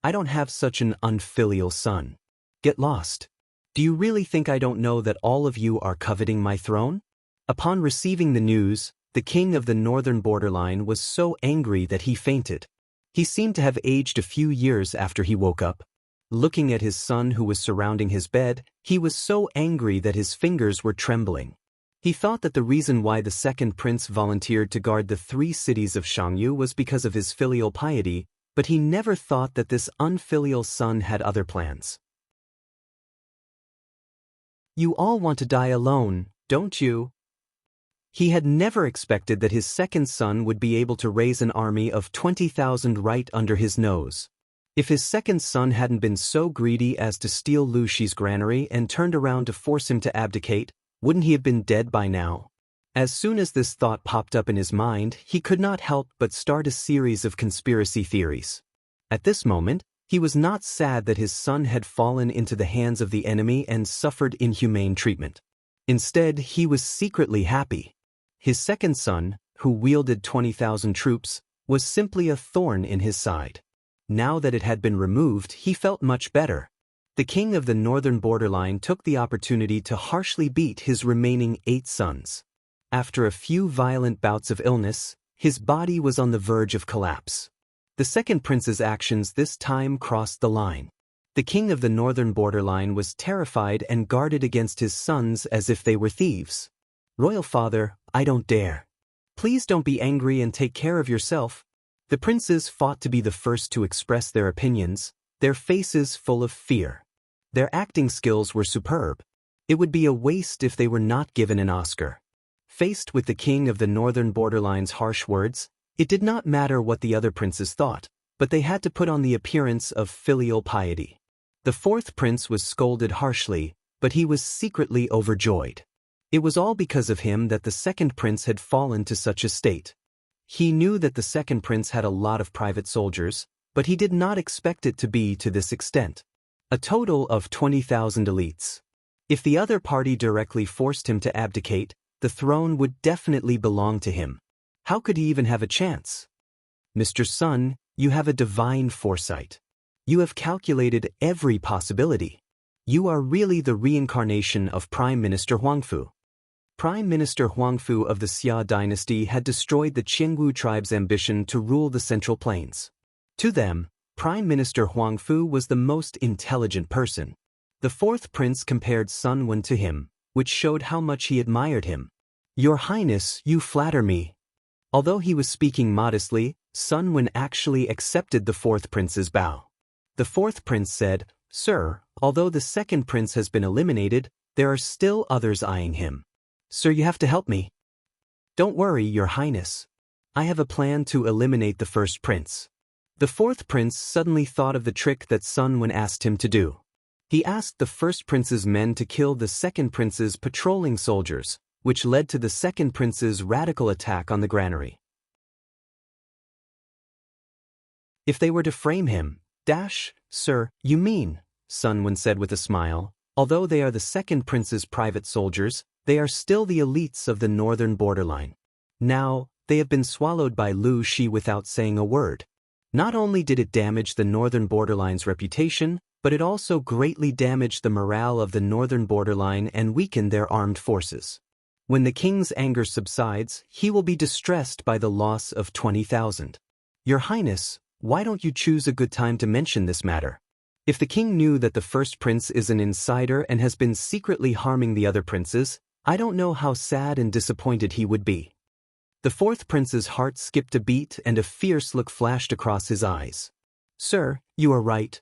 I don't have such an unfilial son. Get lost. Do you really think I don't know that all of you are coveting my throne? Upon receiving the news, the king of the northern borderline was so angry that he fainted. He seemed to have aged a few years after he woke up. Looking at his son who was surrounding his bed, he was so angry that his fingers were trembling. He thought that the reason why the second prince volunteered to guard the 3 cities of Shangyu was because of his filial piety, but he never thought that this unfilial son had other plans. You all want to die alone, don't you? He had never expected that his second son would be able to raise an army of 20,000 right under his nose. If his second son hadn't been so greedy as to steal Lu Shi's granary and turned around to force him to abdicate, wouldn't he have been dead by now? As soon as this thought popped up in his mind, he could not help but start a series of conspiracy theories. At this moment, he was not sad that his son had fallen into the hands of the enemy and suffered inhumane treatment. Instead, he was secretly happy. His second son, who wielded 20,000 troops, was simply a thorn in his side. Now that it had been removed, he felt much better. The king of the northern borderline took the opportunity to harshly beat his remaining 8 sons. After a few violent bouts of illness, his body was on the verge of collapse. The second prince's actions this time crossed the line. The king of the northern borderline was terrified and guarded against his sons as if they were thieves. Royal father, I don't dare. Please don't be angry and take care of yourself. The princes fought to be the first to express their opinions, their faces full of fear. Their acting skills were superb. It would be a waste if they were not given an Oscar. Faced with the king of the northern borderline's harsh words, it did not matter what the other princes thought, but they had to put on the appearance of filial piety. The fourth prince was scolded harshly, but he was secretly overjoyed. It was all because of him that the second prince had fallen to such a state. He knew that the second prince had a lot of private soldiers, but he did not expect it to be to this extent. A total of 20,000 elites. If the other party directly forced him to abdicate, the throne would definitely belong to him. How could he even have a chance? Mr. Sun, you have a divine foresight. You have calculated every possibility. You are really the reincarnation of Prime Minister Huangfu. Prime Minister Huangfu of the Xia dynasty had destroyed the Qingwu tribe's ambition to rule the Central Plains. To them, Prime Minister Huangfu was the most intelligent person. The fourth prince compared Sun Wen to him, which showed how much he admired him. Your Highness, you flatter me. Although he was speaking modestly, Sun Wen actually accepted the fourth prince's bow. The fourth prince said, Sir, although the second prince has been eliminated, there are still others eyeing him. Sir, you have to help me. Don't worry, Your Highness. I have a plan to eliminate the first prince. The fourth prince suddenly thought of the trick that Sun Wen asked him to do. He asked the first prince's men to kill the second prince's patrolling soldiers, which led to the second prince's radical attack on the granary. If they were to frame him, Sir, you mean, Sun Wen said with a smile, although they are the second prince's private soldiers, they are still the elites of the northern borderline. Now, they have been swallowed by Lu Shi without saying a word. Not only did it damage the northern borderline's reputation, but it also greatly damaged the morale of the northern borderline and weakened their armed forces. When the king's anger subsides, he will be distressed by the loss of 20,000. Your Highness, why don't you choose a good time to mention this matter? If the king knew that the first prince is an insider and has been secretly harming the other princes, I don't know how sad and disappointed he would be. The fourth prince's heart skipped a beat and a fierce look flashed across his eyes. Sir, you are right.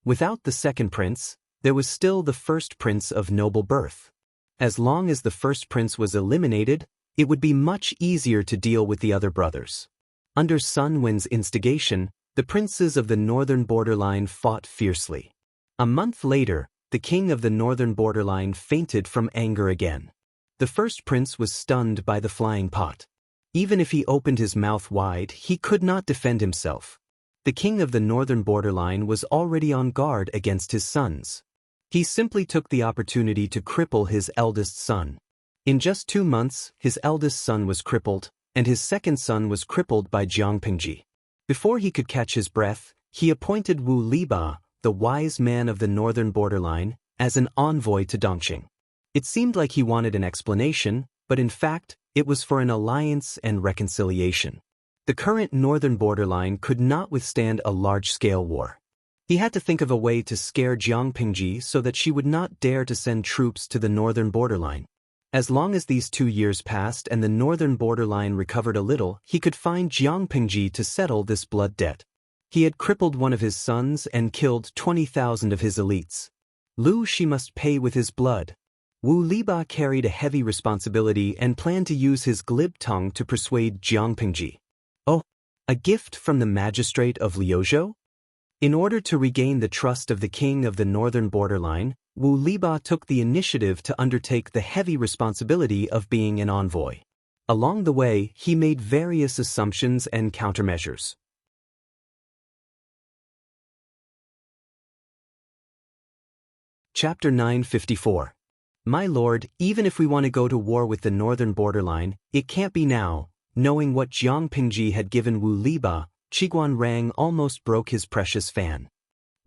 Without the second prince, there was still the first prince of noble birth. As long as the first prince was eliminated, it would be much easier to deal with the other brothers. Under Sun Wen's instigation, the princes of the northern borderline fought fiercely. A month later, the king of the northern borderline fainted from anger again. The first prince was stunned by the flying pot. Even if he opened his mouth wide, he could not defend himself. The king of the northern borderline was already on guard against his sons. He simply took the opportunity to cripple his eldest son. In just 2 months, his eldest son was crippled, and his second son was crippled by Jiang Pingji. Before he could catch his breath, he appointed Wu Liba, the wise man of the northern borderline, as an envoy to Dongqing. It seemed like he wanted an explanation, but in fact, it was for an alliance and reconciliation. The current northern borderline could not withstand a large-scale war. He had to think of a way to scare Jiang Pingji so that she would not dare to send troops to the northern borderline. As long as these 2 years passed and the northern borderline recovered a little, he could find Jiang Pingji to settle this blood debt. He had crippled one of his sons and killed 20,000 of his elites. Lu she must pay with his blood. Wu Liba carried a heavy responsibility and planned to use his glib tongue to persuade Jiang Pingji. Oh, a gift from the magistrate of Liuzhou? In order to regain the trust of the king of the northern borderline, Wu Liba took the initiative to undertake the heavy responsibility of being an envoy. Along the way, he made various assumptions and countermeasures. Chapter 954. My lord, even if we want to go to war with the northern borderline, it can't be now. Knowing what Jiang Pingji had given Wu Liba, Qiguan Rang almost broke his precious fan.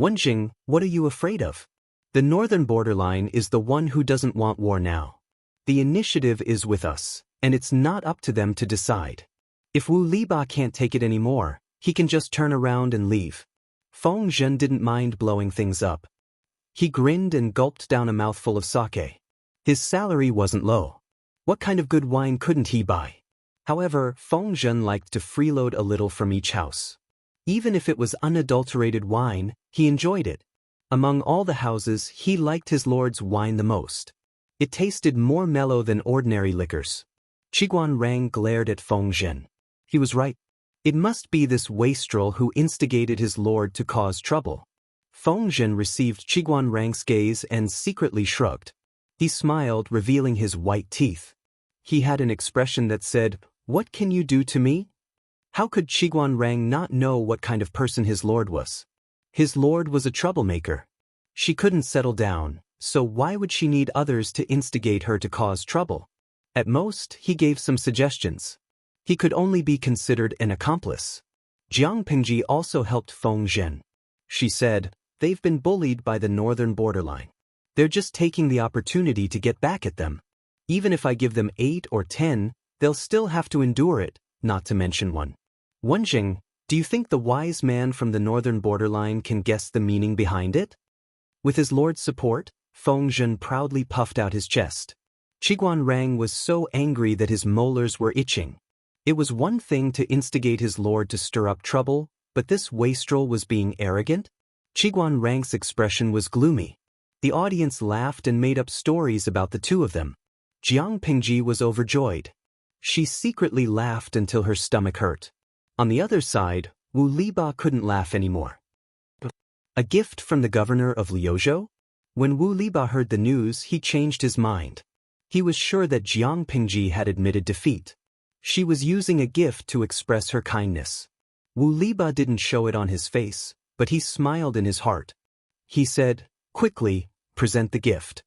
Wenjing, what are you afraid of? The northern borderline is the one who doesn't want war now. The initiative is with us, and it's not up to them to decide. If Wu Liba can't take it anymore, he can just turn around and leave. Feng Zhen didn't mind blowing things up. He grinned and gulped down a mouthful of sake. His salary wasn't low. What kind of good wine couldn't he buy? However, Feng Zhen liked to freeload a little from each house. Even if it was unadulterated wine, he enjoyed it. Among all the houses, he liked his lord's wine the most. It tasted more mellow than ordinary liquors. Qiguan Rang glared at Feng Zhen. He was right. It must be this wastrel who instigated his lord to cause trouble. Feng Zhen received Qiguan Rang's gaze and secretly shrugged. He smiled, revealing his white teeth. He had an expression that said, "What can you do to me?" How could Qiguan Rang not know what kind of person his lord was? His lord was a troublemaker. She couldn't settle down, so why would she need others to instigate her to cause trouble? At most, he gave some suggestions. He could only be considered an accomplice. Jiang Pingji also helped Feng Zhen. She said, "They've been bullied by the northern borderline. They're just taking the opportunity to get back at them. Even if I give them 8 or 10, they'll still have to endure it, not to mention one." Wenjing, do you think the wise man from the northern borderline can guess the meaning behind it? With his lord's support, Feng Zhen proudly puffed out his chest. Qiguan Rang was so angry that his molars were itching. It was one thing to instigate his lord to stir up trouble, but this wastrel was being arrogant? Qiguan Rang's expression was gloomy. The audience laughed and made up stories about the two of them. Jiang Pingji was overjoyed. She secretly laughed until her stomach hurt. On the other side, Wu Liba couldn't laugh anymore. A gift from the governor of Liuzhou? When Wu Liba heard the news, he changed his mind. He was sure that Jiang Pingji had admitted defeat. She was using a gift to express her kindness. Wu Liba didn't show it on his face, but he smiled in his heart. He said, "Quickly, present the gift."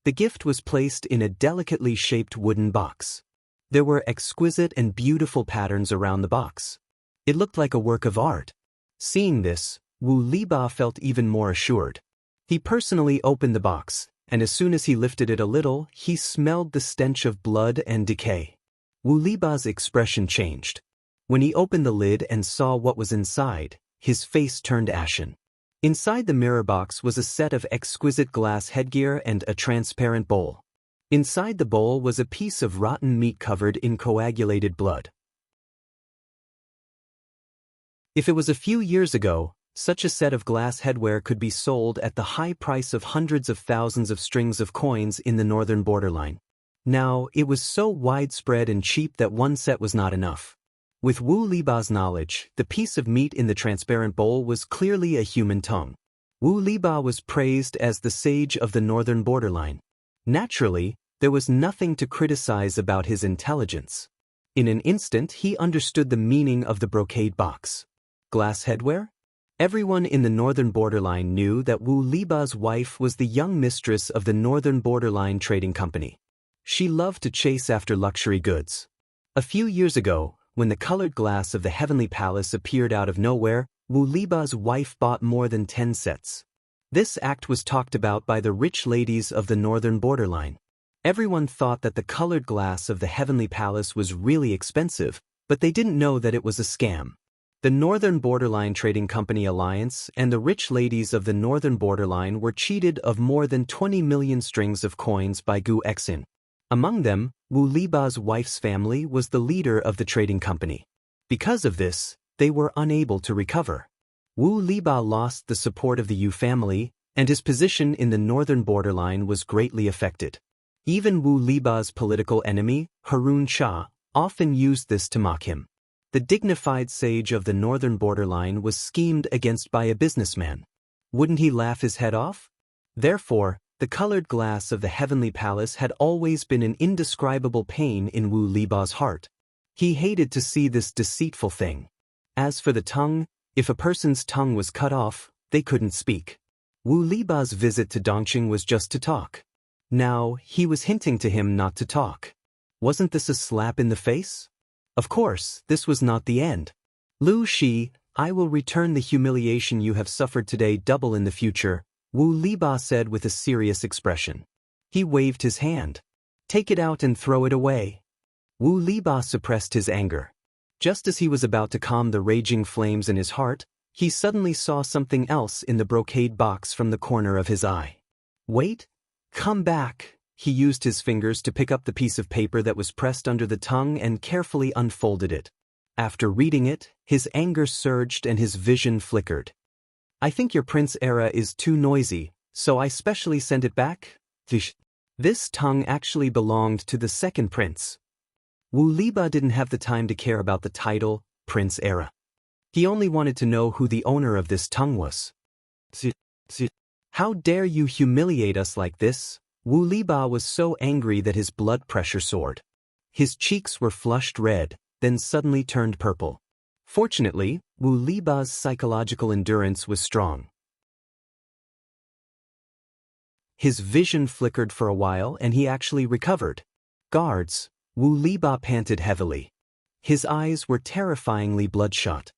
The gift was placed in a delicately shaped wooden box. There were exquisite and beautiful patterns around the box. It looked like a work of art. Seeing this, Wu Liba felt even more assured. He personally opened the box, and as soon as he lifted it a little, he smelled the stench of blood and decay. Wu Liba's expression changed. When he opened the lid and saw what was inside, his face turned ashen. Inside the mirror box was a set of exquisite glass headgear and a transparent bowl. Inside the bowl was a piece of rotten meat covered in coagulated blood. If it was a few years ago, such a set of glass headwear could be sold at the high price of hundreds of thousands of strings of coins in the northern borderline. Now, it was so widespread and cheap that one set was not enough. With Wu Liba's knowledge, the piece of meat in the transparent bowl was clearly a human tongue. Wu Liba was praised as the sage of the northern borderline. Naturally, there was nothing to criticize about his intelligence. In an instant, he understood the meaning of the brocade box. Glass headwear? Everyone in the northern borderline knew that Wu Liba's wife was the young mistress of the northern borderline trading company. She loved to chase after luxury goods. A few years ago, when the colored glass of the heavenly palace appeared out of nowhere, Wu Liba's wife bought more than 10 sets. This act was talked about by the rich ladies of the northern borderline. Everyone thought that the colored glass of the heavenly palace was really expensive, but they didn't know that it was a scam. The Northern Borderline Trading Company Alliance and the rich ladies of the Northern Borderline were cheated of more than 20 million strings of coins by Gu Exin. Among them, Wu Liba's wife's family was the leader of the trading company. Because of this, they were unable to recover. Wu Liba lost the support of the Yu family, and his position in the Northern Borderline was greatly affected. Even Wu Liba's political enemy, Harun Shah, often used this to mock him. The dignified sage of the northern borderline was schemed against by a businessman. Wouldn't he laugh his head off? Therefore, the colored glass of the heavenly palace had always been an indescribable pain in Wu Liba's heart. He hated to see this deceitful thing. As for the tongue, if a person's tongue was cut off, they couldn't speak. Wu Liba's visit to Dongqing was just to talk. Now, he was hinting to him not to talk. Wasn't this a slap in the face? Of course, this was not the end. Lu Shi, I will return the humiliation you have suffered today double in the future, Wu Liba said with a serious expression. He waved his hand. Take it out and throw it away. Wu Liba suppressed his anger. Just as he was about to calm the raging flames in his heart, he suddenly saw something else in the brocade box from the corner of his eye. Wait, come back. He used his fingers to pick up the piece of paper that was pressed under the tongue and carefully unfolded it. After reading it, his anger surged and his vision flickered. I think your prince era is too noisy, so I specially sent it back. This tongue actually belonged to the second prince. Wu Liba didn't have the time to care about the title, Prince Era. He only wanted to know who the owner of this tongue was. How dare you humiliate us like this? Wu Liba was so angry that his blood pressure soared. His cheeks were flushed red, then suddenly turned purple. Fortunately, Wu Liba's psychological endurance was strong. His vision flickered for a while and he actually recovered. Guards, Wu Liba panted heavily. His eyes were terrifyingly bloodshot.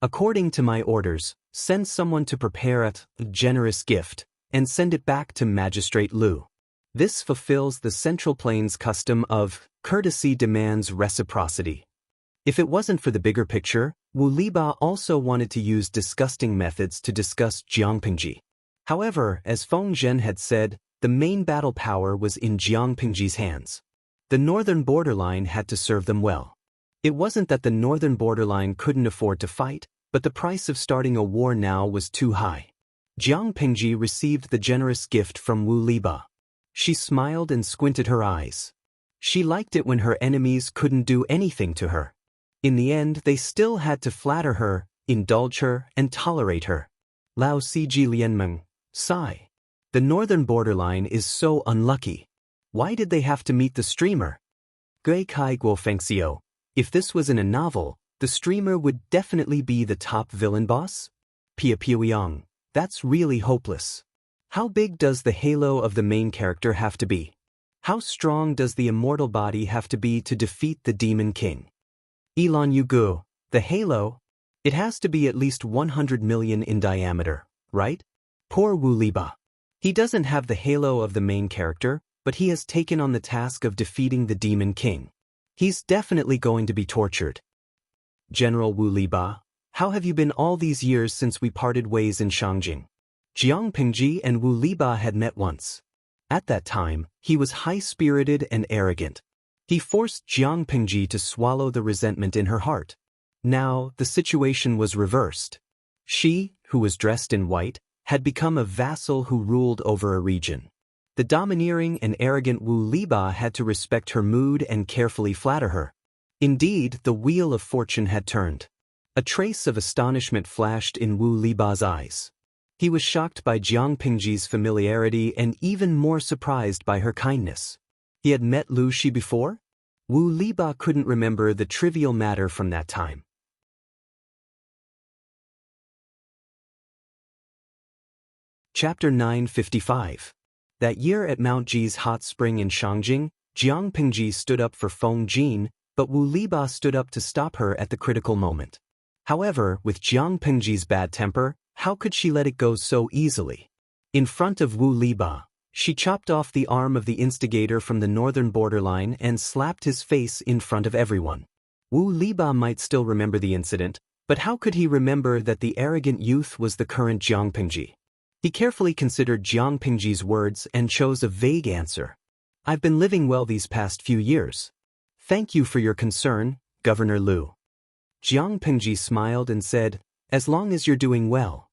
According to my orders, send someone to prepare a generous gift and send it back to Magistrate Lu. This fulfills the Central Plains custom of courtesy demands reciprocity. If it wasn't for the bigger picture, Wu Liba also wanted to use disgusting methods to discuss Jiangpingji. However, as Feng Zhen had said, the main battle power was in Jiangpingji's hands. The northern borderline had to serve them well. It wasn't that the northern borderline couldn't afford to fight, but the price of starting a war now was too high. Jiangpingji received the generous gift from Wu Liba. She smiled and squinted her eyes. She liked it when her enemies couldn't do anything to her. In the end, they still had to flatter her, indulge her, and tolerate her. Lao Siji Lianmeng, sigh. The northern borderline is so unlucky. Why did they have to meet the streamer? Gui Kai Guo Fengxiu. If this was in a novel, the streamer would definitely be the top villain boss? Pia Piuyang. That's really hopeless. How big does the halo of the main character have to be? How strong does the immortal body have to be to defeat the Demon King? Ilan Yugu, the halo? It has to be at least 100 million in diameter, right? Poor Wu Liba. He doesn't have the halo of the main character, but he has taken on the task of defeating the Demon King. He's definitely going to be tortured. General Wu Liba, how have you been all these years since we parted ways in Shangjing? Jiang Pingji and Wu Liba had met once. At that time, he was high-spirited and arrogant. He forced Jiang Pingji to swallow the resentment in her heart. Now, the situation was reversed. She, who was dressed in white, had become a vassal who ruled over a region. The domineering and arrogant Wu Liba had to respect her mood and carefully flatter her. Indeed, the wheel of fortune had turned. A trace of astonishment flashed in Wu Liba's eyes. He was shocked by Jiang Pingji's familiarity and even more surprised by her kindness. He had met Lu Shi before? Wu Liba couldn't remember the trivial matter from that time. Chapter 955. That year at Mount Ji's hot spring in Shangjing, Jiang Pingji stood up for Feng Jin, but Wu Liba stood up to stop her at the critical moment. However, with Jiang Pingji's bad temper, how could she let it go so easily? In front of Wu Liba, she chopped off the arm of the instigator from the northern borderline and slapped his face in front of everyone. Wu Liba might still remember the incident, but how could he remember that the arrogant youth was the current Jiang Pingji? He carefully considered Jiang Pingji's words and chose a vague answer. I've been living well these past few years. Thank you for your concern, Governor Lu. Jiang Pingji smiled and said, as long as you're doing well.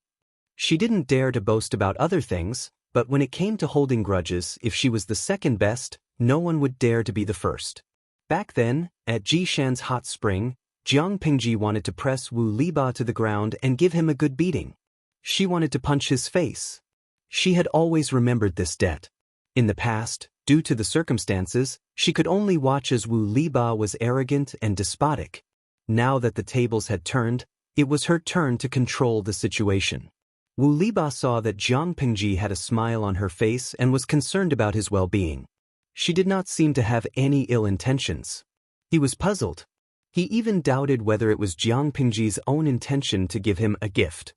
She didn't dare to boast about other things, but when it came to holding grudges, if she was the second best, no one would dare to be the first. Back then, at Jishan's hot spring, Jiang Pingji wanted to press Wu Liba to the ground and give him a good beating. She wanted to punch his face. She had always remembered this debt. In the past, due to the circumstances, she could only watch as Wu Liba was arrogant and despotic. Now that the tables had turned, it was her turn to control the situation. Wu Liba saw that Jiang Pingji had a smile on her face and was concerned about his well-being. She did not seem to have any ill intentions. He was puzzled. He even doubted whether it was Jiang Pingji's own intention to give him a gift.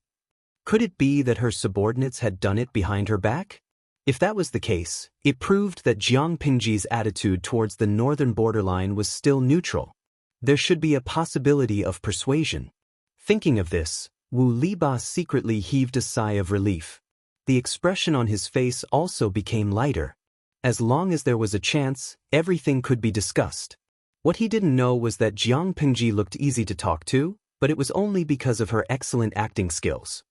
Could it be that her subordinates had done it behind her back? If that was the case, it proved that Jiang Pingji's attitude towards the northern borderline was still neutral. There should be a possibility of persuasion. Thinking of this, Wu Liba secretly heaved a sigh of relief. The expression on his face also became lighter. As long as there was a chance, everything could be discussed. What he didn't know was that Jiang Pingji looked easy to talk to, but it was only because of her excellent acting skills.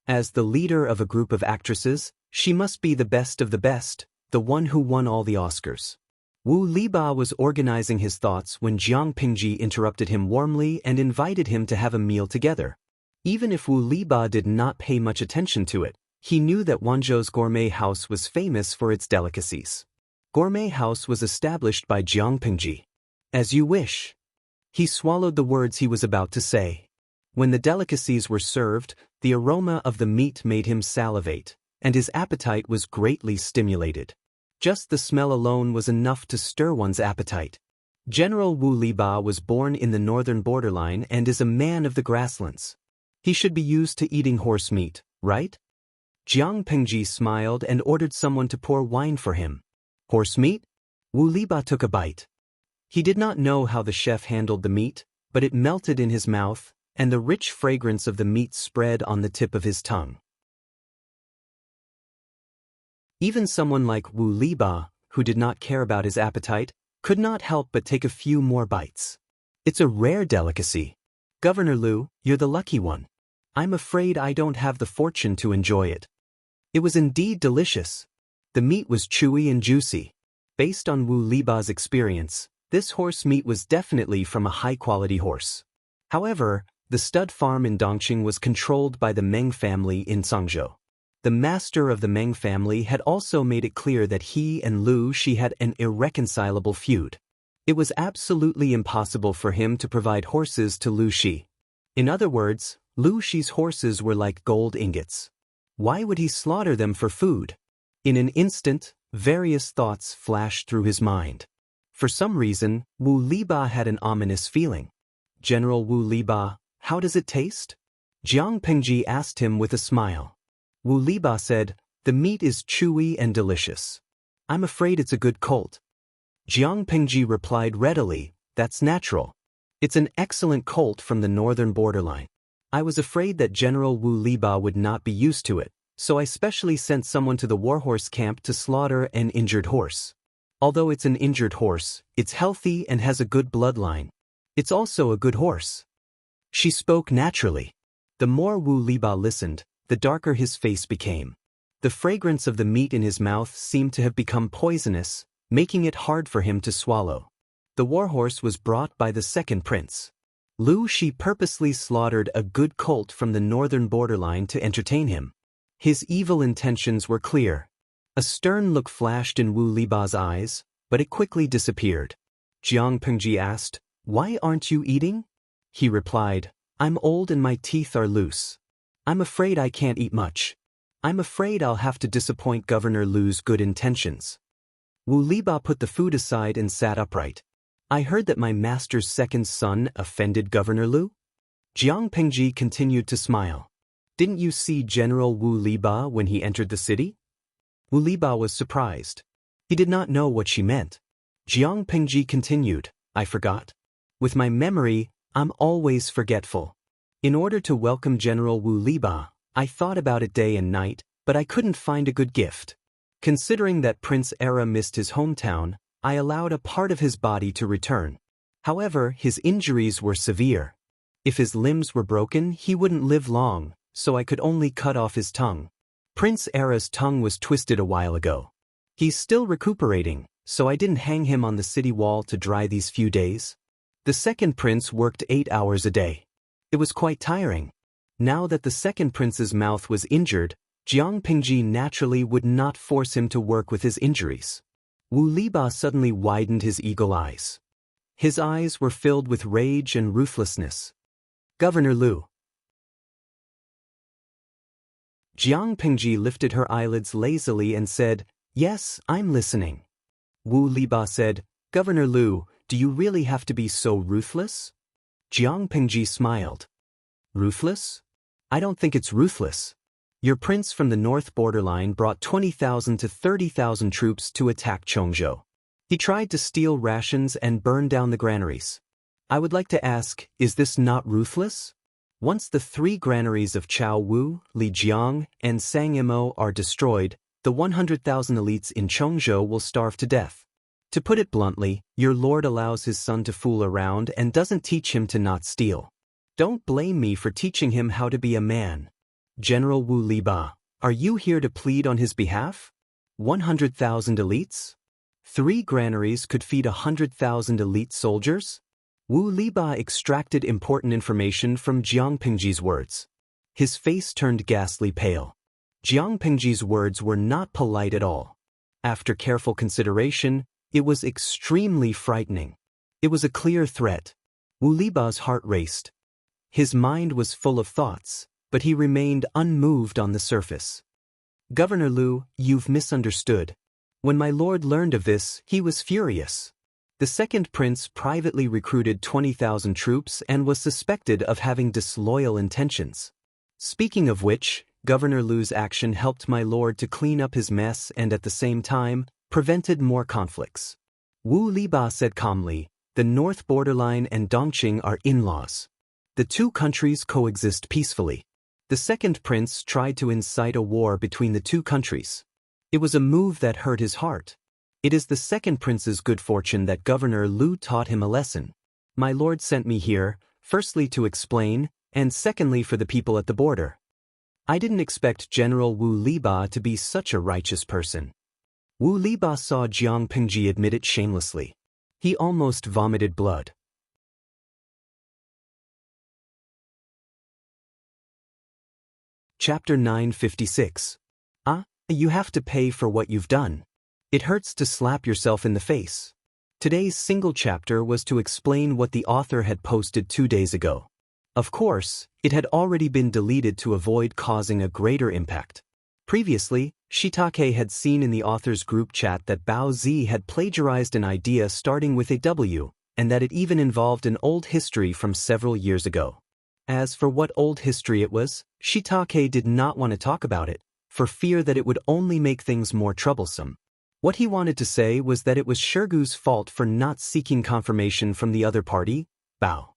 As the leader of a group of actresses, she must be the best of the best, the one who won all the Oscars. Wu Liba was organizing his thoughts when Jiang Pingji interrupted him warmly and invited him to have a meal together. Even if Wu Liba did not pay much attention to it, he knew that Wanzhou's gourmet house was famous for its delicacies. Gourmet house was established by Jiang Pingji. As you wish. He swallowed the words he was about to say. When the delicacies were served, the aroma of the meat made him salivate, and his appetite was greatly stimulated. Just the smell alone was enough to stir one's appetite. General Wu Liba was born in the northern borderline and is a man of the grasslands. He should be used to eating horse meat, right? Jiang Pingji smiled and ordered someone to pour wine for him. Horse meat? Wu Liba took a bite. He did not know how the chef handled the meat, but it melted in his mouth, and the rich fragrance of the meat spread on the tip of his tongue. Even someone like Wu Liba, who did not care about his appetite, could not help but take a few more bites. It's a rare delicacy. Governor Lu, you're the lucky one. I'm afraid I don't have the fortune to enjoy it. It was indeed delicious. The meat was chewy and juicy. Based on Wu Liba's experience, this horse meat was definitely from a high-quality horse. However, the stud farm in Dongqing was controlled by the Meng family in Zhangzhou. The master of the Meng family had also made it clear that he and Lu Shi had an irreconcilable feud. It was absolutely impossible for him to provide horses to Lu Shi. In other words, Lu Shi's horses were like gold ingots. Why would he slaughter them for food? In an instant, various thoughts flashed through his mind. For some reason, Wu Liba had an ominous feeling. General Wu Liba, how does it taste? Jiang Pingji asked him with a smile. Wu Liba said, The meat is chewy and delicious. I'm afraid it's a good colt. Jiang Pengji replied readily, that's natural. It's an excellent colt from the northern borderline. I was afraid that General Wu Liba would not be used to it, so I specially sent someone to the warhorse camp to slaughter an injured horse. Although it's an injured horse, it's healthy and has a good bloodline. It's also a good horse. She spoke naturally. The more Wu Liba listened, the darker his face became. The fragrance of the meat in his mouth seemed to have become poisonous, making it hard for him to swallow. The warhorse was brought by the second prince. Lu Shi purposely slaughtered a good colt from the northern borderline to entertain him. His evil intentions were clear. A stern look flashed in Wu Liba's eyes, but it quickly disappeared. Jiang Pengji asked, "Why aren't you eating?" He replied, "I'm old and my teeth are loose. I'm afraid I can't eat much. I'm afraid I'll have to disappoint Governor Lu's good intentions." Wu Liba put the food aside and sat upright. "I heard that my master's second son offended Governor Lu?" Jiang Pengji continued to smile. "Didn't you see General Wu Liba when he entered the city?" Wu Liba was surprised. He did not know what she meant. Jiang Pengji continued, "I forgot. With my memory, I'm always forgetful. In order to welcome General Wu Liba, I thought about it day and night, but I couldn't find a good gift. Considering that Prince Era missed his hometown, I allowed a part of his body to return. However, his injuries were severe. If his limbs were broken, he wouldn't live long, so I could only cut off his tongue. Prince Era's tongue was twisted a while ago. He's still recuperating, so I didn't hang him on the city wall to dry these few days." The second prince worked 8 hours a day. It was quite tiring. Now that the second prince's mouth was injured, Jiang Pengji naturally would not force him to work with his injuries. Wu Liba suddenly widened his eagle eyes. His eyes were filled with rage and ruthlessness. "Governor Lu." Jiang Pengji lifted her eyelids lazily and said, "Yes, I'm listening." Wu Liba said, "Governor Lu, do you really have to be so ruthless?" Jiang Pengji smiled. "Ruthless? I don't think it's ruthless. Your prince from the north borderline brought 20,000 to 30,000 troops to attack Chongzhou. He tried to steal rations and burn down the granaries. I would like to ask, is this not ruthless? Once the 3 granaries of Chao Wu, Li Jiang, and Sang Imo are destroyed, the 100,000 elites in Chongzhou will starve to death. To put it bluntly, your lord allows his son to fool around and doesn't teach him to not steal. Don't blame me for teaching him how to be a man. General Wu Liba, are you here to plead on his behalf? 100,000 elites? 3 granaries could feed 100,000 elite soldiers? Wu Liba extracted important information from Jiang Pengji's words. His face turned ghastly pale. Jiang Pengji's words were not polite at all. After careful consideration, it was extremely frightening. It was a clear threat. Wu Liba's heart raced. His mind was full of thoughts, but he remained unmoved on the surface. "Governor Lu, you've misunderstood. When my lord learned of this, he was furious. The second prince privately recruited 20,000 troops and was suspected of having disloyal intentions. Speaking of which, Governor Lu's action helped my lord to clean up his mess and at the same time, prevented more conflicts." Wu Liba said calmly, "The north borderline and Dongqing are in-laws. The 2 countries coexist peacefully. The second prince tried to incite a war between the 2 countries. It was a move that hurt his heart. It is the second prince's good fortune that Governor Lu taught him a lesson. My lord sent me here, firstly to explain, and secondly for the people at the border. I didn't expect General Wu Liba to be such a righteous person." Wu Liba saw Jiang Pengji admit it shamelessly. He almost vomited blood. Chapter 956. You have to pay for what you've done. It hurts to slap yourself in the face. Today's single chapter was to explain what the author had posted 2 days ago. Of course, it had already been deleted to avoid causing a greater impact. Previously, Shitake had seen in the author's group chat that Bao Zi had plagiarized an idea starting with a W, and that it even involved an old history from several years ago. As for what old history it was, Shitake did not want to talk about it, for fear that it would only make things more troublesome. What he wanted to say was that it was Shergu's fault for not seeking confirmation from the other party, Bao.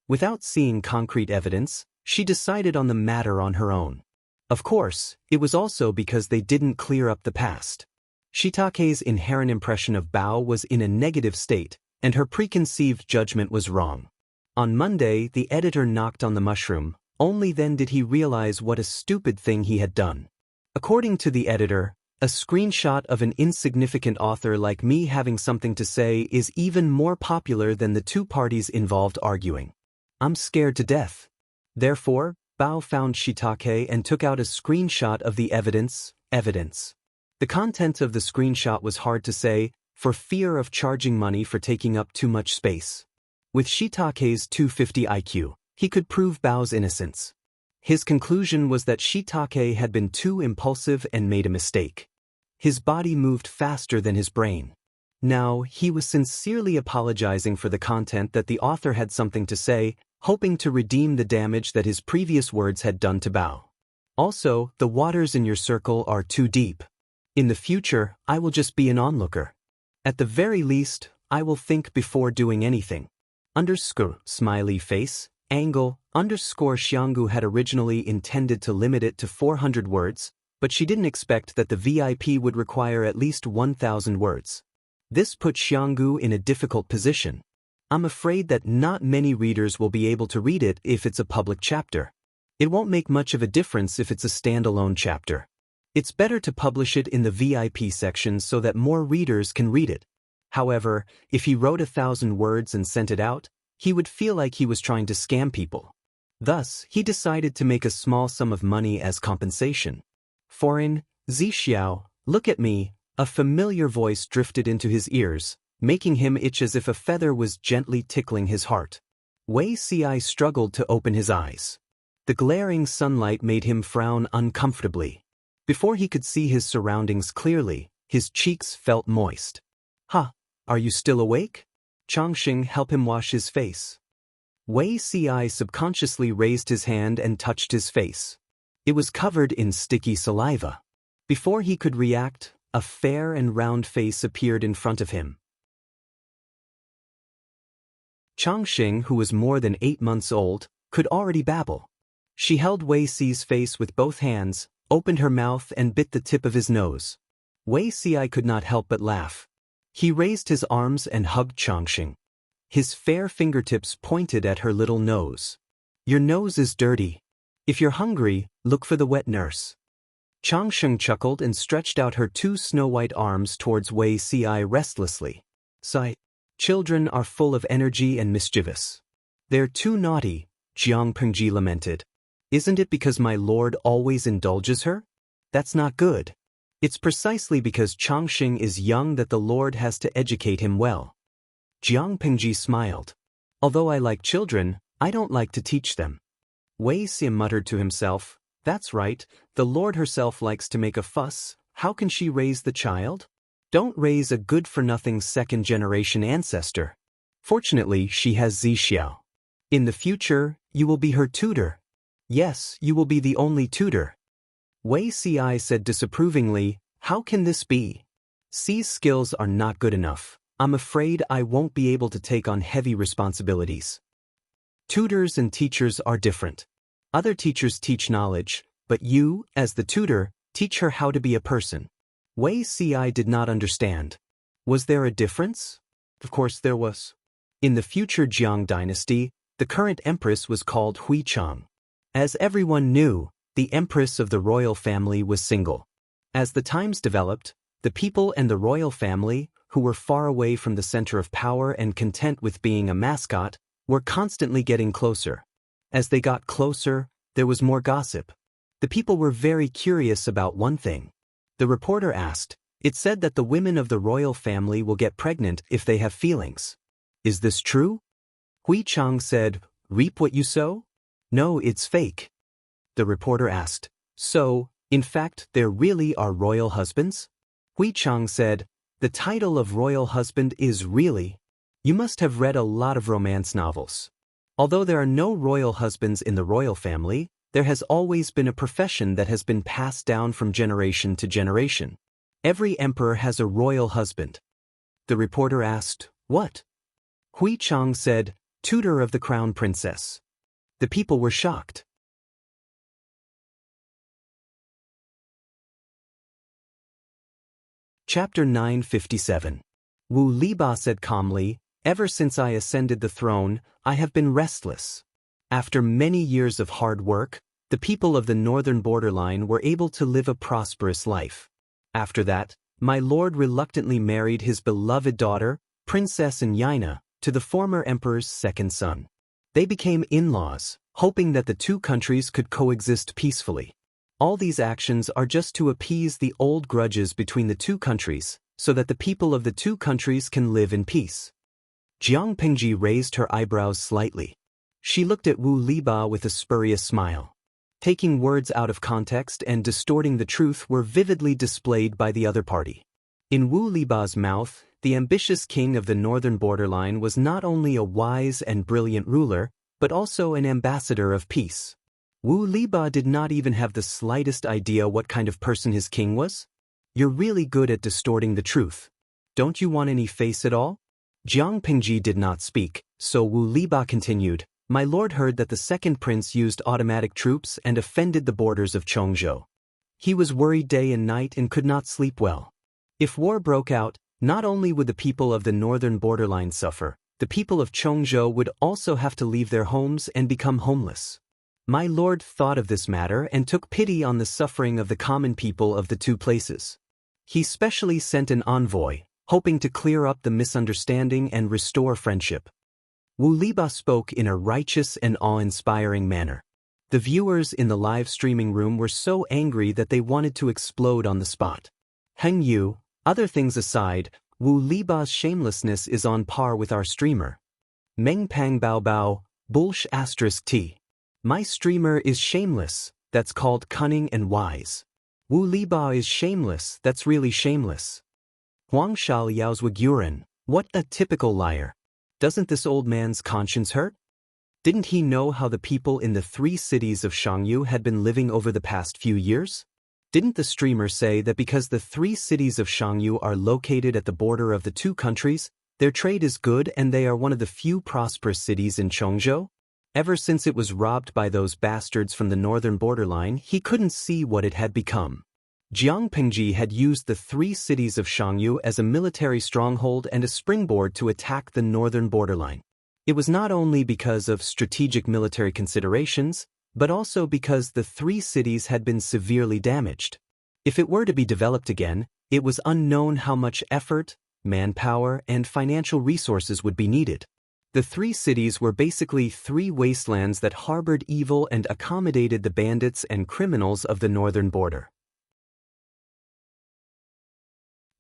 Without seeing concrete evidence, she decided on the matter on her own. Of course, it was also because they didn't clear up the past. Shitake's inherent impression of Bao was in a negative state, and her preconceived judgment was wrong. On Monday, the editor knocked on the mushroom. Only then did he realize what a stupid thing he had done. According to the editor, a screenshot of an insignificant author like me having something to say is even more popular than the two parties involved arguing. I'm scared to death. Therefore, Bao found Shitake and took out a screenshot of the evidence. The content of the screenshot was hard to say, for fear of charging money for taking up too much space. With Shitake's 250 IQ, he could prove Bao's innocence. His conclusion was that Shitake had been too impulsive and made a mistake. His body moved faster than his brain. Now, he was sincerely apologizing for the content that the author had something to say, hoping to redeem the damage that his previous words had done to Bao. Also, the waters in your circle are too deep. In the future, I will just be an onlooker. At the very least, I will think before doing anything. Smiley face, angle, Xiangu had originally intended to limit it to 400 words, but she didn't expect that the VIP would require at least 1,000 words. This put Xiangu in a difficult position. I'm afraid that not many readers will be able to read it if it's a public chapter. It won't make much of a difference if it's a standalone chapter. It's better to publish it in the VIP section so that more readers can read it. However, if he wrote 1,000 words and sent it out, he would feel like he was trying to scam people. Thus, he decided to make a small sum of money as compensation. Foreign, Zixiao, look at me, a familiar voice drifted into his ears, making him itch as if a feather was gently tickling his heart. Wei Ci struggled to open his eyes. The glaring sunlight made him frown uncomfortably. Before he could see his surroundings clearly, his cheeks felt moist. "Ha, are you still awake?" Changxing helped him wash his face. Wei Ci subconsciously raised his hand and touched his face. It was covered in sticky saliva. Before he could react, a fair and round face appeared in front of him. Changxing, who was more than 8 months old, could already babble. She held Wei Ci's face with both hands, opened her mouth and bit the tip of his nose. Wei Ci could not help but laugh. He raised his arms and hugged Changxing. His fair fingertips pointed at her little nose. "Your nose is dirty. If you're hungry, look for the wet nurse." Changxing chuckled and stretched out her 2 snow-white arms towards Wei Ci restlessly. "Sigh. Children are full of energy and mischievous. They're too naughty," Jiang Pengji lamented. "Isn't it because my lord always indulges her? That's not good. It's precisely because Changxing is young that the Lord has to educate him well." Jiang Pengji smiled. "Although I like children, I don't like to teach them." Wei Ci muttered to himself, "That's right, the Lord herself likes to make a fuss. How can she raise the child? Don't raise a good-for-nothing second-generation ancestor. Fortunately, she has Zixiao. In the future, you will be her tutor. Yes, you will be the only tutor." Wei Ci said disapprovingly, "How can this be? Ci's skills are not good enough. I'm afraid I won't be able to take on heavy responsibilities. Tutors and teachers are different. Other teachers teach knowledge, but you, as the tutor, teach her how to be a person." Wei Ci did not understand. Was there a difference? Of course there was. In the future Jiang dynasty, the current empress was called Huichang. As everyone knew, the empress of the royal family was single. As the times developed, the people and the royal family, who were far away from the center of power and content with being a mascot, were constantly getting closer. As they got closer, there was more gossip. The people were very curious about one thing. The reporter asked, "It said that the women of the royal family will get pregnant if they have feelings. Is this true?" Huichang said, "Reap what you sow?" "No, it's fake." The reporter asked, "So, in fact, there really are royal husbands?" Huichang said, "The title of royal husband is really. You must have read a lot of romance novels. Although there are no royal husbands in the royal family, There has always been a profession that has been passed down from generation to generation. Every emperor has a royal husband. The reporter asked, "What?" Hui Chang said, "Tutor of the crown princess." The people were shocked. Chapter 957. Wu Liba said calmly, "Ever since I ascended the throne, I have been restless. After many years of hard work, the people of the northern borderline were able to live a prosperous life. After that, my lord reluctantly married his beloved daughter, Princess Xianxia, to the former emperor's second son. They became in-laws, hoping that the two countries could coexist peacefully. All these actions are just to appease the old grudges between the two countries, so that the people of the two countries can live in peace." Jiang Pingji raised her eyebrows slightly. She looked at Wu Liba with a spurious smile. Taking words out of context and distorting the truth were vividly displayed by the other party. In Wu Liba's mouth, the ambitious king of the northern borderline was not only a wise and brilliant ruler, but also an ambassador of peace. Wu Liba did not even have the slightest idea what kind of person his king was. "You're really good at distorting the truth. Don't you want any face at all?" Jiang Pingji did not speak, so Wu Liba continued, "My lord heard that the second prince used automatic troops and offended the borders of Chongzhou. He was worried day and night and could not sleep well. If war broke out, not only would the people of the northern borderline suffer, the people of Chongzhou would also have to leave their homes and become homeless. My lord thought of this matter and took pity on the suffering of the common people of the two places. He specially sent an envoy, hoping to clear up the misunderstanding and restore friendship." Wu Liba spoke in a righteous and awe-inspiring manner. The viewers in the live streaming room were so angry that they wanted to explode on the spot. Heng Yu, other things aside, Wu Liba's shamelessness is on par with our streamer. Meng Pang Bao Bao, Bullsh *T. My streamer is shameless, that's called cunning and wise. Wu Liba is shameless, that's really shameless. Huang Shao Yao's Wiguren, what a typical liar. Doesn't this old man's conscience hurt? Didn't he know how the people in the 3 cities of Shangyu had been living over the past few years? Didn't the streamer say that because the 3 cities of Shangyu are located at the border of the two countries, their trade is good and they are one of the few prosperous cities in Chongzhou? Ever since it was robbed by those bastards from the northern borderline, he couldn't see what it had become. Jiang Pingji had used the 3 cities of Shangyu as a military stronghold and a springboard to attack the northern borderline. It was not only because of strategic military considerations, but also because the 3 cities had been severely damaged. If it were to be developed again, it was unknown how much effort, manpower, and financial resources would be needed. The 3 cities were basically 3 wastelands that harbored evil and accommodated the bandits and criminals of the northern border.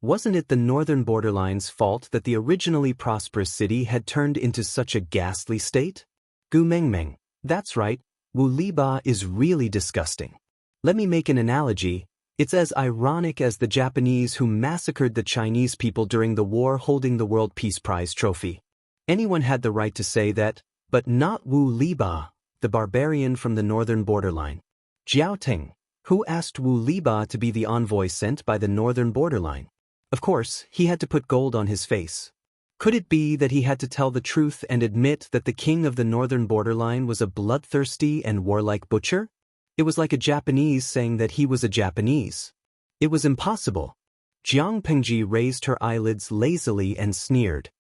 Wasn't it the northern borderline's fault that the originally prosperous city had turned into such a ghastly state? Gu Mengmeng, that's right, Wu Liba is really disgusting. Let me make an analogy. It's as ironic as the Japanese who massacred the Chinese people during the war holding the World Peace Prize trophy. Anyone had the right to say that, but not Wu Liba, the barbarian from the northern borderline. Jiao Ting, who asked Wu Liba to be the envoy sent by the northern borderline. Of course, he had to put gold on his face. Could it be that he had to tell the truth and admit that the king of the northern borderline was a bloodthirsty and warlike butcher? It was like a Japanese saying that he was a Japanese. It was impossible. Jiang Pingji raised her eyelids lazily and sneered.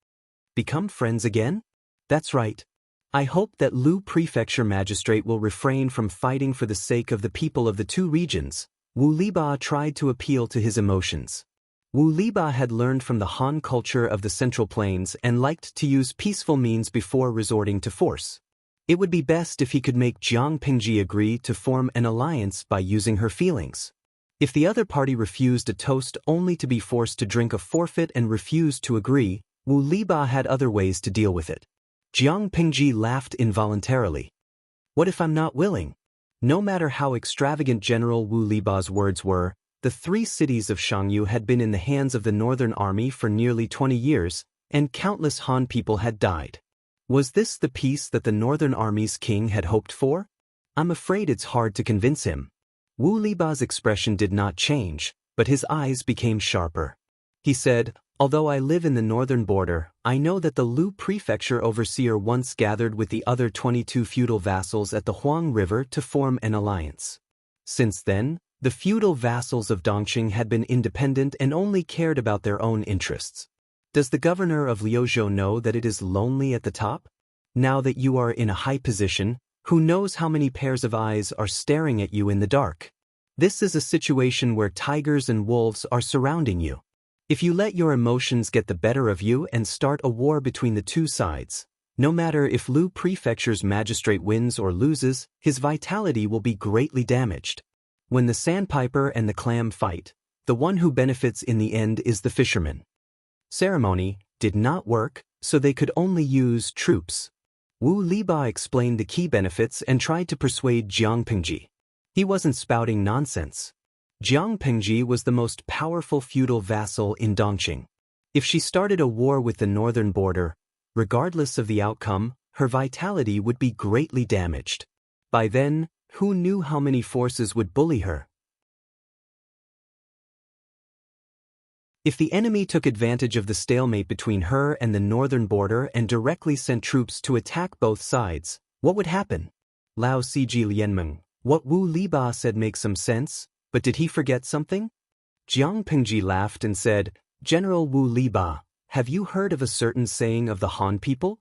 Become friends again? That's right. I hope that Lu Prefecture Magistrate will refrain from fighting for the sake of the people of the two regions. Wu Liba tried to appeal to his emotions. Wu Liba had learned from the Han culture of the Central Plains and liked to use peaceful means before resorting to force. It would be best if he could make Jiang Pingji agree to form an alliance by using her feelings. If the other party refused a toast only to be forced to drink a forfeit and refused to agree, Wu Liba had other ways to deal with it. Jiang Pingji laughed involuntarily. What if I'm not willing? No matter how extravagant General Wu Liba's words were, the 3 cities of Shangyu had been in the hands of the Northern Army for nearly 20 years, and countless Han people had died. Was this the peace that the Northern Army's king had hoped for? I'm afraid it's hard to convince him. Wu Liba's expression did not change, but his eyes became sharper. He said, although I live in the northern border, I know that the Lu prefecture overseer once gathered with the other 22 feudal vassals at the Huang River to form an alliance. Since then, the feudal vassals of Dongqing had been independent and only cared about their own interests. Does the governor of Liuzhou know that it is lonely at the top? Now that you are in a high position, who knows how many pairs of eyes are staring at you in the dark? This is a situation where tigers and wolves are surrounding you. If you let your emotions get the better of you and start a war between the two sides, no matter if Lu Prefecture's magistrate wins or loses, his vitality will be greatly damaged. When the sandpiper and the clam fight, the one who benefits in the end is the fisherman. Ceremony did not work, so they could only use troops. Wu Liba explained the key benefits and tried to persuade Jiang Pingji. He wasn't spouting nonsense. Jiang Pingji was the most powerful feudal vassal in Dongqing. If she started a war with the northern border, regardless of the outcome, her vitality would be greatly damaged. By then, who knew how many forces would bully her? If the enemy took advantage of the stalemate between her and the northern border and directly sent troops to attack both sides, what would happen? Lao Siji Lianmeng, what Wu Liba said makes some sense, but did he forget something? Jiang Pingji laughed and said, General Wu Liba, have you heard of a certain saying of the Han people?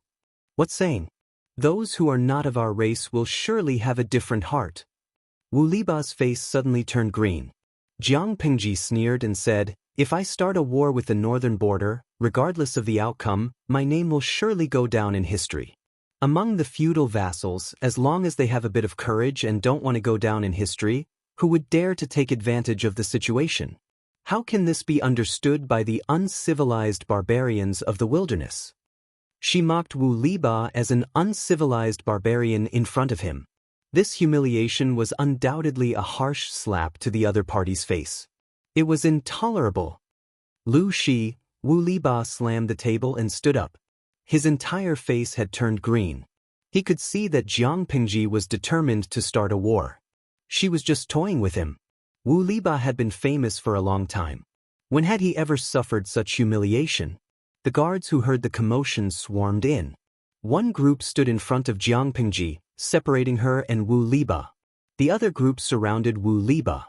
What saying? Those who are not of our race will surely have a different heart. Wu Liba's face suddenly turned green. Jiang Pingji sneered and said, if I start a war with the northern border, regardless of the outcome, my name will surely go down in history. Among the feudal vassals, as long as they have a bit of courage and don't want to go down in history, who would dare to take advantage of the situation? How can this be understood by the uncivilized barbarians of the wilderness? She mocked Wu Liba as an uncivilized barbarian in front of him. This humiliation was undoubtedly a harsh slap to the other party's face. It was intolerable. Lu Shi, Wu Liba slammed the table and stood up. His entire face had turned green. He could see that Jiang Pingji was determined to start a war. She was just toying with him. Wu Liba had been famous for a long time. When had he ever suffered such humiliation? The guards who heard the commotion swarmed in. One group stood in front of Jiang Pingji, separating her and Wu Liba. The other group surrounded Wu Liba.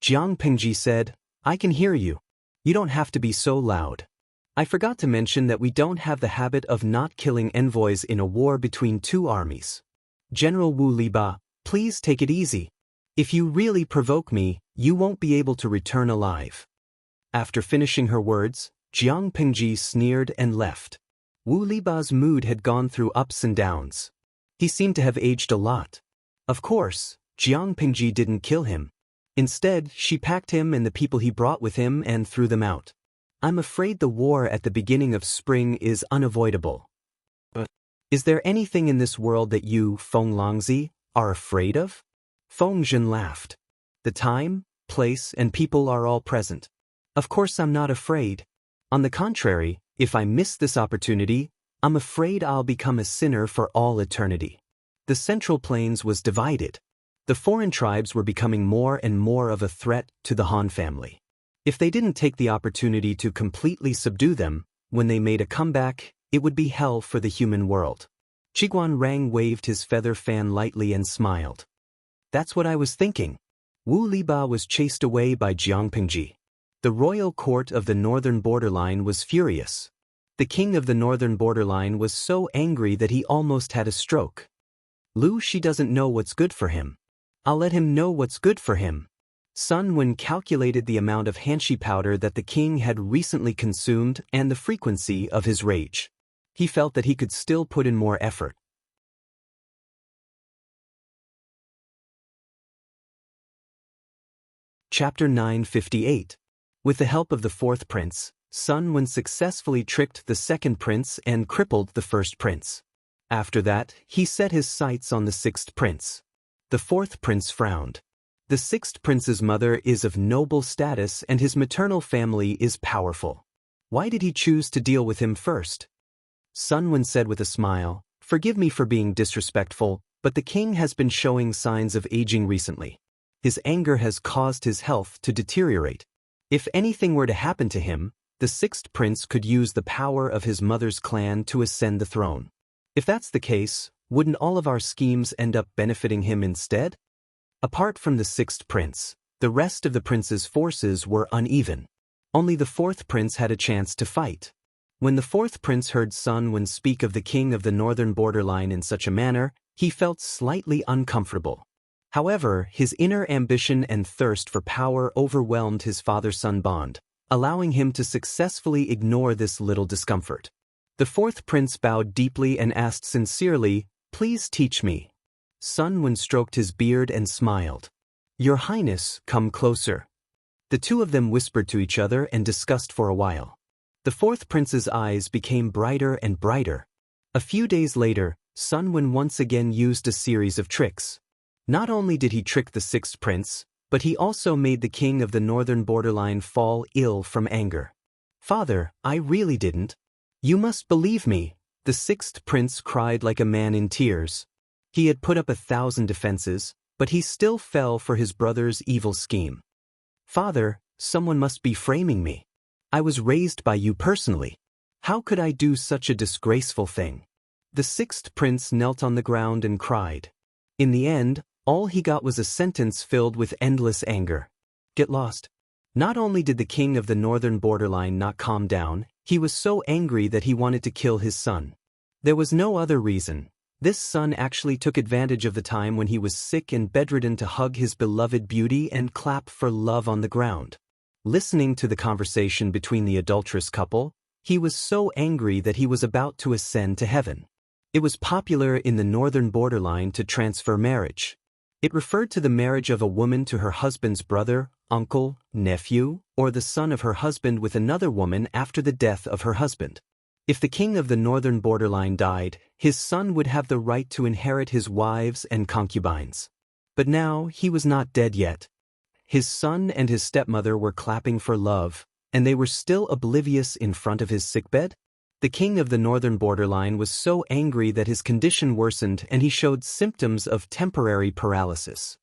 Jiang Pingji said, I can hear you. You don't have to be so loud. I forgot to mention that we don't have the habit of not killing envoys in a war between two armies. General Wu Liba, please take it easy. If you really provoke me, you won't be able to return alive. After finishing her words, Jiang Pingji sneered and left. Wu Liba's mood had gone through ups and downs. He seemed to have aged a lot. Of course, Jiang Pingji didn't kill him. Instead, she packed him and the people he brought with him and threw them out. I'm afraid the war at the beginning of spring is unavoidable. But is there anything in this world that you, Feng Longzi, are afraid of? Feng Zhen laughed. The time, place, and people are all present. Of course I'm not afraid. On the contrary, if I miss this opportunity, I'm afraid I'll become a sinner for all eternity. The Central Plains was divided. The foreign tribes were becoming more and more of a threat to the Han family. If they didn't take the opportunity to completely subdue them, when they made a comeback, it would be hell for the human world. Qiguan Rang waved his feather fan lightly and smiled. That's what I was thinking. Wu Liba was chased away by Jiang Pingji. The royal court of the northern borderline was furious. The king of the northern borderline was so angry that he almost had a stroke. Lu Shi doesn't know what's good for him. I'll let him know what's good for him. Sun Wen calculated the amount of hanshi powder that the king had recently consumed and the frequency of his rage. He felt that he could still put in more effort. Chapter 958. With the help of the fourth prince, Sun Wen successfully tricked the second prince and crippled the first prince. After that, he set his sights on the sixth prince. The fourth prince frowned. The sixth prince's mother is of noble status and his maternal family is powerful. Why did he choose to deal with him first? Sun Wen said with a smile, forgive me for being disrespectful, But the king has been showing signs of aging recently. His anger has caused his health to deteriorate. If anything were to happen to him, the sixth prince could use the power of his mother's clan to ascend the throne. If that's the case, wouldn't all of our schemes end up benefiting him instead? Apart from the sixth prince, the rest of the prince's forces were uneven. Only the fourth prince had a chance to fight. When the fourth prince heard Sun Wen speak of the king of the northern borderline in such a manner, he felt slightly uncomfortable. However, his inner ambition and thirst for power overwhelmed his father-son bond, allowing him to successfully ignore this little discomfort. The fourth prince bowed deeply and asked sincerely, "Please teach me." Sun Wen stroked his beard and smiled. "Your Highness, come closer." The two of them whispered to each other and discussed for a while. The fourth prince's eyes became brighter and brighter. A few days later, Sun Wen once again used a series of tricks. Not only did he trick the sixth prince, but he also made the king of the northern borderline fall ill from anger. "Father, I really didn't. You must believe me," the sixth prince cried like a man in tears. He had put up 1,000 defenses, but he still fell for his brother's evil scheme. "Father, someone must be framing me. I was raised by you personally. How could I do such a disgraceful thing?" The sixth prince knelt on the ground and cried. In the end, all he got was a sentence filled with endless anger. "Get lost." Not only did the king of the northern borderline not calm down, he was so angry that he wanted to kill his son. There was no other reason. This son actually took advantage of the time when he was sick and bedridden to hug his beloved beauty and clap for love on the ground. Listening to the conversation between the adulterous couple, he was so angry that he was about to ascend to heaven. It was popular in the northern borderline to transfer marriage. It referred to the marriage of a woman to her husband's brother, uncle, nephew, or the son of her husband with another woman after the death of her husband. If the king of the northern borderline died, his son would have the right to inherit his wives and concubines. But now he was not dead yet. His son and his stepmother were clapping for love, and they were still oblivious in front of his sickbed. The king of the northern borderline was so angry that his condition worsened and he showed symptoms of temporary paralysis.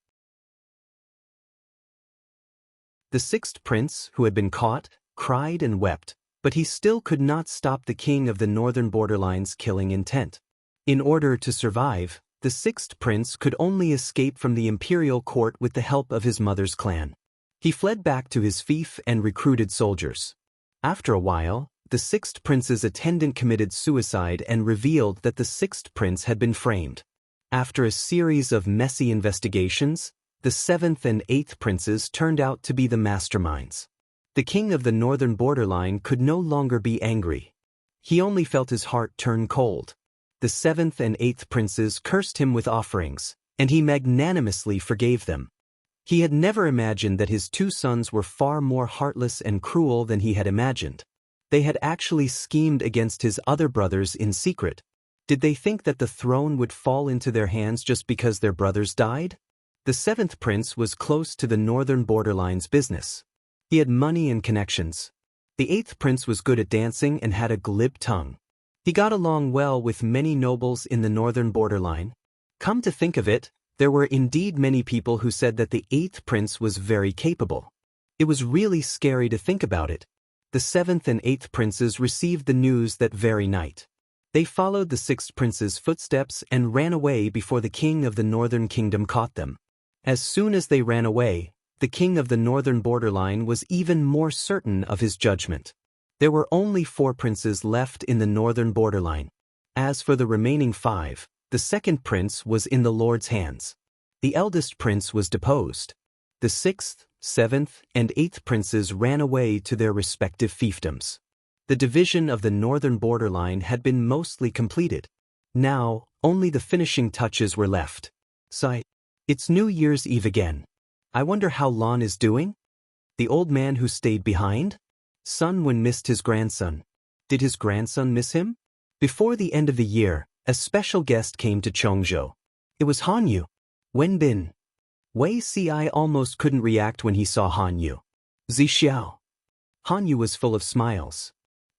The sixth prince, who had been caught, cried and wept, but he still could not stop the king of the northern borderline's killing intent. In order to survive, the sixth prince could only escape from the imperial court with the help of his mother's clan. He fled back to his fief and recruited soldiers. After a while, the sixth prince's attendant committed suicide and revealed that the sixth prince had been framed. After a series of messy investigations, the seventh and eighth princes turned out to be the masterminds. The king of the northern borderline could no longer be angry. He only felt his heart turn cold. The seventh and eighth princes cursed him with offerings, and he magnanimously forgave them. He had never imagined that his two sons were far more heartless and cruel than he had imagined. They had actually schemed against his other brothers in secret. Did they think that the throne would fall into their hands just because their brothers died? The seventh prince was close to the northern borderline's business. He had money and connections. The eighth prince was good at dancing and had a glib tongue. He got along well with many nobles in the northern borderline. Come to think of it, there were indeed many people who said that the eighth prince was very capable. It was really scary to think about it. The seventh and eighth princes received the news that very night. They followed the sixth prince's footsteps and ran away before the king of the northern kingdom caught them. As soon as they ran away, the king of the northern borderline was even more certain of his judgment. There were only 4 princes left in the northern borderline. As for the remaining 5, the second prince was in the Lord's hands. The eldest prince was deposed. The 6th, 7th, and 8th princes ran away to their respective fiefdoms. The division of the northern borderline had been mostly completed. Now, only the finishing touches were left. Sigh. It's New Year's Eve again. I wonder how Lon is doing? The old man who stayed behind? Sun Wen missed his grandson. Did his grandson miss him? Before the end of the year, a special guest came to Chongzhou. It was Han Yu. Wen Bin. Wei Si almost couldn't react when he saw Han Yu. Zixiao. Han Yu was full of smiles.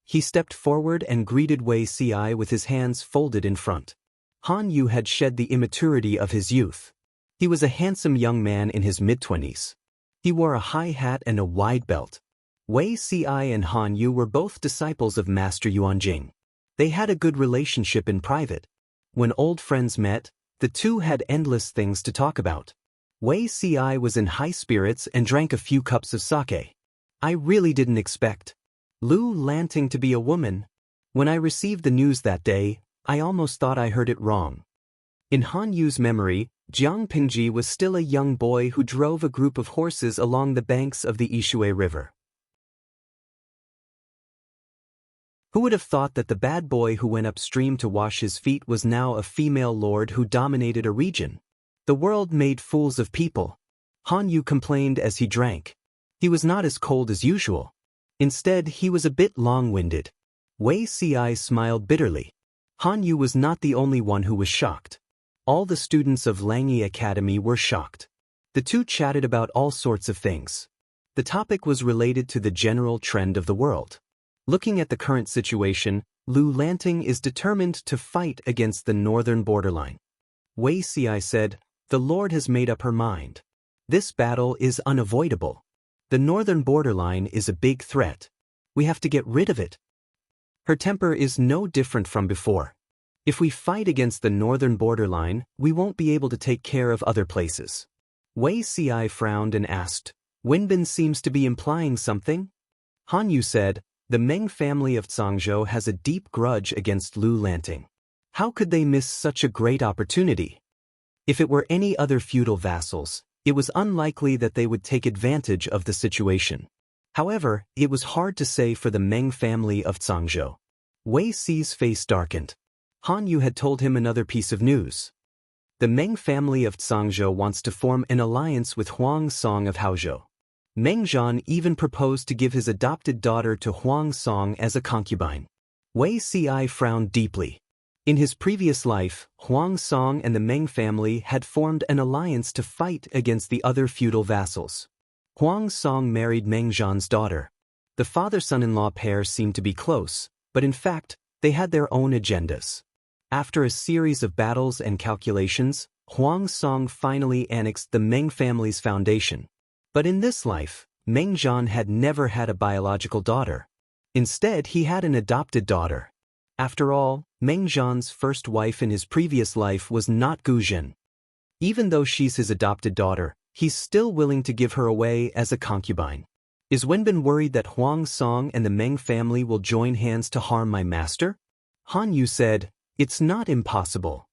He stepped forward and greeted Wei Si with his hands folded in front. Han Yu had shed the immaturity of his youth. He was a handsome young man in his mid-20s. He wore a high hat and a wide belt. Wei Ci and Han Yu were both disciples of Master Yuanjing. They had a good relationship in private. When old friends met, the two had endless things to talk about. Wei Ci was in high spirits and drank a few cups of sake. I really didn't expect Lu Lanting to be a woman. When I received the news that day, I almost thought I heard it wrong. In Han Yu's memory, Jiang Pingji was still a young boy who drove a group of horses along the banks of the Yishui River. Who would have thought that the bad boy who went upstream to wash his feet was now a female lord who dominated a region? The world made fools of people. Han Yu complained as he drank. He was not as cold as usual. Instead, he was a bit long-winded. Wei Ci smiled bitterly. Han Yu was not the only one who was shocked. All the students of Langyi Academy were shocked. The two chatted about all sorts of things. The topic was related to the general trend of the world. Looking at the current situation, Lu Lanting is determined to fight against the northern borderline. Wei Ci said, "The Lord has made up her mind. This battle is unavoidable. The northern borderline is a big threat. We have to get rid of it." Her temper is no different from before. If we fight against the northern borderline, we won't be able to take care of other places. Wei Ci frowned and asked, "Wenbin seems to be implying something?" Han Yu said, "The Meng family of Zhangzhou has a deep grudge against Lu Lanting. How could they miss such a great opportunity? If it were any other feudal vassals, it was unlikely that they would take advantage of the situation. However, it was hard to say for the Meng family of Zhangzhou." Wei Ci's face darkened. Han Yu had told him another piece of news. The Meng family of Zhangzhou wants to form an alliance with Huang Song of Haozhou. Meng Zhan even proposed to give his adopted daughter to Huang Song as a concubine. Wei Ci frowned deeply. In his previous life, Huang Song and the Meng family had formed an alliance to fight against the other feudal vassals. Huang Song married Meng Zhan's daughter. The father-son-in-law pair seemed to be close, but in fact, they had their own agendas. After a series of battles and calculations, Huang Song finally annexed the Meng family's foundation. But in this life, Meng Zhan had never had a biological daughter. Instead, he had an adopted daughter. After all, Meng Zhan's first wife in his previous life was not Gu Zhen. Even though she's his adopted daughter, he's still willing to give her away as a concubine. Is Wenbin worried that Huang Song and the Meng family will join hands to harm my master? Han Yu said, "It's not impossible.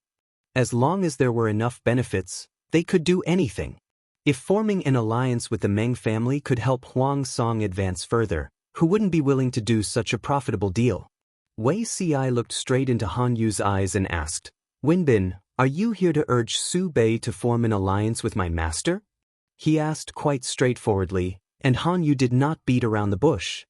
As long as there were enough benefits, they could do anything. If forming an alliance with the Meng family could help Huang Song advance further, who wouldn't be willing to do such a profitable deal?" Wei Ci looked straight into Han Yu's eyes and asked, "Wenbin, are you here to urge Su Bei to form an alliance with my master?" He asked quite straightforwardly, and Han Yu did not beat around the bush.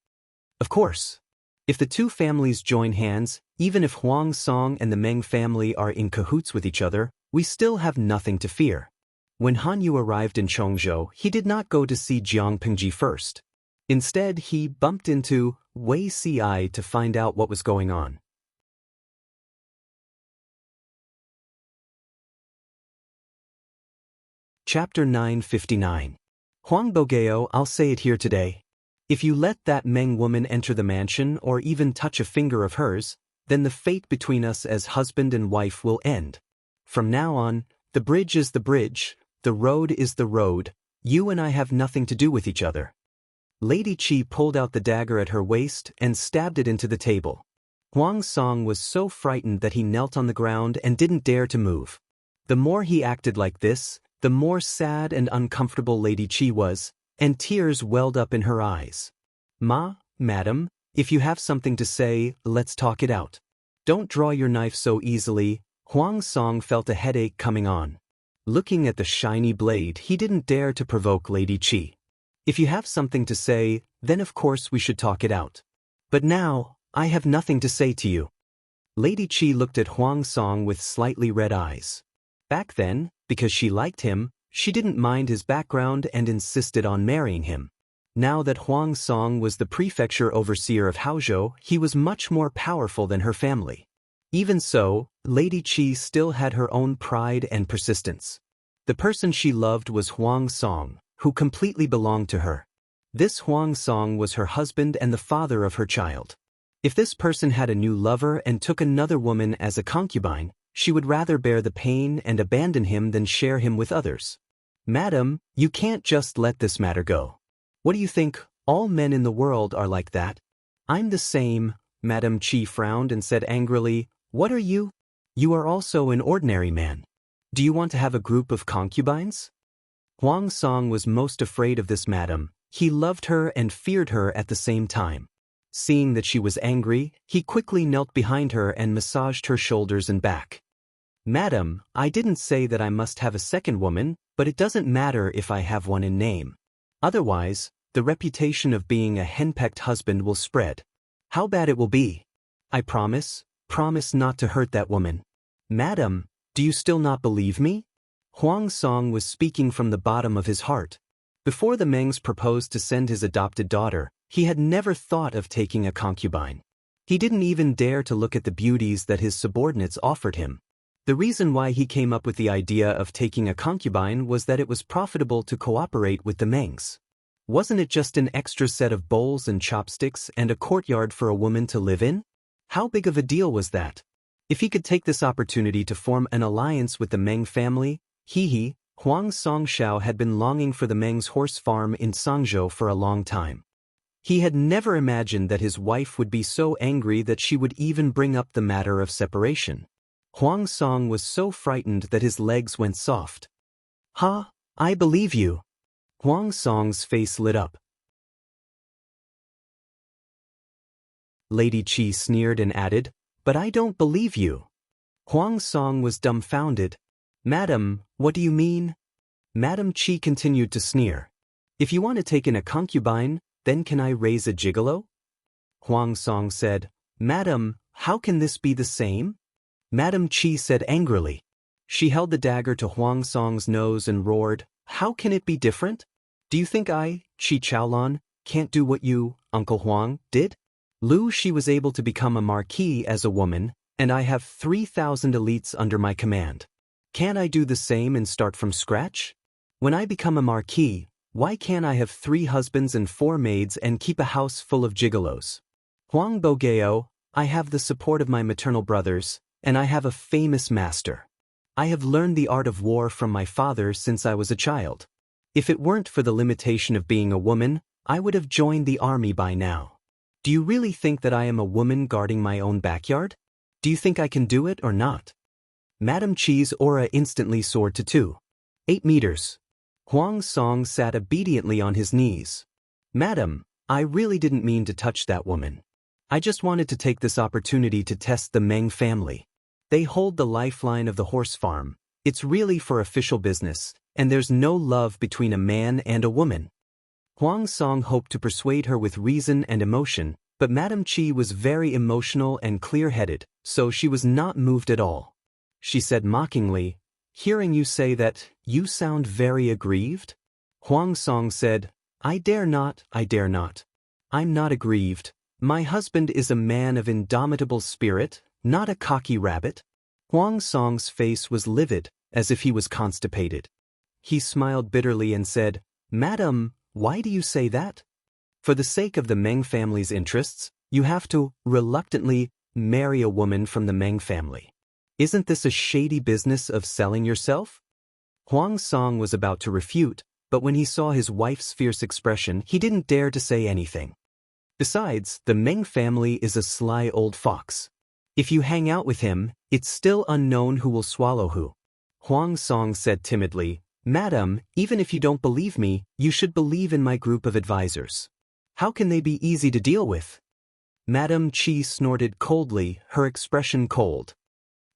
Of course. If the two families join hands, even if Huang Song and the Meng family are in cahoots with each other, we still have nothing to fear. When Han Yu arrived in Chongzhou, he did not go to see Jiang Pingji first. Instead, he bumped into Wei Ci to find out what was going on. Chapter 959. Huang Bogeo, I'll say it here today. If you let that Meng woman enter the mansion or even touch a finger of hers, then the fate between us as husband and wife will end. From now on, the bridge is the bridge, the road is the road, you and I have nothing to do with each other. Lady Qi pulled out the dagger at her waist and stabbed it into the table. Huang Song was so frightened that he knelt on the ground and didn't dare to move. The more he acted like this, the more sad and uncomfortable Lady Qi was, and tears welled up in her eyes. Madam, if you have something to say, let's talk it out. Don't draw your knife so easily." Huang Song felt a headache coming on. Looking at the shiny blade, he didn't dare to provoke Lady Qi. If you have something to say, then of course we should talk it out. But now, I have nothing to say to you. Lady Qi looked at Huang Song with slightly red eyes. Back then, because she liked him, she didn't mind his background and insisted on marrying him. Now that Huang Song was the prefecture overseer of Haozhou, he was much more powerful than her family. Even so, Lady Qi still had her own pride and persistence. The person she loved was Huang Song, who completely belonged to her. This Huang Song was her husband and the father of her child. If this person had a new lover and took another woman as a concubine, she would rather bear the pain and abandon him than share him with others. Madam, you can't just let this matter go. What do you think, all men in the world are like that? I'm the same, Madame Qi frowned and said angrily, what are you? You are also an ordinary man. Do you want to have a group of concubines? Huang Song was most afraid of this madam. He loved her and feared her at the same time. Seeing that she was angry, he quickly knelt behind her and massaged her shoulders and back. Madam, I didn't say that I must have a second woman, but it doesn't matter if I have one in name. Otherwise, the reputation of being a henpecked husband will spread. How bad it will be. I promise not to hurt that woman. Madam, do you still not believe me? Huang Song was speaking from the bottom of his heart. Before the Mengs proposed to send his adopted daughter, he had never thought of taking a concubine. He didn't even dare to look at the beauties that his subordinates offered him. The reason why he came up with the idea of taking a concubine was that it was profitable to cooperate with the Mengs. Wasn't it just an extra set of bowls and chopsticks and a courtyard for a woman to live in? How big of a deal was that? If he could take this opportunity to form an alliance with the Meng family, Huang Songshao had been longing for the Meng's horse farm in Sangzhou for a long time. He had never imagined that his wife would be so angry that she would even bring up the matter of separation. Huang Song was so frightened that his legs went soft. Ha, I believe you. Huang Song's face lit up. Lady Qi sneered and added, but I don't believe you. Huang Song was dumbfounded. Madam, what do you mean? Madame Qi continued to sneer. If you want to take in a concubine, then can I raise a gigolo? Huang Song said, Madam, how can this be the same? Madame Qi said angrily. She held the dagger to Huang Song's nose and roared, how can it be different? Do you think I, Qi Chaolon, can't do what you, Uncle Huang, did? Lu Shi was able to become a marquis as a woman, and I have 3,000 elites under my command. Can't I do the same and start from scratch? When I become a marquis, why can't I have 3 husbands and 4 maids and keep a house full of gigolos? Huang Bogeo, I have the support of my maternal brothers, and I have a famous master. I have learned the art of war from my father since I was a child. If it weren't for the limitation of being a woman, I would have joined the army by now. Do you really think that I am a woman guarding my own backyard? Do you think I can do it or not? Madame Qi's aura instantly soared to 8 meters. Huang Song sat obediently on his knees. Madam, I really didn't mean to touch that woman. I just wanted to take this opportunity to test the Meng family. They hold the lifeline of the horse farm. It's really for official business, and there's no love between a man and a woman. Huang Song hoped to persuade her with reason and emotion, but Madame Qi was very emotional and clear-headed, so she was not moved at all. She said mockingly, hearing you say that, you sound very aggrieved? Huang Song said, I dare not. I'm not aggrieved. My husband is a man of indomitable spirit, not a cocky rabbit. Huang Song's face was livid, as if he was constipated. He smiled bitterly and said, Madam, why do you say that? For the sake of the Meng family's interests, you have to, reluctantly, marry a woman from the Meng family. Isn't this a shady business of selling yourself? Huang Song was about to refute, but when he saw his wife's fierce expression, he didn't dare to say anything. Besides, the Meng family is a sly old fox. If you hang out with him, it's still unknown who will swallow who. Huang Song said timidly, Madam, even if you don't believe me, you should believe in my group of advisors. How can they be easy to deal with? Madame Qi snorted coldly, her expression cold.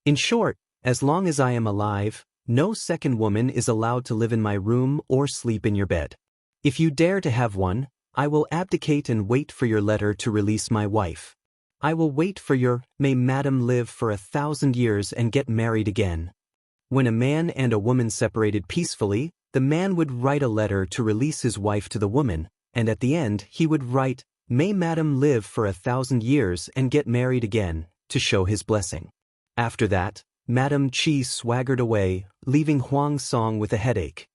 In short, as long as I am alive, no second woman is allowed to live in my room or sleep in your bed. If you dare to have one, I will abdicate and wait for your letter to release my wife. I will wait for your, may Madam live for 1,000 years and get married again. When a man and a woman separated peacefully, the man would write a letter to release his wife to the woman, and at the end he would write, May Madam live for 1,000 years and get married again, to show his blessing. After that, Madame Qi swaggered away, leaving Huang Song with a headache.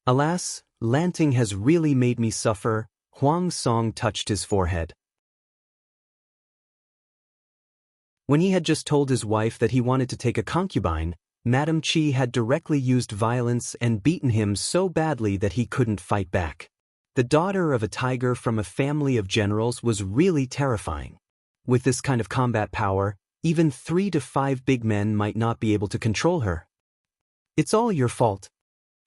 Alas, Lanting has really made me suffer. Huang Song touched his forehead. When he had just told his wife that he wanted to take a concubine, Madame Qi had directly used violence and beaten him so badly that he couldn't fight back. The daughter of a tiger from a family of generals was really terrifying. With this kind of combat power, even 3 to 5 big men might not be able to control her. It's all your fault.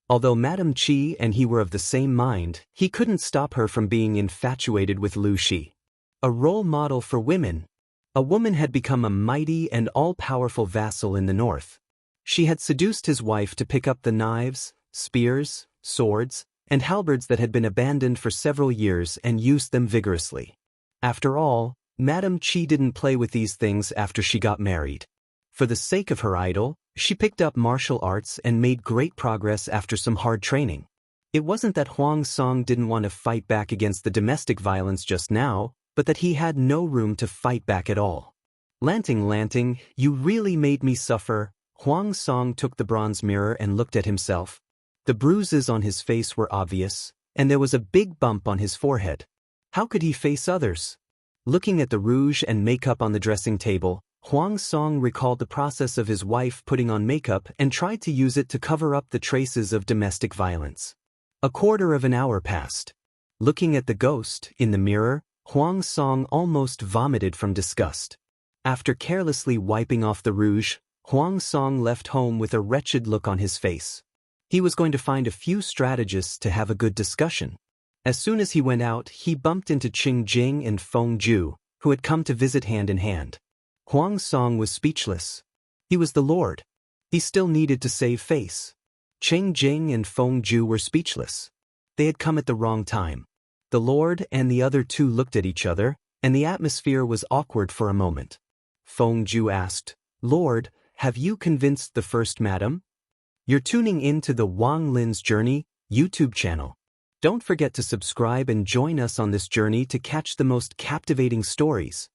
Although Madame Qi and he were of the same mind, he couldn't stop her from being infatuated with Lu Shi. A role model for women. A woman had become a mighty and all-powerful vassal in the north. She had seduced his wife to pick up the knives, spears, swords, and halberds that had been abandoned for several years and used them vigorously. After all, Madame Qi didn't play with these things after she got married. For the sake of her idol, she picked up martial arts and made great progress after some hard training. It wasn't that Huang Song didn't want to fight back against the domestic violence just now, but that he had no room to fight back at all. Lanting, you really made me suffer. Huang Song took the bronze mirror and looked at himself. The bruises on his face were obvious, and there was a big bump on his forehead. How could he face others? Looking at the rouge and makeup on the dressing table, Huang Song recalled the process of his wife putting on makeup and tried to use it to cover up the traces of domestic violence. A quarter of an hour passed. Looking at the ghost in the mirror, Huang Song almost vomited from disgust. After carelessly wiping off the rouge, Huang Song left home with a wretched look on his face. He was going to find a few strategists to have a good discussion. As soon as he went out, he bumped into Qing Jing and Feng Ju, who had come to visit hand in hand. Huang Song was speechless. He was the Lord. He still needed to save face. Qing Jing and Feng Ju were speechless. They had come at the wrong time. The Lord and the other two looked at each other, and the atmosphere was awkward for a moment. Feng Ju asked, "Lord, have you convinced the First Madam?" You're tuning in to the Wang Lin's Journey YouTube channel. Don't forget to subscribe and join us on this journey to catch the most captivating stories.